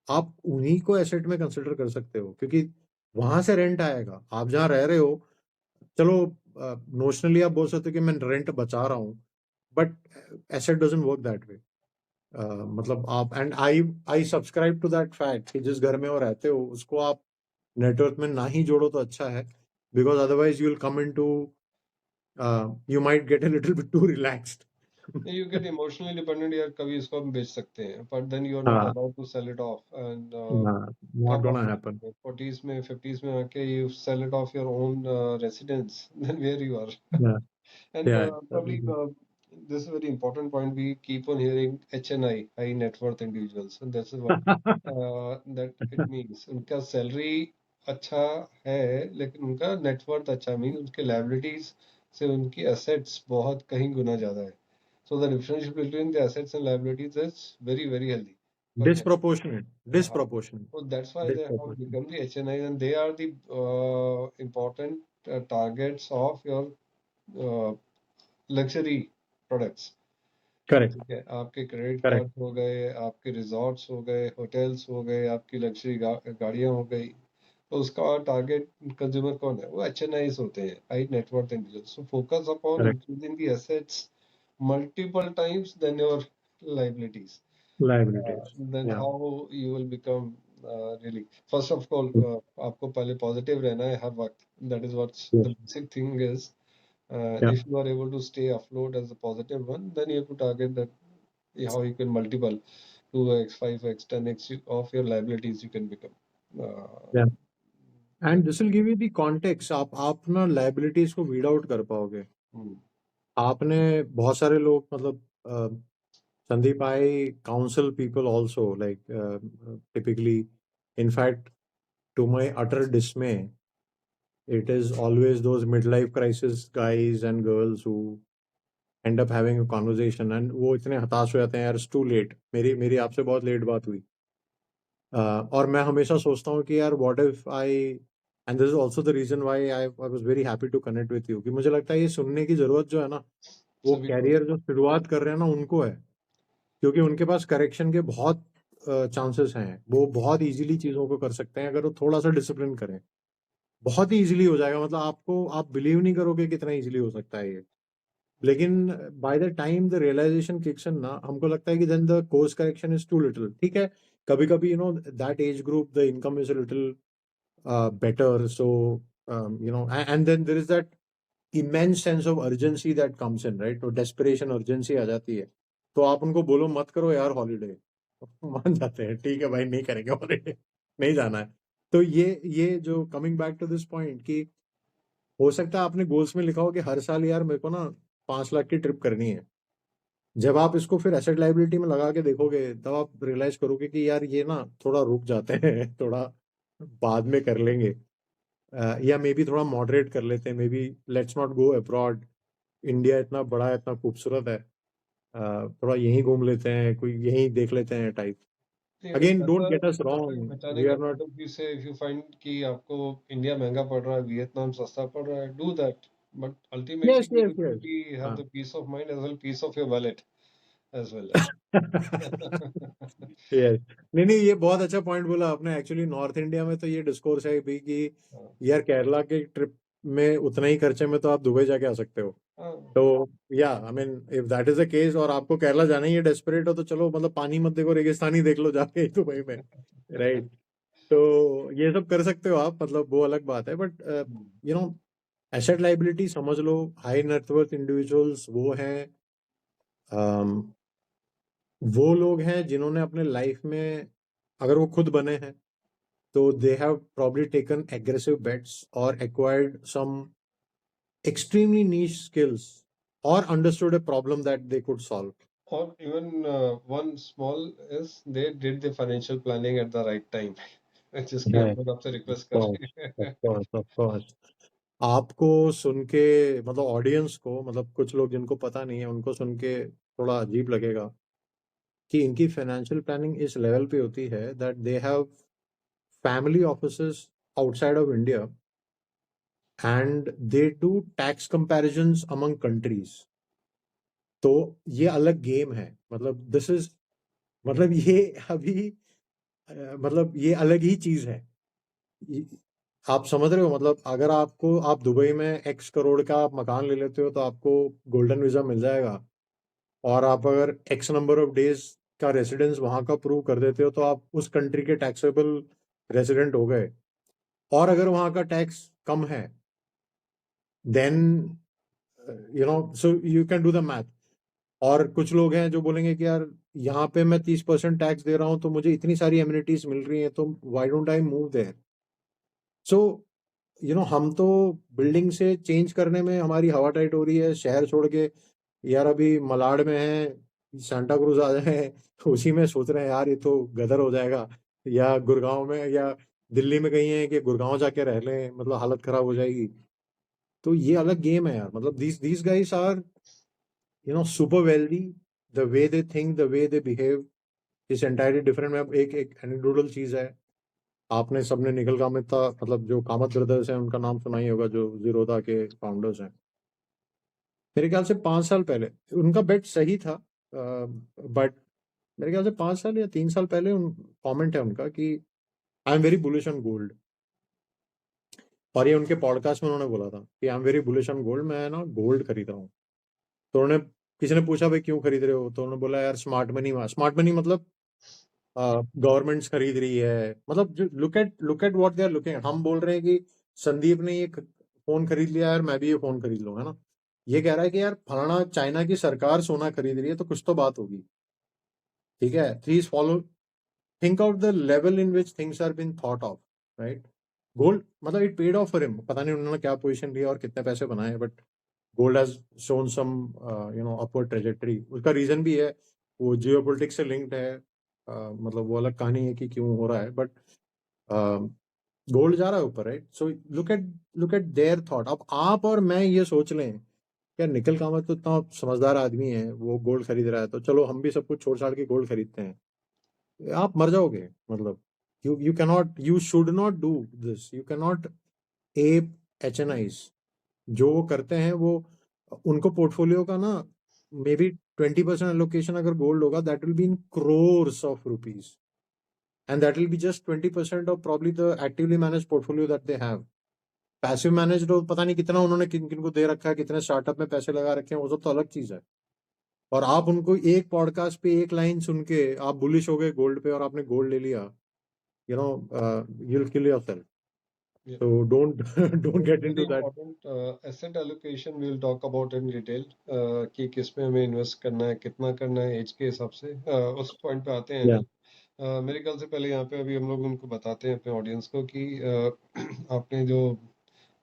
आप उन्हीं को एसेट में कंसिडर कर सकते हो, क्योंकि वहां से रेंट आएगा। आप जहाँ रह रहे हो, चलो नोशनली आप बोल सकते हो कि मैं रेंट बचा रहा हूँ, but asset doesn't work that way. मतलब आप, and I subscribe to that fact कि जिस घर में वो रहते हो उसको आप नेटवर्क में ना ही जोड़ो तो अच्छा है, because otherwise you will come into, you might get a little bit too relaxed. You get emotionally dependent, यार कभी इसको हम बेच सकते हैं, but then you are not हाँ, allowed to sell it off. And not कब गोना आप हैपन। 40s में 50s में आके you sell it off your own residence, then where you are. And या probably this is a very important point. We keep on hearing HNI, high net worth individuals, and that's what that it means. उनका सैलरी अच्छा है, लेकिन उनका नेटवर्थ अच्छा मीन उनके लायबिलिटीज से उनकी एसेट्स बहुत कहीं गुना ज्यादा है. So the difference between the assets and liabilities is very, very healthy, quite healthy. Disproportionate. Yeah. Disproportionate. So that's why they have Disproportionate. become the HNIs, and they are the important targets of your uh, luxury products. Correct. ठीक है, आपके क्रेडिट Correct. कार्ड हो गए, आपके रिजॉर्ट्स हो गए, होटल्स हो गए, आपकी लग्जरी गाड़ियां हो गई. तो उसका टारगेट कंज्यूमर कौन है? वो HNIs होते हैं, high net worth individuals. So focus upon Correct. Increasing the assets multiple times than your liabilities. Liabilities. Then Yeah. how you will become really. First of all, आपको पहले positive रहना है हर वक्त. That is what Yes. the basic thing is. Yeah. If you are able to stay afloat as a positive one, then you have to target that how you can multiple 2x, 5x, 10x of your liabilities you can become. Yeah. And this will give you the context. आप ना liabilities को weed out कर पाओगे. Hmm. आपने बहुत सारे लोग मतलब Sandeep, I counsel people also, like typically, in fact, to my utter dismay, it is always those midlife crisis guys and girls who end up having a conversation and वो इतने हताश हो जाते हैं यार, it's too late. मेरी आपसे बहुत लेट बात हुई. और मैं हमेशा सोचता हूँ कि यार what if I, and this is also the reason why I was very happy to connect with you, कि मुझे लगता है ये सुनने की जरूरत जो है ना, वो सभी को कैरियर जो शुरुआत कर रहे हैं ना उनको है, क्योंकि उनके पास करेक्शन के बहुत चांसेस हैं. वो बहुत इजीली चीजों को कर सकते हैं अगर वो थोड़ा सा डिसिप्लिन करें. बहुत ही इजीली हो जाएगा, मतलब आप बिलीव नहीं करोगे कितना इजीली हो सकता है ये. लेकिन by the time the realisation kicks in ना, हमको लगता है कि then the course correction is too little. ठीक है, कभी कभी that age group the income is a little better, so and then there is that immense sense of urgency that comes in, right. तो डेस्परेशन अर्जेंसी आ जाती है. तो आप उनको बोलो मत करो यार हॉलीडे, मान जाते हैं, ठीक है भाई नहीं करेंगे हॉलीडे, नहीं जाना है. तो ये जो coming back to this point कि हो सकता है आपने गोल्स में लिखा हो कि हर साल यार मेरे को ना 5 लाख की ट्रिप करनी है. जब आप इसको फिर एसेट लाइबिलिटी में लगा के देखोगे तब आप रियलाइज करोगे कि यार ये ना थोड़ा रुक जाते हैं, थोड़ा बाद में कर लेंगे, या मे बी थोड़ा मॉडरेट कर लेते हैं, may be let's not go abroad, India इतना बड़ा है, इतना खूबसूरत है, थोड़ा यहीं घूम लेते हैं, कोई यहीं देख लेते हैं टाइप. नहीं, अगर अगेन डोंट पैसा गेट अस पैसा रॉन्ग, बचाने वी का are not. Point of view से, इफ यू फाइंड कि आपको इंडिया महंगा पड़ रहा है, वियतनाम सस्ता पड़ रहा है, do that. But yes ultimately you yes should yes. Be have the peace of mind as well peace of your wallet as well. Yes. नहीं नहीं, ये बहुत अच्छा पॉइंट बोला आपने. एक्चुअली नॉर्थ इंडिया में तो ये डिस्कोर्स है भी कि यार केरला के ट्रिप में उतना ही खर्चे में तो आप दुबई जाके आ सकते हो. तो या I mean if that is the case और आपको केरला जाना ही है, डेस्परेट हो, तो चलो मतलब पानी मत देखो, रेगिस्तान ही देख लो जाके दुबई में, राइट. तो ये सब कर सकते हो आप, मतलब वो अलग बात है. बट एसेट लाइबिलिटी समझ लो, हाई नेटवर्थ इंडिविजुअल्स वो लोग हैं जिन्होंने अपने लाइफ में, अगर वो खुद बने हैं, तो they have probably taken aggressive bets और acquired some extremely niche skills or understood a problem that they could solve. Or even one small is they did the financial planning at the right time. जिसकी हम है. लोग आपसे Of रिक्वेस्ट कर course, रहे of हैं. course, of course. आपको सुन के, मतलब ऑडियंस को, मतलब कुछ लोग जिनको पता नहीं है उनको सुन के थोड़ा अजीब लगेगा कि इनकी फाइनेंशियल प्लानिंग इस लेवल पे होती है that they have family offices outside of India and they do tax comparisons among countries. तो ये अलग गेम है, मतलब दिस इज, मतलब ये अभी मतलब ये अलग ही चीज है. आप समझ रहे हो, मतलब अगर आप दुबई में एक्स करोड़ का आप मकान ले लेते हो तो आपको गोल्डन वीजा मिल जाएगा, और आप अगर एक्स नंबर ऑफ डेज का रेसिडेंस वहां का प्रूव कर देते हो तो आप उस कंट्री के टैक्सेबल रेसिडेंट हो गए. और अगर वहां का टैक्स कम है, then so you can do the math. और कुछ लोग हैं जो बोलेंगे कि यार यहाँ पे मैं 30% टैक्स दे रहा हूँ तो मुझे इतनी सारी एमिनिटीज मिल रही हैं, तो why don't I move there. So हम तो बिल्डिंग से चेंज करने में हमारी हवा टाइट हो रही है, शहर छोड़ के यार अभी मलाड में है, सांता क्रूज आ जाए, उसी में सोच रहे हैं यार ये तो गदर हो जाएगा, या गुड़गांव में, या दिल्ली में कहीं है कि गुड़गांव जाके रह लें, मतलब हालत खराब हो जाएगी। तो ये अलग गेम है यार, मतलब these guys are super wealthy. The way they think, the way they behave is entirely different. मैं एक एनेक्डोटल चीज है, आपने सबने निखिल कामत था, मतलब जो कामत ब्रदर्स हैं उनका नाम सुना ही होगा, जो जीरोधा के फाउंडर्स हैं। मेरे ख्याल से 5 साल पहले उनका बेट सही था, बट मेरे ख्याल से 5 साल या 3 साल पहले कमेंट है उनका कि I am very bullish on gold. और ये उनके पॉडकास्ट में उन्होंने बोला था कि I am very bullish on gold, मैं ना गोल्ड खरीद रहा हूँ। तो उन्होंने, किसी ने पूछा भाई क्यों खरीद रहे हो, तो उन्होंने बोला यार स्मार्ट मनी मतलब गवर्नमेंट्स खरीद रही है, मतलब look at what they are looking at. हम बोल रहे हैं कि संदीप ने ये फोन खरीद लिया यार, मैं भी ये फोन खरीद लूँ, है ना। ये कह रहा है कि यार फलाना चाइना की सरकार सोना खरीद रही है, तो कुछ तो बात होगी, ठीक है। Please follow, think out the level in which things are been thought of, right. Gold मतलब it paid off for him, पता नहीं उन्होंने क्या पोजीशन लिया और कितने पैसे बनाए, but gold has shown some upward trajectory. उसका रीजन भी है, वो जियोपॉलिटिक्स से लिंक्ड है, मतलब वो अलग कहानी है कि क्यों हो रहा है, बट गोल्ड जा रहा है ऊपर, right. So look at there thought. अब आप और मैं ये सोच लें यार निखिल कामत तो इतना समझदार आदमी है, वो गोल्ड खरीद रहा है, तो चलो हम भी सब कुछ छोड़ छाड़ के गोल्ड खरीदते हैं। आप मर जाओगे, मतलब you cannot, you should not do this, you cannot app HNIs। जो वो करते हैं वो, उनको पोर्टफोलियो का ना मे बी 20% एलोकेशन अगर गोल्ड होगा, that will be in crores of rupees, and that will be just 20% of probably the actively managed portfolio that they have. Passive managed हो, पता नहीं कितना उन्होंने किन किन को दे रखा है, कितने स्टार्टअप में पैसे लगा रखे हैं, वो सब तो अलग चीज है। और आप उनको एक पॉडकास्ट पे एक लाइन सुन के आप बुलिश हो गए गोल्ड पे और आपने गोल्ड ले लिया, you know, you will kill yourself. Yeah. So don't don't get Very into that. important asset allocation we will talk about in detail कि किस में हमें इन्वेस्ट करना है, कितना करना है एज के हिसाब से, उस पॉइंट पे आते हैं Yeah. अनिल। मेरे ख्याल से पहले यहाँ पे अभी हम लोग उनको बताते हैं अपने ऑडियंस को कि आपने जो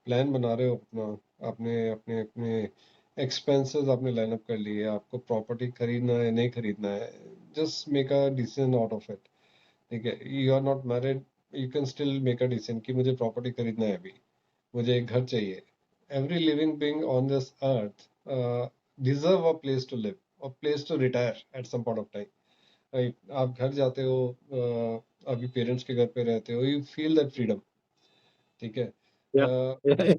प्लान बना रहे हो अपना, आपने अपने अपने एक्सपेंसेस आपने लाइन अप कर लिए, आपको प्रॉपर्टी खरीदना है नहीं खरीदना है, just make a decision out of it. ठीक है, you are not married, you can still make a decision कि मुझे प्रॉपर्टी खरीदना है अभी, मुझे एक घर चाहिए। Every living being on this earth deserve a place to live, a place to retire at some point of time, right. आप घर जाते हो, अभी पेरेंट्स के घर पे रहते हो, यू फील दैट फ्रीडम। ठीक है। Yeah. Yeah.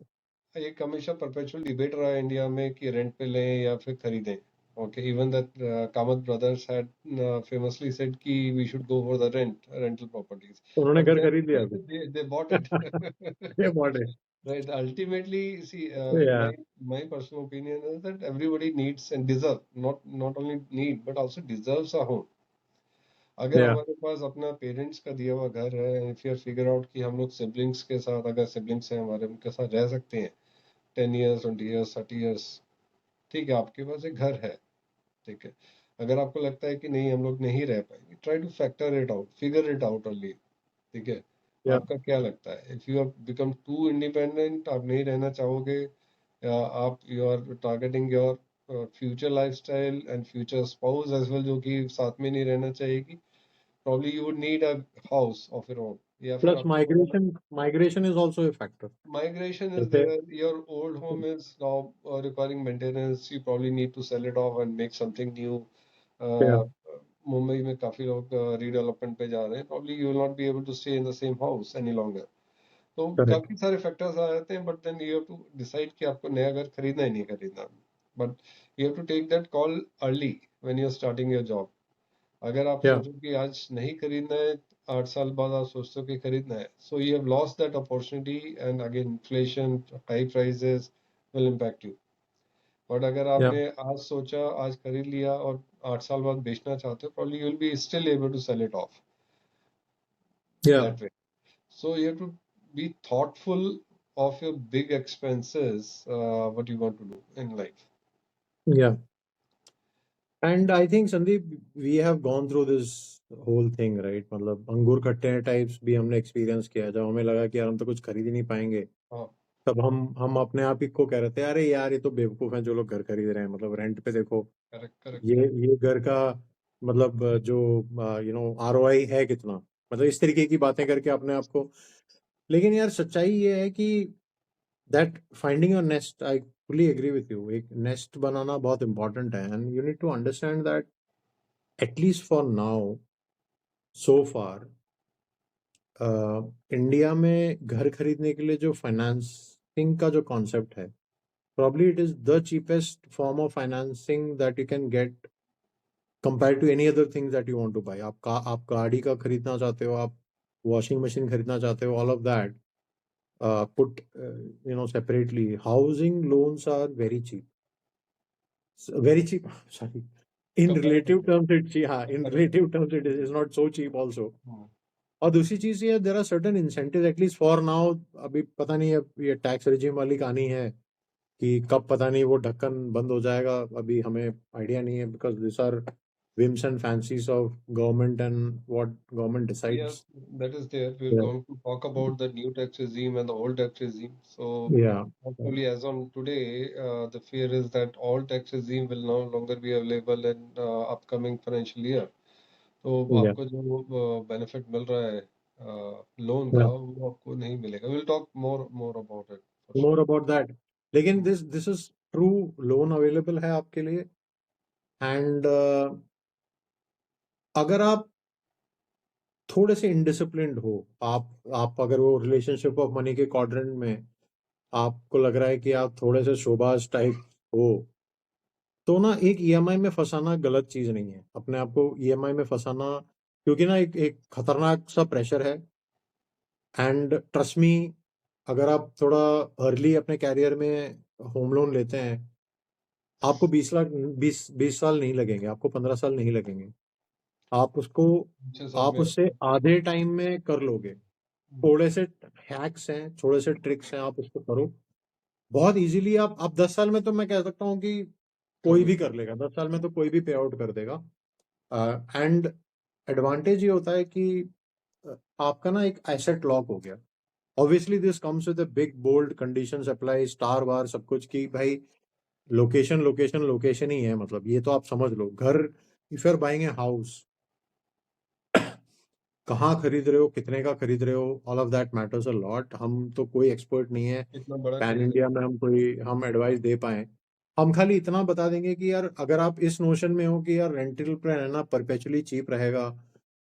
एक हमेशा परपेचुअल डिबेट रहा है इंडिया में कि रेंट पे लें या फिर खरीदें। Okay, even that Kamath brothers had famously said कि we should go for the rental properties, उन्होंने बट घर खरीद लिया अभी। Then they bought it. ये बॉट है। Right. Ultimately, see, Yeah. my personal opinion is that everybody needs and deserve, not only need but also deserves a home. अगर Yeah. हमारे पास अपना पेरेंट्स का दिया हुआ घर है, फिर फिगर आउट कि हम लोग सिबलिंग्स के साथ, अगर सिबलिंग्स हैं हमारे, उनके साथ रह सकते हैं 10 years 20 years 30 years, ठीक है, आपके पास एक घर है। ठीक है, अगर आपको लगता है कि नहीं हम लोग नहीं रह पाएंगे, try to factor it out, figure it out early. ठीक है, Yeah. आपका क्या लगता है, if you have become to independent, आप नहीं रहना चाहोगे, या आप you are targeting your future lifestyle and future spouse as well, जो कि साथ में नहीं रहना चाहेगी, probably you would need a house of your own, या फिर Plus आपको बनाना, migration is also a factor. migration is जैसे there, your old home is now requiring maintenance, you probably need to sell it off and make something new. yeah, uh, Mumbai में काफी लोग रीडेवलपमेंट पे जा रहे हैं, probably you will not be able to stay in the same house any longer. तो correct. काफी सारे फैक्टर्स आ जाते हैं, but then you have to decide कि आपको नया घर खरीदना है नहीं खरीदना, but you have to take that call early when you are starting your job. अगर आप Yeah. सोचो कि आज नहीं खरीदना है, 8 साल बाद आप सोचते हो कि खरीदना है, so you have lost that opportunity, and again inflation, high prices will impact you. But अगर Yeah. आपने आज सोचा, आज खरीद लिया और 8 साल बाद बेचना चाहते हो, probably you will be still able to sell it off Yeah. that way. So you have to be thoughtful of your big expenses, what you want to do in life. Yeah. And I think Sandeep, we have gone through this whole thing, right? मतलब अंगूर खट्टे हैं टाइप्स भी हमने एक्सपीरियंस किया, जब हमें लगा कि यार हम तो कुछ खरीद ही नहीं पाएंगे, हाँ, तब हम अपने आप ही को कह रहे थे अरे यार ये तो बेवकूफ हैं जो लोग घर खरीद रहे हैं, मतलब रेंट पे देखो, करेक्ट करेक्ट। ये घर का मतलब जो ROI है कितना, मतलब इस तरीके की बातें करके अपने आप को लेकिन यार सच्चाई ये है कि that finding your nest, I fully agree with you, एक नेस्ट बनाना बहुत इंपॉर्टेंट है and you need to understand that at least for now, so far, India में घर खरीदने के लिए जो फाइनेंसिंग का जो कॉन्सेप्ट है, probably it is the cheapest form of financing that you can get compared to any other thing that you want to buy. आप गाड़ी का खरीदना चाहते हो, आप वॉशिंग मशीन खरीदना चाहते हो, all of that put separately. Housing loans are very cheap. Very cheap. Sorry. In relative terms, it's cheap. हाँ, in relative terms, it is not so cheap also. और दूसरी चीज ये, there are certain incentive at least for now. अभी पता नहीं अब ये टैक्स रिजीम वाली कहानी है कि कब पता नहीं वो ढक्कन बंद हो जाएगा, अभी हमें आइडिया नहीं है, because this are whims and fancies of government and what government decides. Yes, that is there. We're Yeah. going to talk about the new tax regime and the old tax regime. So, Yeah. hopefully, as on today, the fear is that all tax regime will no longer be available in upcoming financial year. तो Yeah. आपको जो benefit मिल रहा है लोन का, Yeah. वो आपको नहीं मिलेगा. We'll talk more about it for sure. More about that. लेकिन this is true loan available है आपके लिए, एंड अगर आप थोड़े से इनडिसिप्लिन्ड हो, आप अगर वो रिलेशनशिप ऑफ मनी के क्वाड्रेंट में आपको लग रहा है कि आप थोड़े से शोबाज टाइप हो, तो ना एक ईएमआई में फंसाना गलत चीज नहीं है. अपने आप को ईएमआई में फंसाना, क्योंकि ना एक खतरनाक सा प्रेशर है. एंड ट्रस्ट मी, अगर आप थोड़ा अर्ली अपने कैरियर में होम लोन लेते हैं, आपको 20 साल नहीं लगेंगे, आपको 15 साल नहीं लगेंगे. आप उससे आधे टाइम में कर लोगे. थोड़े से हैक्स हैं, थोड़े से ट्रिक्स हैं, आप उसको करो बहुत इजीली. आप 10 साल में तो मैं कह सकता हूँ कि कोई भी कर लेगा. 10 साल में तो कोई भी पे आउट कर देगा. एंड एडवांटेज ये होता है कि आपका ना एक एसेट लॉक हो गया. Obviously this comes with big bold conditions apply, star war सब कुछ, कि भाई लोकेशन लोकेशन लोकेशन ही है. मतलब ये तो आप समझ लो, घर, if you are buying a house, कहाँ खरीद रहे हो, कितने का खरीद रहे हो, all of that matters a lot. हम तो कोई एक्सपर्ट नहीं है इतना बड़ा पैन खरीद इंडिया में हम एडवाइस दे पाए. हम खाली इतना बता देंगे कि यार अगर आप इस नोशन में हो कि यार रेंटल पे रहना परपेचुअली चीप रहेगा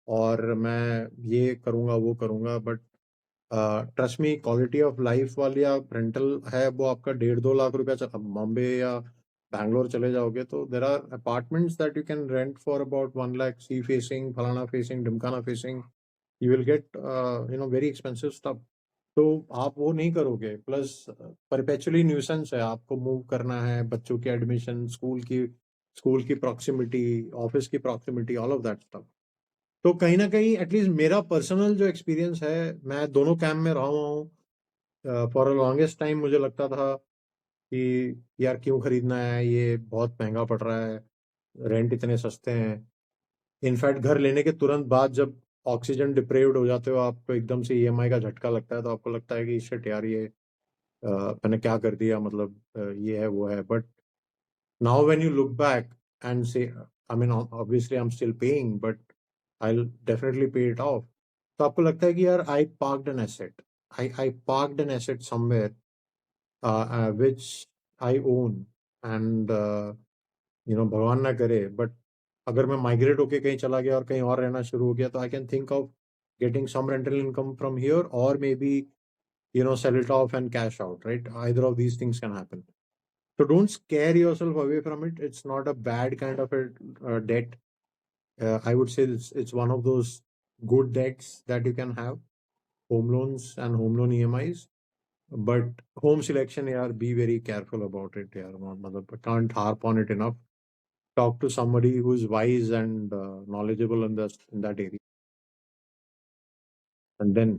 और मैं ये करूंगा वो करूंगा, but trust me, quality of life वाली आप रेंटल है वो आपका 1.5-2 लाख रुपया. बॉम्बे या बैंगलोर चले जाओगे तो देर are apartments that you can rent for about 1 lakh, sea facing, फलाना फेसिंग, ढिमकाना facing. You will get very expensive stuff. तो आप वो नहीं करोगे. प्लस परपेचुअली न्यूसेंस है, आपको मूव करना है, बच्चों की एडमिशन, स्कूल की प्रॉक्सिमिटी, ऑफिस की proximity, all of that stuff. तो कहीं ना कहीं एटलीस्ट मेरा पर्सनल जो एक्सपीरियंस है, मैं दोनों कैंप में रहा हुआ हूँ. फॉर अ लॉन्गेस्ट टाइम मुझे लगता था कि यार क्यों खरीदना है, ये बहुत महंगा पड़ रहा है, रेंट इतने सस्ते हैं. इनफैक्ट घर लेने के तुरंत बाद जब ऑक्सीजन डिप्रेव्ड हो जाते हो, आपको एकदम से ईएमआई का झटका लगता है, तो आपको लगता है कि शिट यार, ये मैंने क्या कर दिया, मतलब ये है वो है. But now when you look back and से, I mean obviously I am still paying, but I will definitely pay it off. तो आपको लगता है कि यार I parked an asset, I parked an asset somewhere which I own, and भगवान ना करे, बट अगर मैं माइग्रेट होके कहीं चला गया और कहीं और रहना शुरू हो गया, तो I can think of getting some rental income from here, और maybe sell it off and cash out, right? Either of these things can happen. So don't scare yourself away from it. It's not a bad kind of a debt. I would say it's one of those good debts that you can have, home loans and home loan EMIs. But home selection, yaar, be very careful about it, yaar. I can't harp on it enough. Talk to somebody who's wise and knowledgeable in that area, and then